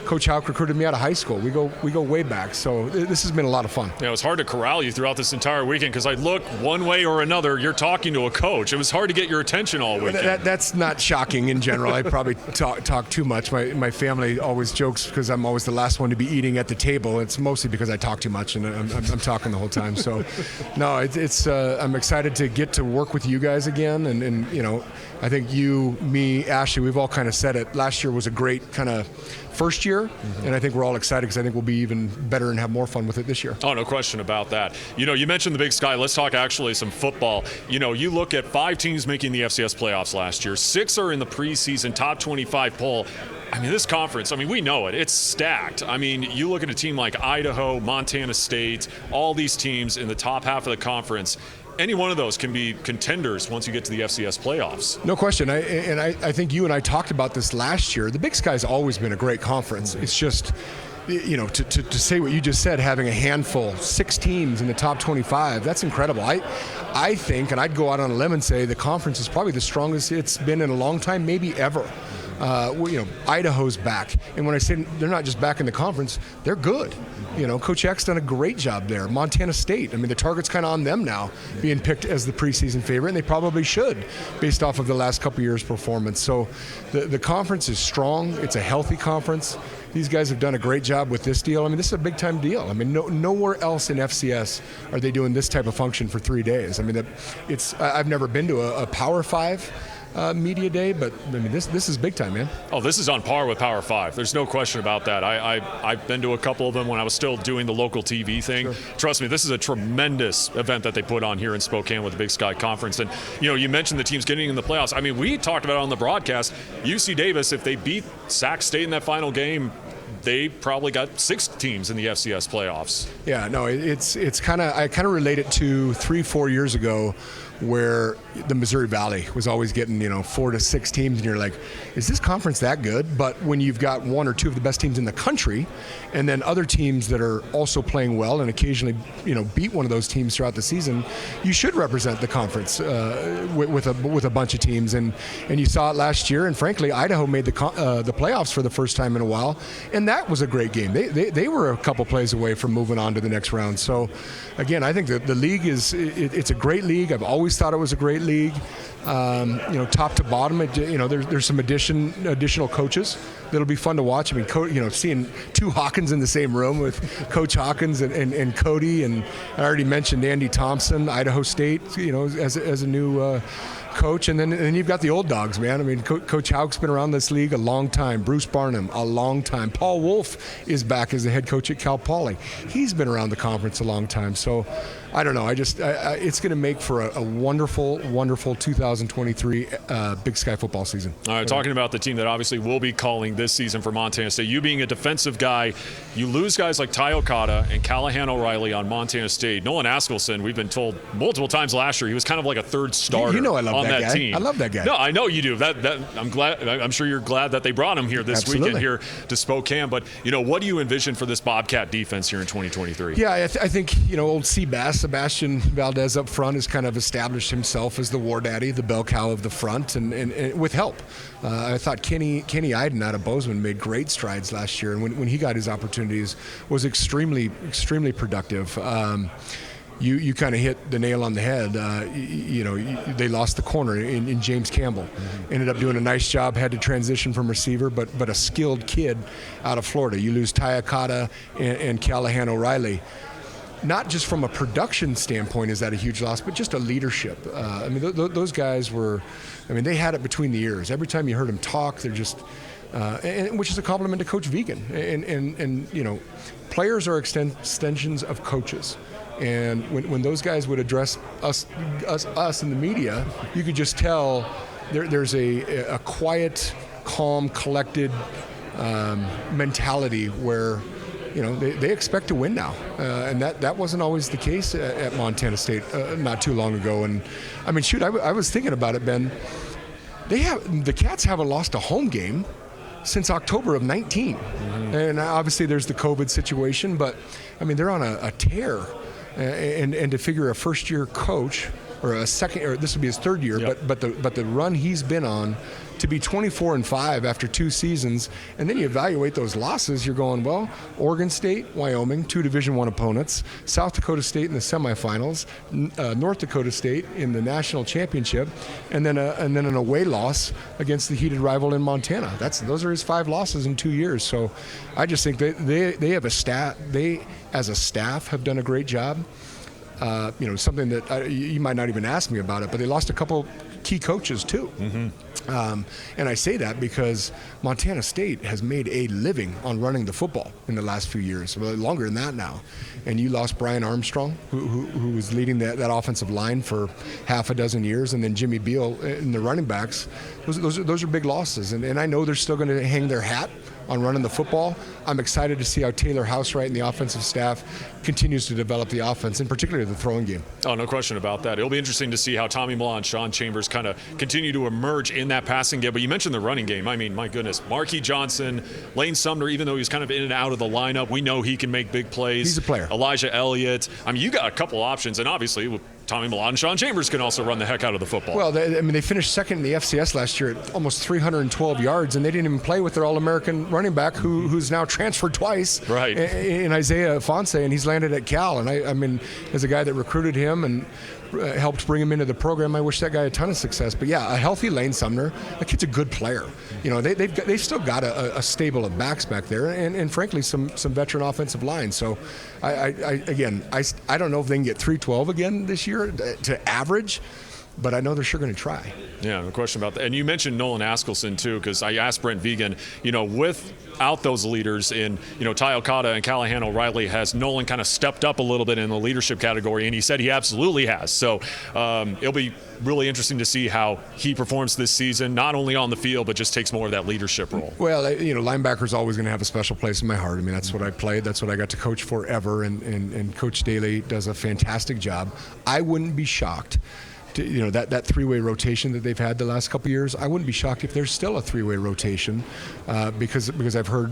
Coach Houck recruited me out of high school. We go way back. So this has been a lot of fun. Yeah, it was hard to corral you throughout this entire weekend because I look one way or another, you're talking to a coach. It was hard to get your attention all weekend. That's not shocking in general. I probably talk too much. My family always jokes because I'm always the last one to be eating at the table. It's mostly because I talk too much and I'm talking the whole time. So, no, I'm excited to get to work with you guys again. And I think you, me, Ashley, we've all kind of said it. Last year was a great kind of first year, and I think we're all excited because I think we'll be even better and have more fun with it this year. Oh, no question about that. You mentioned the Big Sky. Let's talk actually some football. You look at 5 teams making the FCS playoffs last year. 6 are in the preseason top 25 poll. I mean, this conference, we know it. It's stacked. You look at a team like Idaho, Montana State, all these teams in the top half of the conference. Any one of those can be contenders once you get to the FCS playoffs. No question. I think you and I talked about this last year. The Big Sky's always been a great conference. It's just, to say what you just said, having a handful, 6 teams in the top 25, that's incredible. I think, and I'd go out on a limb and say the conference is probably the strongest it's been in a long time, maybe ever. Idaho's back, and when I say they're not just back in the conference, they're good. Coach Eck's done a great job there. Montana State, the target's kind of on them now, being picked as the preseason favorite, and they probably should, based off of the last couple years' performance. So the conference is strong. It's a healthy conference. These guys have done a great job with this deal. This is a big-time deal. Nowhere else in FCS are they doing this type of function for 3 days. I've never been to a Power 5 media day, but this is big time, man. Oh, this is on par with Power 5. There's no question about that. I've been to a couple of them when I was still doing the local TV thing. Sure. Trust me, this is a tremendous event that they put on here in Spokane with the Big Sky Conference. And you mentioned the teams getting in the playoffs. We talked about it on the broadcast. UC Davis, if they beat Sac State in that final game, they probably got 6 teams in the FCS playoffs. Yeah, no, it's kind of, I kind of relate it to 3-4 years ago, where the Missouri Valley was always getting 4 to 6 teams, and you're like, is this conference that good? But when you've got 1 or 2 of the best teams in the country, and then other teams that are also playing well and occasionally beat one of those teams throughout the season, you should represent the conference with a bunch of teams, and you saw it last year. And frankly, Idaho made the playoffs for the first time in a while, and that was a great game. They were a couple plays away from moving on to the next round. So again, I think that the league it's a great league. I've always thought it was a great league. Top to bottom, there's some additional coaches that'll be fun to watch. Seeing 2 Hawkins in the same room with Coach Hawkins and Cody, and I already mentioned Andy Thompson, Idaho State, as a new coach, and then you've got the old dogs, man. Coach Houck's been around this league a long time. Bruce Barnum, a long time. Paul Wolf is back as the head coach at Cal Poly. He's been around the conference a long time. So I don't know. It's going to make for a wonderful, wonderful 2023 Big Sky football season. All right, talking about the team that obviously will be calling this season for Montana State. You being a defensive guy, you lose guys like Ty Okada and Callahan O'Reilly on Montana State. Nolan Askelson, we've been told multiple times last year, he was kind of like a third starter I love on that guy. team. I love that guy. No, I know you do. I'm sure you're glad that they brought him here this weekend here to Spokane. But what do you envision for this Bobcat defense here in 2023? Yeah, I think old Seabass, Sebastian Valdez up front, has kind of established himself as the war daddy, the bell cow of the front, and with help. I thought Kenny Iden out of Bozeman made great strides last year, and when he got his opportunities, was extremely productive. You kind of hit the nail on the head. They lost the corner in James Campbell. Ended up doing a nice job, had to transition from receiver, but a skilled kid out of Florida. You lose Ty Okada and Callahan O'Reilly. Not just from a production standpoint is that a huge loss, but just a leadership. Those guys were, they had it between the ears. Every time you heard them talk, they're just, which is a compliment to Coach Vegan. And players are extensions of coaches. And when those guys would address us in the media, you could just tell there's a quiet, calm, collected mentality where, they expect to win now, and that wasn't always the case at Montana State not too long ago. And I mean, shoot, I was thinking about it, Ben. The Cats haven't lost a home game since October of 19, and obviously there's the COVID situation, but I mean they're on a tear, and to figure a first-year coach or a second, or this would be his third year, but the run he's been on, to be 24-5 after 2 seasons, and then you evaluate those losses, you're going, well, Oregon State, Wyoming, 2 Division I opponents, South Dakota State in the semifinals, North Dakota State in the national championship, and then an away loss against the heated rival in Montana. Those are his 5 losses in 2 years. So I just think they have a staff. They, as a staff, have done a great job. Something that you might not even ask me about it, but they lost a couple key coaches too. And I say that because Montana State has made a living on running the football in the last few years, well, longer than that now. And you lost Brian Armstrong, who was leading that offensive line for half a dozen years, and then Jimmy Beal in the running backs. Those are big losses, and I know they're still going to hang their hat on running the football. I'm excited to see how Taylor Housewright and the offensive staff continues to develop the offense, in particular the throwing game. Oh, no question about that. It'll be interesting to see how Tommy Millan and Sean Chambers kind of continue to emerge in that passing game. But you mentioned the running game. I mean, my goodness, Marquis Johnson, Lane Sumner, even though he's kind of in and out of the lineup, we know he can make big plays. He's a player. Elijah Elliott. I mean, you got a couple options, and obviously with Tommy Millan and Sean Chambers can also run the heck out of the football. Well, they finished second in the FCS last year at almost 312 yards, and they didn't even play with their All-American running back who's now transferred twice in Isaiah Fonse, and he's landed at Cal. And I mean, as a guy that recruited him and helped bring him into the program, I wish that guy a ton of success. But yeah, a healthy Lane Sumner, that kid's a good player. They've still got a stable of backs back there, and frankly some veteran offensive line. So I don't know if they can get 312 again this year to average, but I know they're sure going to try. Yeah, no question about that. And you mentioned Nolan Askelson too, because I asked Brent Vegan, without those leaders in, Ty Okada and Callahan O'Reilly, has Nolan kind of stepped up a little bit in the leadership category? And he said he absolutely has. So it'll be really interesting to see how he performs this season, not only on the field, but just takes more of that leadership role. Well, linebacker's always going to have a special place in my heart. I mean, that's what I played. That's what I got to coach forever. And Coach Daly does a fantastic job. I wouldn't be shocked that 3-way rotation that they've had the last couple of years. I wouldn't be shocked if there's still a 3-way rotation because I've heard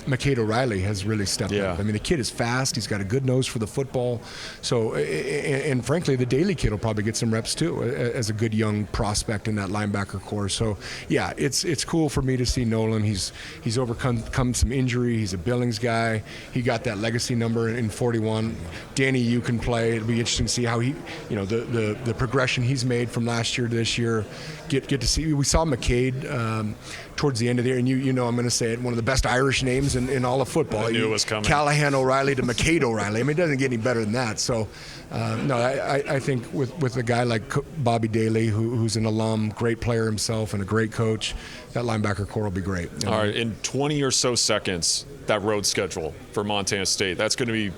McCade O'Reilly has really stepped up. I mean, the kid is fast. He's got a good nose for the football. So, and frankly, the Daly kid will probably get some reps too as a good young prospect in that linebacker core. So, yeah, it's cool for me to see Nolan. He's overcome some injury. He's a Billings guy. He got that legacy number in 41. Danny, you can play. It'll be interesting to see how he, the progression he's made from last year to this year. Get to see. We saw McCade towards the end of the year, and I'm going to say it, one of the best Irish names in all of football. I knew it was coming. Callahan O'Reilly to McCade O'Reilly. I mean, it doesn't get any better than that. So, I think with a guy like Bobby Daly, who's an alum, great player himself, and a great coach, that linebacker core will be great. All right, in 20 or so seconds, that road schedule for Montana State, that's going to be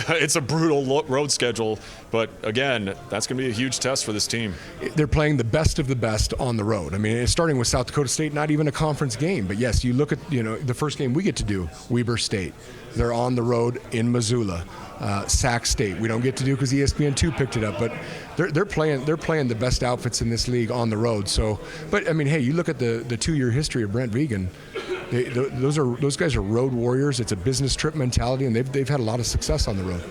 it's a brutal road schedule, but again, that's going to be a huge test for this team. They're playing the best of the best on the road. I mean, it's starting with South Dakota State, not even a conference game, but yes, you look at the first game we get to do, Weber State. They're on the road in Missoula. Sac State we don't get to do because ESPN2 picked it up, but they're playing the best outfits in this league on the road. So, but I mean, hey, you look at the 2-year history of Brent Vegan. Those guys are road warriors. It's a business trip mentality, and they've had a lot of success on the road.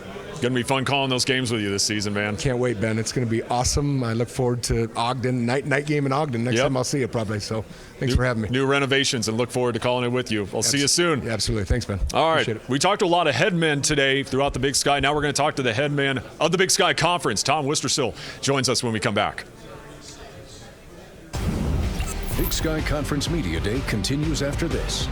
Going to be fun calling those games with you this season, man. Can't wait, Ben. It's going to be awesome. I look forward to Ogden, night game in Ogden. Next time I'll see you probably. So thanks for having me. New renovations, and look forward to calling it with you. I'll see you soon. Yeah, absolutely. Thanks, Ben. All right. We talked to a lot of head men today throughout the Big Sky. Now we're going to talk to the head man of the Big Sky Conference. Tom Wistrcill joins us when we come back. Big Sky Conference Media Day continues after this.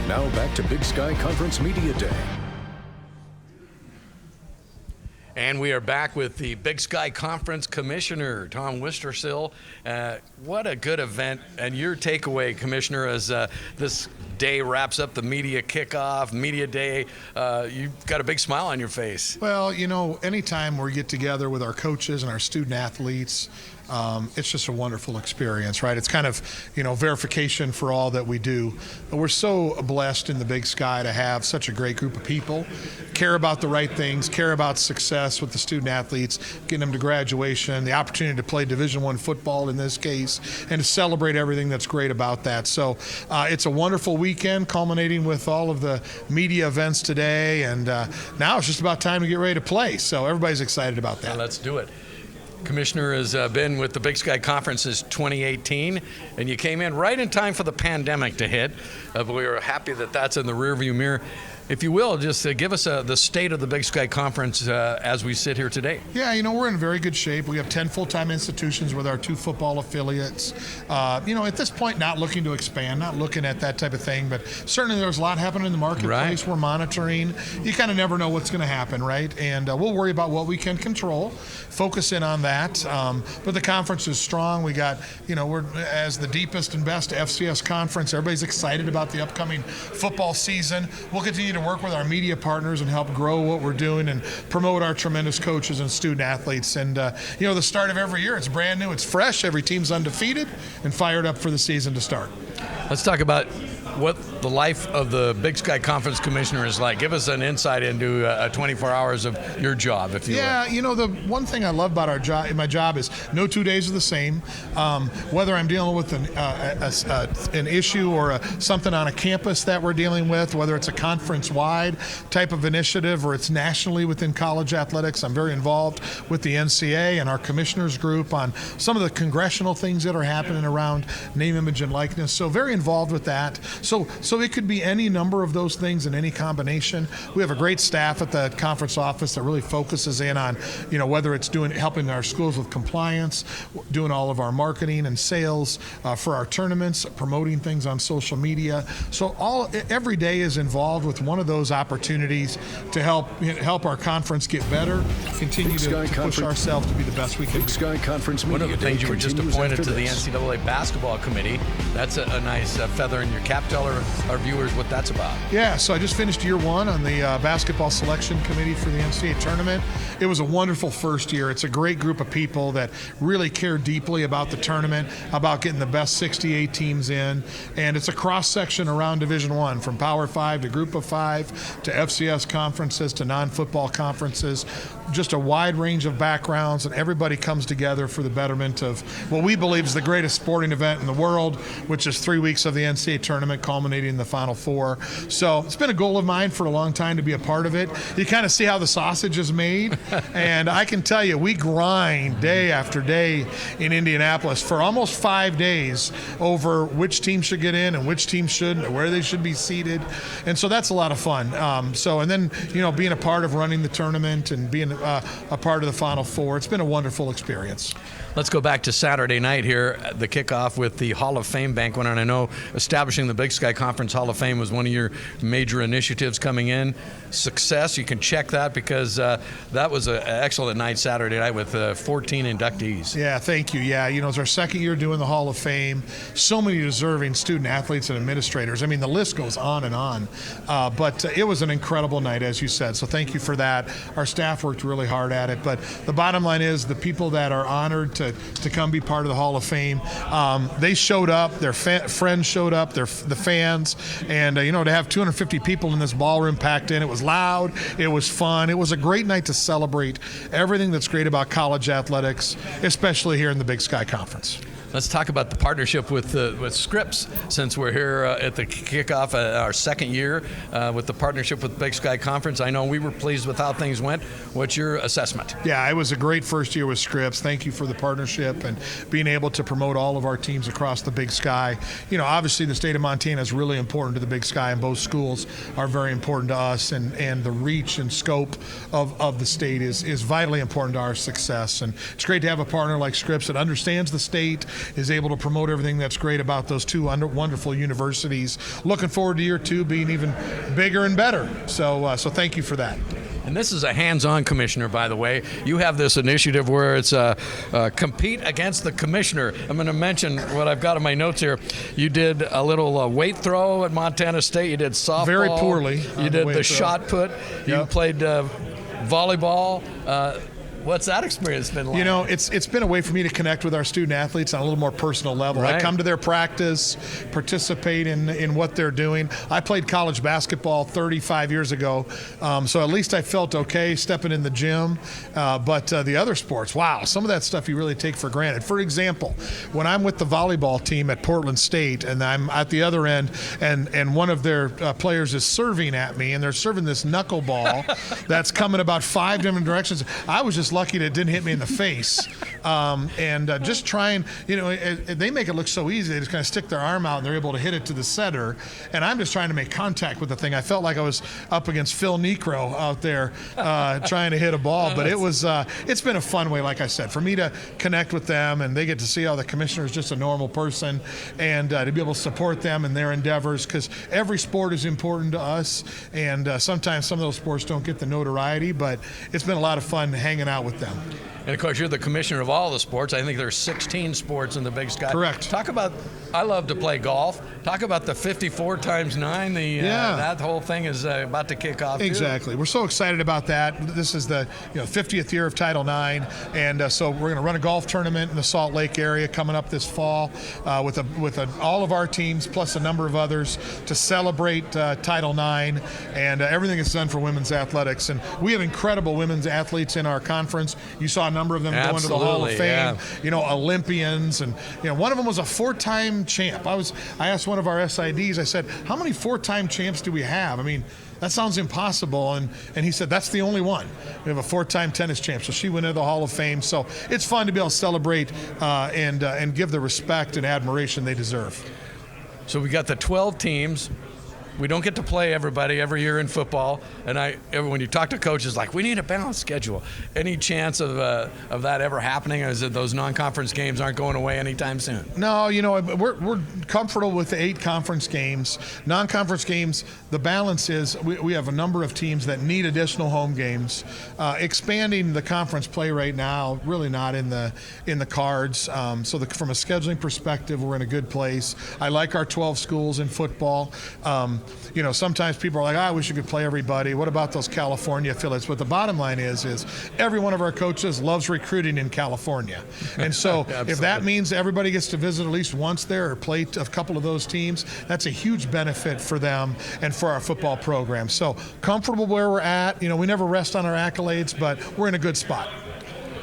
Now back to Big Sky Conference Media Day. And we are back with the Big Sky Conference Commissioner, Tom Wistrcill. What a good event. And your takeaway, Commissioner, as this day wraps up the media kickoff, media day, you've got a big smile on your face. Well, anytime we get together with our coaches and our student athletes, it's just a wonderful experience, right? It's kind of, verification for all that we do. We're so blessed in the Big Sky to have such a great group of people, care about the right things, care about success with the student athletes, getting them to graduation, the opportunity to play Division I football in this case, and to celebrate everything that's great about that. So it's a wonderful weekend, culminating with all of the media events today, and now it's just about time to get ready to play. So everybody's excited about that. Well, let's do it. Commissioner has been with the Big Sky Conference since 2018, and you came in right in time for the pandemic to hit. But we are happy that that's in the rearview mirror. If you will, just give us the state of the Big Sky Conference as we sit here today. Yeah, we're in very good shape. We have 10 full-time institutions with our 2 football affiliates. At this point, not looking to expand, not looking at that type of thing, but certainly there's a lot happening in the marketplace. Right. We're monitoring. You kind of never know what's going to happen, right? And we'll worry about what we can control, focus in on that. But the conference is strong. We got, we're as the deepest and best FCS conference. Everybody's excited about the upcoming football season. We'll continue to work with our media partners and help grow what we're doing and promote our tremendous coaches and student athletes. And, the start of every year, it's brand new, it's fresh. Every team's undefeated and fired up for the season to start. Let's talk about what the life of the Big Sky Conference Commissioner is like. Give us an insight into 24 hours of your job, if you will. Yeah, the one thing I love about my job is no 2 days are the same. Whether I'm dealing with an issue or something on a campus that we're dealing with, whether it's a conference-wide type of initiative or it's nationally within college athletics, I'm very involved with the NCAA and our commissioners group on some of the congressional things that are happening around name, image, and likeness. So very involved with that. So it could be any number of those things in any combination. We have a great staff at the conference office that really focuses in on, whether it's helping our schools with compliance, doing all of our marketing and sales for our tournaments, promoting things on social media. So every day is involved with one of those opportunities to help our conference get better, continue to push ourselves to be the best we can. Big Sky Conference Media One of the things you were just appointed to the this. NCAA basketball committee. That's a nice feather in your cap. Tell our viewers what that's about. Yeah, so I just finished year 1 on the basketball selection committee for the NCAA tournament. It was a wonderful first year. It's a great group of people that really care deeply about the tournament, about getting the best 68 teams in, and it's a cross-section around Division I, from Power 5 to Group of 5 to FCS conferences to non-football conferences. Just a wide range of backgrounds, and everybody comes together for the betterment of what we believe is the greatest sporting event in the world, which is 3 weeks of the NCAA tournament culminating in the Final Four. So it's been a goal of mine for a long time to be a part of it. You kind of see how the sausage is made, and I can tell you, we grind day after day in Indianapolis for almost 5 days over which team should get in and which team shouldn't, or where they should be seated, and so that's a lot of fun. And then being a part of running the tournament and being a part of the Final Four, it's been a wonderful experience. Let's go back to Saturday night here, the kickoff with the Hall of Fame banquet. And I know establishing the Big Sky Conference Hall of Fame was one of your major initiatives coming in. Success, you can check that because that was an excellent night Saturday night with 14 inductees. Yeah, thank you. Yeah, it's our second year doing the Hall of Fame. So many deserving student athletes and administrators. I mean, the list goes on and on. But it was an incredible night, as you said. So thank you for that. Our staff worked really hard at it. But the bottom line is the people that are honored to come be part of the Hall of Fame, they showed up. Their friends showed up. The fans. And, to have 250 people in this ballroom packed in, it was loud. It was fun. It was a great night to celebrate everything that's great about college athletics, especially here in the Big Sky Conference. Let's talk about the partnership with Scripps, since we're here at the kickoff our second year with the partnership with Big Sky Conference. I know we were pleased with how things went. What's your assessment? Yeah, it was a great first year with Scripps. Thank you for the partnership and being able to promote all of our teams across the Big Sky. Obviously the state of Montana is really important to the Big Sky, and both schools are very important to us, and the reach and scope of the state is vitally important to our success. And it's great to have a partner like Scripps that understands the state, is able to promote everything that's great about those two wonderful universities. Looking forward to year 2 being even bigger and better. So thank you for that. And this is a hands-on commissioner, by the way. You have this initiative where it's compete against the commissioner. I'm going to mention what I've got in my notes here. You did a little weight throw at Montana State. You did softball. Very poorly. You did the shot put. You played volleyball. What's that experience been like? You know, it's been a way for me to connect with our student athletes on a little more personal level. Right. I come to their practice, participate in what they're doing. I played college basketball 35 years ago, so at least I felt okay stepping in the gym. But the other sports, wow, some of that stuff you really take for granted. For example, when I'm with the volleyball team at Portland State and I'm at the other end and one of their players is serving at me and they're serving this knuckleball that's coming about 5 different directions, I was just lucky that it didn't hit me in the face. Just trying, they make it look so easy. They just kind of stick their arm out and they're able to hit it to the setter. And I'm just trying to make contact with the thing. I felt like I was up against Phil Necro out there trying to hit a ball. But it's been a fun way, like I said, for me to connect with them, and they get to see how the commissioner is just a normal person, and to be able to support them in their endeavors, because every sport is important to us. And sometimes some of those sports don't get the notoriety, but it's been a lot of fun hanging out with them. And of course, you're the commissioner of all the sports. I think there's 16 sports in the Big Sky. Correct. Talk about, I love to play golf. Talk about the 54 times 9. That whole thing is about to kick off. Exactly. We're so excited about that. This is the 50th year of Title IX, and so we're going to run a golf tournament in the Salt Lake area coming up this fall with all of our teams plus a number of others to celebrate Title IX and everything that's done for women's athletics. And we have incredible women's athletes in our conference. You saw a number of them go into the Hall of Fame. Yeah. Olympians, and one of them was a 4-time champ. I asked one of our SIDs, I said, how many 4-time champs do we have? I mean, that sounds impossible. And he said, that's the only one. We have a 4-time tennis champ. So she went into the Hall of Fame. So it's fun to be able to celebrate and give the respect and admiration they deserve. So we got the 12 teams. We don't get to play everybody every year in football, and when you talk to coaches, like, we need a balanced schedule. Any chance of that ever happening? Or is it those non-conference games aren't going away anytime soon? No, we're comfortable with the 8 conference games. Non-conference games, the balance is we have a number of teams that need additional home games. Expanding the conference play right now, really not in the cards. From a scheduling perspective, we're in a good place. I like our 12 schools in football. Sometimes people are like, I wish you could play everybody. What about those California affiliates? But the bottom line is every one of our coaches loves recruiting in California. And so if that means everybody gets to visit at least once there or play a couple of those teams, that's a huge benefit for them and for our football program. So comfortable where we're at. We never rest on our accolades, but we're in a good spot.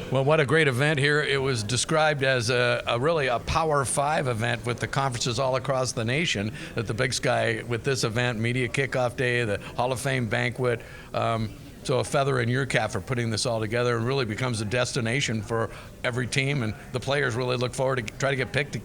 Well, what a great event here. It was described as really a Power 5 event with the conferences all across the nation at the Big Sky with this event, Media Kickoff Day, the Hall of Fame banquet. So a feather in your cap for putting this all together, and really becomes a destination for every team, and the players really look forward to try to get picked to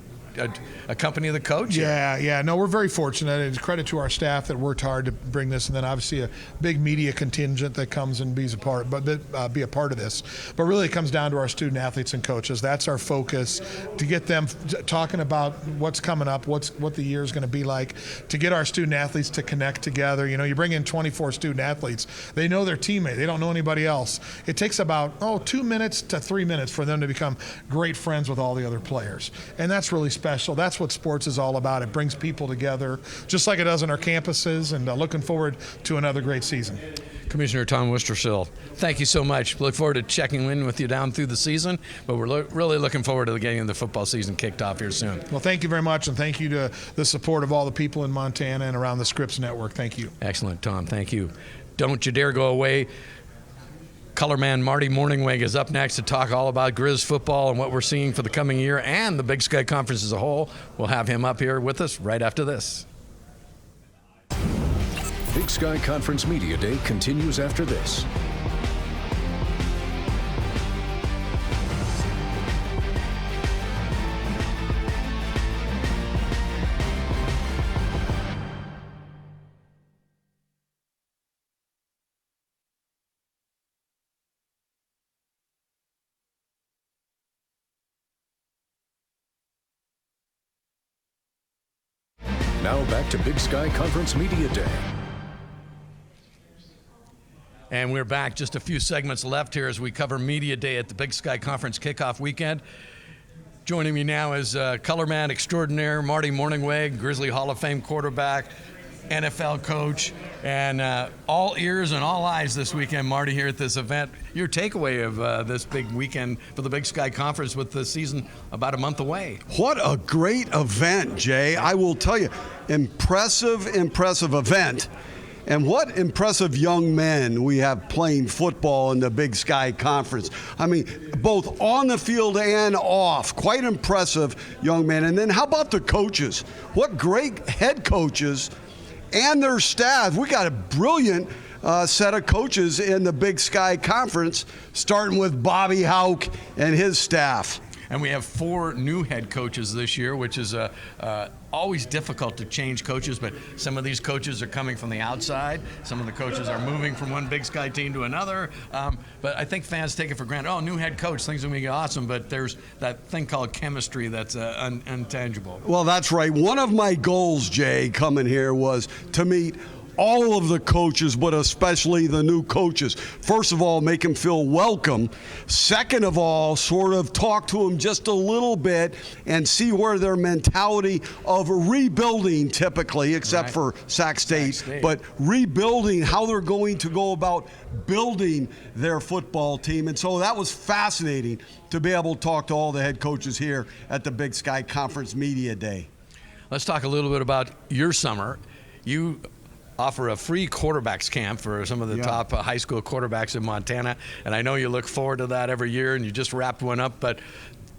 accompany the coach. No, we're very fortunate. It's credit to our staff that worked hard to bring this, and then obviously a big media contingent that comes and be a part of this. But really, it comes down to our student athletes and coaches. That's our focus, to get them talking about what's coming up, what the year is going to be like, to get our student athletes to connect together. You bring in 24 student athletes. They know their teammate. They don't know anybody else. It takes about 2 minutes to 3 minutes for them to become great friends with all the other players, and that's really special. That's what sports is all about. It brings people together, just like it does on our campuses, and looking forward to another great season. Commissioner Tom Wistrcill, thank you so much. Look forward to checking in with you down through the season, but we're really looking forward to getting the football season kicked off here soon. Well, thank you very much, and thank you to the support of all the people in Montana and around the Scripps Network. Thank you. Excellent, Tom. Thank you. Don't you dare go away. Color man Marty Morningweg is up next to talk all about Grizz football and what we're seeing for the coming year and the Big Sky Conference as a whole. We'll have him up here with us right after this. Big Sky Conference Media Day continues after this. Now back to Big Sky Conference Media Day. And we're back. Just a few segments left here as we cover Media Day at the Big Sky Conference kickoff weekend. Joining me now is color man extraordinaire Marty Mornhinweg, Grizzly Hall of Fame quarterback, NFL coach, and all ears and all eyes this weekend, Marty, here at this event. Your takeaway of this big weekend for the Big Sky Conference with the season about a month away. What a great event, Jay. I will tell you, impressive event. And what impressive young men we have playing football in the Big Sky Conference. I mean, both on the field and off. Quite impressive young men. And then how about the coaches? What great head coaches and their staff. We got a brilliant set of coaches in the Big Sky Conference, starting with Bobby Hauck and his staff. And we have 4 new head coaches this year, which is always difficult to change coaches, but some of these coaches are coming from the outside. Some of the coaches are moving from one Big Sky team to another. But I think fans take it for granted. Oh, new head coach, things are going to be awesome, but there's that thing called chemistry that's intangible. Well, that's right. One of my goals, Jay, coming here was to meet all of the coaches, but especially the new coaches. First of all, make them feel welcome. Second of all, sort of talk to them just a little bit and see where their mentality of rebuilding typically, except for Sac State, but rebuilding, how they're going to go about building their football team. And so that was fascinating to be able to talk to all the head coaches here at the Big Sky Conference Media Day. Let's talk a little bit about your summer. You offer a free quarterbacks camp for some of the top high school quarterbacks in Montana, and I know you look forward to that every year, and you just wrapped one up, but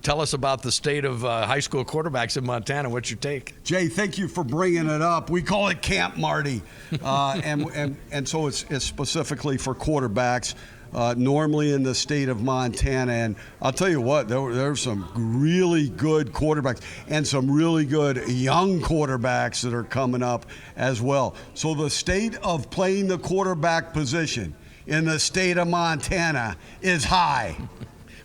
tell us about the state of high school quarterbacks in Montana. What's your take? Jay, thank you for bringing it up. We call it Camp Marty, and so it's specifically for quarterbacks. Normally in the state of Montana, and I'll tell you what, there's some really good quarterbacks and some really good young quarterbacks that are coming up as well. So the state of playing the quarterback position in the state of Montana is high.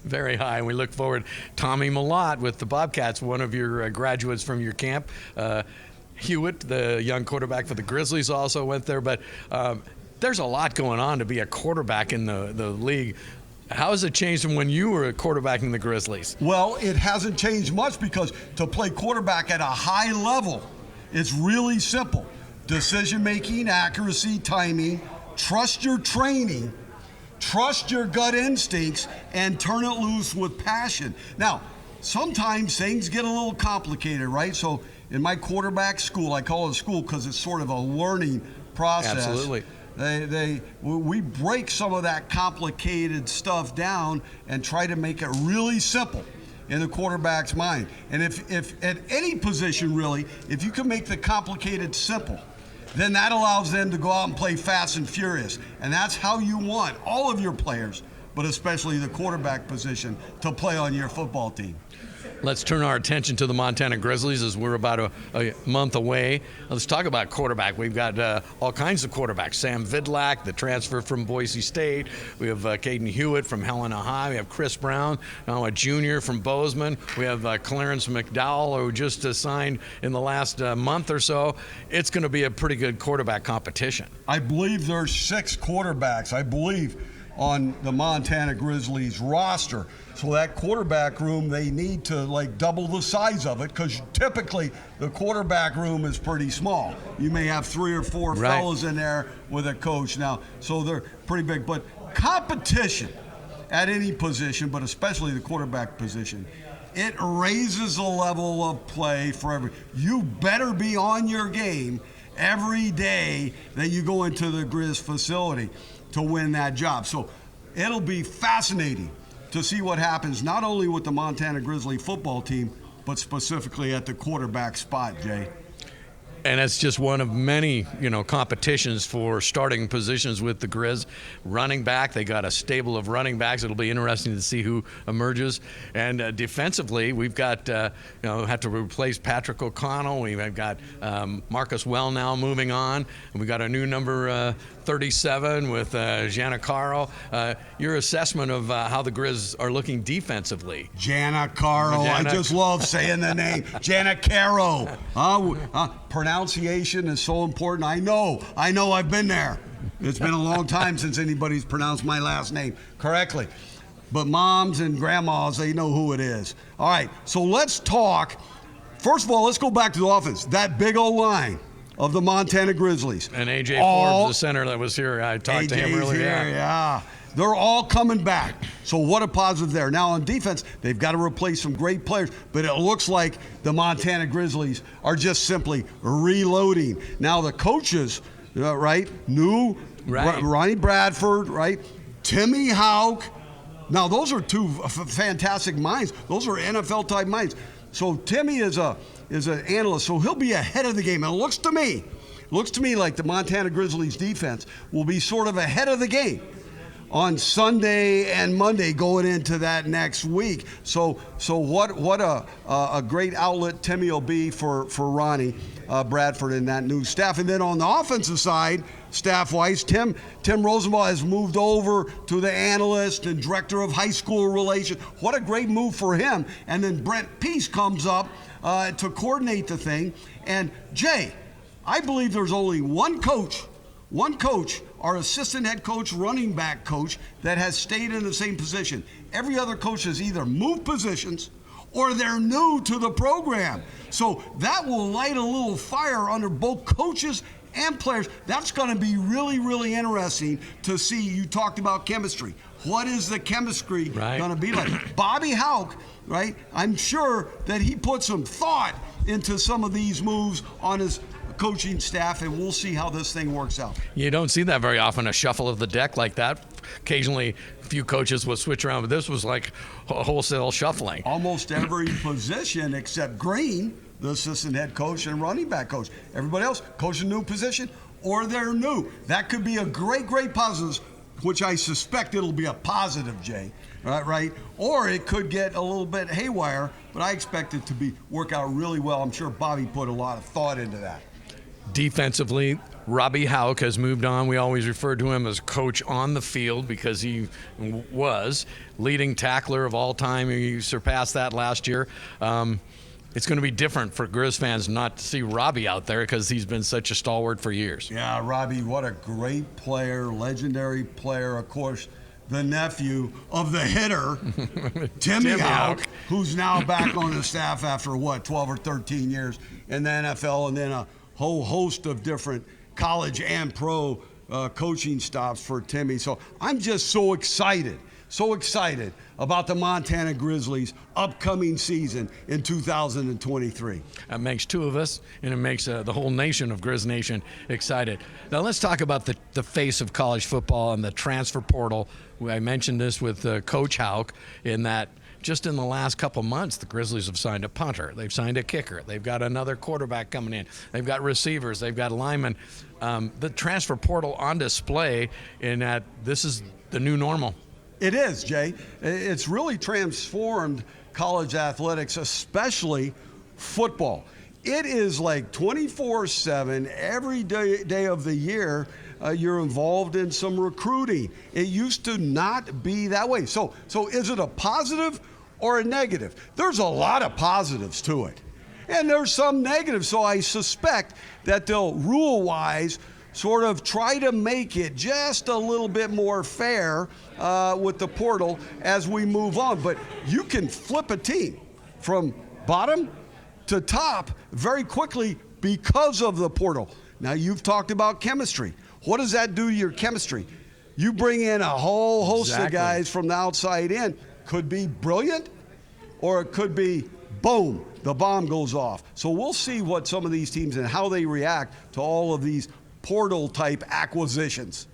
Very high, and we look forward. Tommy Mellott with the Bobcats, one of your graduates from your camp. Hewitt, the young quarterback for the Grizzlies, also went there, but there's a lot going on to be a quarterback in the league. How has it changed from when you were a quarterback in the Grizzlies? Well, it hasn't changed much because to play quarterback at a high level, it's really simple. Decision-making, accuracy, timing, trust your training, trust your gut instincts, and turn it loose with passion. Now, sometimes things get a little complicated, right? So in my quarterback school, I call it a school because it's sort of a learning process. Absolutely. We break some of that complicated stuff down and try to make it really simple in the quarterback's mind. And if at any position really, if you can make the complicated simple, then that allows them to go out and play fast and furious. And that's how you want all of your players, but especially the quarterback position, to play on your football team. Let's turn our attention to the Montana Grizzlies as we're about a month away. Let's talk about quarterback. We've got all kinds of quarterbacks. Sam Vidlak, the transfer from Boise State. We have Caden Hewitt from Helena High. We have Chris Brown, now a junior from Bozeman. We have Clarence McDowell, who just signed in the last month or so. It's going to be a pretty good quarterback competition. I believe there's 6 quarterbacks, on the Montana Grizzlies roster. So that quarterback room, they need to double the size of it, because typically the quarterback room is pretty small. You may have 3 or 4 fellas in there with a coach now, so they're pretty big. But competition at any position, but especially the quarterback position, it raises the level of play for every. You better be on your game every day that you go into the Grizz facility to win that job. So it'll be fascinating to see what happens not only with the Montana Grizzly football team, but specifically at the quarterback spot, Jay. And it's just one of many, competitions for starting positions with the Grizz. Running back, they got a stable of running backs. It'll be interesting to see who emerges. And defensively, we've got, have to replace Patrick O'Connell. We've got Marcus Wellnow moving on. And we got a new number 37 with Giancarlo. Your assessment of how the Grizz are looking defensively? Giancarlo. I just love saying the name. Giancarlo. pronunciation is so important. I know I've been there. It's been a long time since anybody's pronounced my last name correctly. But moms and grandmas, they know who it is. All right, so let's talk. First of all, let's go back to the offense. That big old line of the Montana Grizzlies. And A.J. Forbes, the center that was here, I talked to him earlier. Yeah. They're all coming back. So what a positive there. Now on defense, they've got to replace some great players, but it looks like the Montana Grizzlies are just simply reloading. Now the coaches, right? Ronnie Bradford, right? Timmy Houck. Now those are two fantastic minds. Those are NFL type minds. So Timmy is an analyst, so he'll be ahead of the game. And it looks to me like the Montana Grizzlies defense will be sort of ahead of the game on Sunday and Monday going into that next week. So what a great outlet Timmy will be for Ronnie Bradford and that new staff. And then on the offensive side, staff-wise, Tim Rosenbaugh has moved over to the analyst and director of high school relations. What a great move for him. And then Brent Peace comes up to coordinate the thing. And Jay, I believe there's only one coach, our assistant head coach, running back coach, that has stayed in the same position. Every other coach has either moved positions or they're new to the program. So that will light a little fire under both coaches and players. That's going to be really, really interesting to see. You talked about chemistry. What is the chemistry going to be like? Bobby Houck, right? I'm sure that he put some thought into some of these moves on his coaching staff, and we'll see how this thing works out. You don't see that very often, a shuffle of the deck like that. Occasionally, a few coaches will switch around, but this was like a wholesale shuffling. Almost every position except Green, the assistant head coach and running back coach. Everybody else, coach a new position, or they're new. That could be a great, great positive, which I suspect it'll be a positive, Jay, right? Or it could get a little bit haywire, but I expect it to work out really well. I'm sure Bobby put a lot of thought into that. Defensively, Robbie Houck has moved on. We always referred to him as coach on the field because he was leading tackler of all time. He surpassed that last year. It's going to be different for Grizz fans not to see Robbie out there because he's been such a stalwart for years. Yeah, Robbie, what a great player, legendary player. Of course, the nephew of the hitter, Timmy Houck, who's now back on the staff after, 12 or 13 years in the NFL, and then a whole host of different college and pro coaching stops for Timmy. So I'm just so excited about the Montana Grizzlies' upcoming season in 2023. That makes two of us, and it makes the whole nation of Grizz Nation excited. Now let's talk about the face of college football and the transfer portal. I mentioned this with Coach Houck in that just in the last couple months, the Grizzlies have signed a punter. They've signed a kicker. They've got another quarterback coming in. They've got receivers. They've got linemen. The transfer portal on display in that this is the new normal. It is, Jay. It's really transformed college athletics, especially football. It is like 24/7, every day of the year. You're involved in some recruiting. It used to not be that way. So is it a positive or a negative? There's a lot of positives to it, and there's some negatives. So I suspect that they'll rule-wise sort of try to make it just a little bit more fair with the portal as we move on. But you can flip a team from bottom to top very quickly because of the portal. Now, you've talked about chemistry. What does that do to your chemistry? You bring in a whole host of guys from the outside in. Could be brilliant, or it could be, boom, the bomb goes off. So we'll see what some of these teams and how they react to all of these portal-type acquisitions.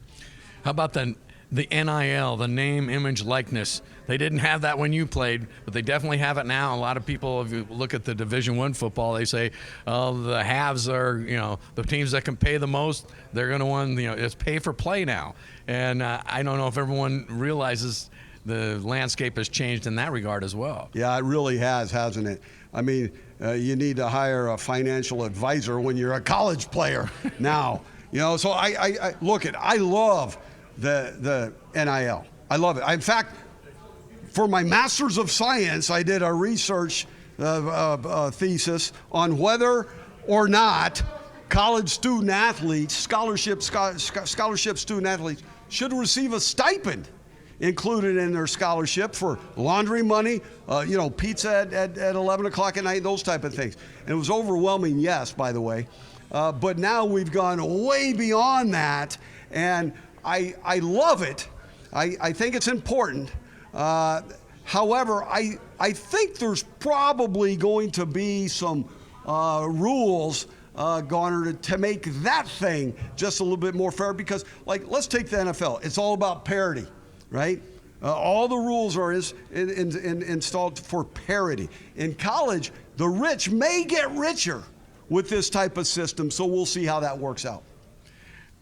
How about the NIL, the name, image, likeness? They didn't have that when you played, but they definitely have it now. A lot of people, if you look at the Division I football, they say, oh, the halves are, the teams that can pay the most, they're going to win, it's pay for play now. And I don't know if everyone realizes the landscape has changed in that regard as well. Yeah, it really has, hasn't it? I mean, you need to hire a financial advisor when you're a college player now. So I look at, I love the NIL. I love it. In fact, for my Master's of Science, I did a research thesis on whether or not, college student athletes, scholarship student athletes should receive a stipend included in their scholarship for laundry money, pizza at 11 o'clock at night, those type of things. And it was overwhelming yes, by the way. But now we've gone way beyond that, and I love it. I think it's important. However, I think there's probably going to be some rules garnered to make that thing just a little bit more fair, because, like, let's take the NFL. It's all about parity, right? All the rules are installed for parity. In college, the rich may get richer with this type of system, so we'll see how that works out.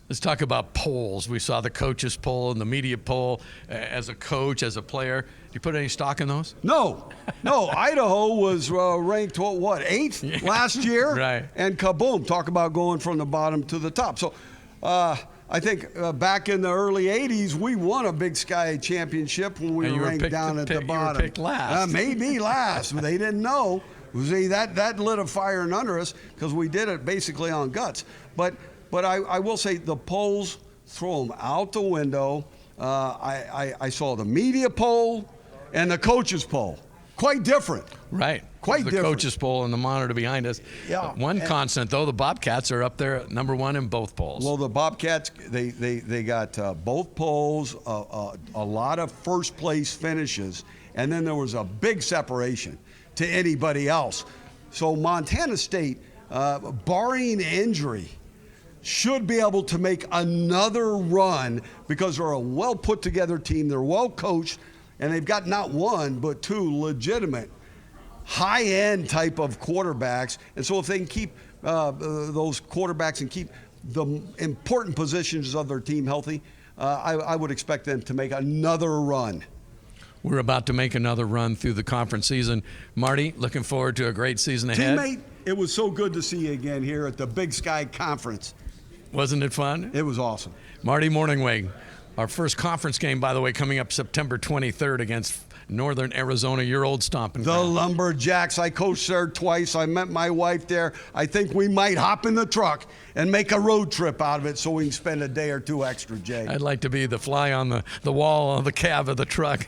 Let's talk about polls. We saw the coaches poll and the media poll. As a coach, as a player, do you put any stock in those? No. Idaho was ranked, eighth last year? Right. And kaboom, talk about going from the bottom to the top. So I think back in the early 80s, we won a Big Sky championship when we were ranked down at the bottom. You were picked last. Maybe last. They didn't know. See, that lit a fire under us because we did it basically on guts. But I will say the polls, throw them out the window. I saw the media poll and the coaches poll. Quite different. Right. Quite the different. Coaches poll and the monitor behind us. Yeah. One constant, though, the Bobcats are up there number one in both polls. Well, the Bobcats, they got both polls, a lot of first place finishes, and then there was a big separation to anybody else. So Montana State, barring injury, should be able to make another run because they're a well put together team. They're well coached, and they've got not one but two legitimate high end type of quarterbacks. And so if they can keep those quarterbacks and keep the important positions of their team healthy, I would expect them to make another run. We're about to make another run through the conference season. Marty, looking forward to a great season ahead. Teammate, it was so good to see you again here at the Big Sky Conference. Wasn't it fun? It was awesome. Marty Morningweg, our first conference game, by the way, coming up September 23rd against Northern Arizona, your old stomping ground. The Lumberjacks. I coached there twice. I met my wife there. I think we might hop in the truck and make a road trip out of it so we can spend a day or two extra, Jay. I'd like to be the fly on the wall of the cab of the truck.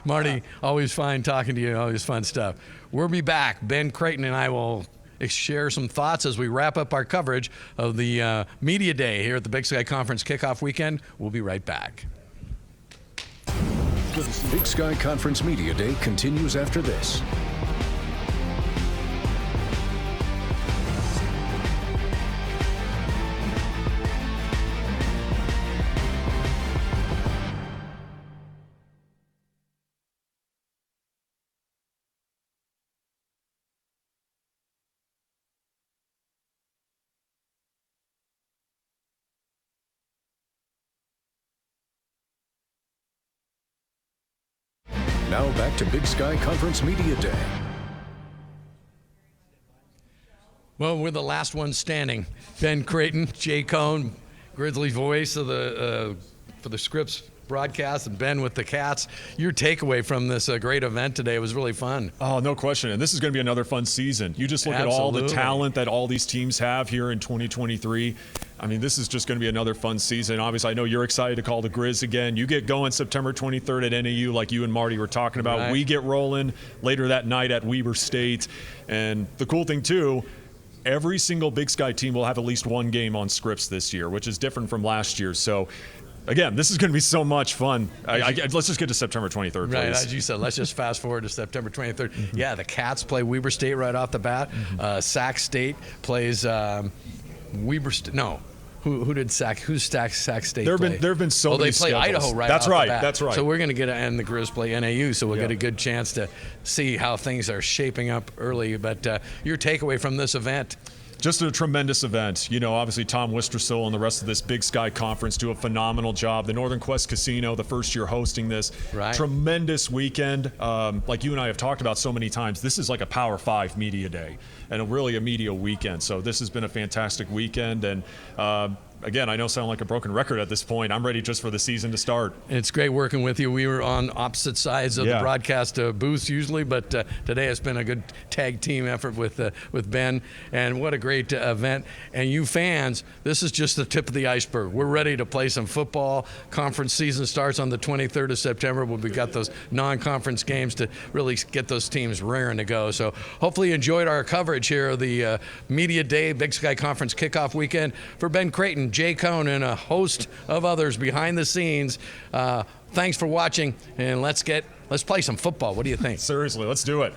Marty, always fine talking to you. Always fun stuff. We'll be back. Ben Creighton and I will share some thoughts as we wrap up our coverage of the Media Day here at the Big Sky Conference kickoff weekend. We'll be right back. The Big Sky Conference Media Day continues after this. Now back to Big Sky Conference Media Day. Well, we're the last one standing. Ben Creighton, Jay Cohn, Grizzlies voice of for the Scripps broadcast, and Ben with the Cats. Your takeaway from this great event today was really fun. Oh, no question. And this is going to be another fun season. You just look at all the talent that all these teams have here in 2023. I mean, this is just going to be another fun season. Obviously, I know you're excited to call the Grizz again. You get going September 23rd at NAU like you and Marty were talking about. Right. We get rolling later that night at Weber State. And the cool thing, too, every single Big Sky team will have at least one game on Scripps this year, which is different from last year. So, again, this is going to be so much fun. Let's just get to September 23rd, please. Right, as you said, let's just fast forward to September 23rd. Mm-hmm. Yeah, the Cats play Weber State right off the bat. Mm-hmm. Sac State plays Weber State. No. Who did Sac? Who's Sac State? There have been so many. They play schedules. Idaho right. That's off right. the bat. That's right. So we're going to get and the Grizz play NAU. So we'll get a good chance to see how things are shaping up early. But your takeaway from this event? Just a tremendous event. You know, obviously Tom Wistrcill and the rest of this Big Sky Conference do a phenomenal job. The Northern Quest Casino, the first year hosting this. Right. Tremendous weekend. Like you and I have talked about so many times, this is like a Power 5 media day and really a media weekend. So this has been a fantastic weekend. And again, I know I sound like a broken record at this point. I'm ready just for the season to start. It's great working with you. We were on opposite sides of the broadcast booths usually, but today it's been a good tag team effort with Ben. And what a great event. And you fans, this is just the tip of the iceberg. We're ready to play some football. Conference season starts on the 23rd of September when we've got those non-conference games to really get those teams raring to go. So hopefully you enjoyed our coverage here of the Media Day Big Sky Conference kickoff weekend. For Ben Creighton, Jay Cohn, and a host of others behind the scenes, thanks for watching, and let's play some football. What do you think? Seriously, let's do it.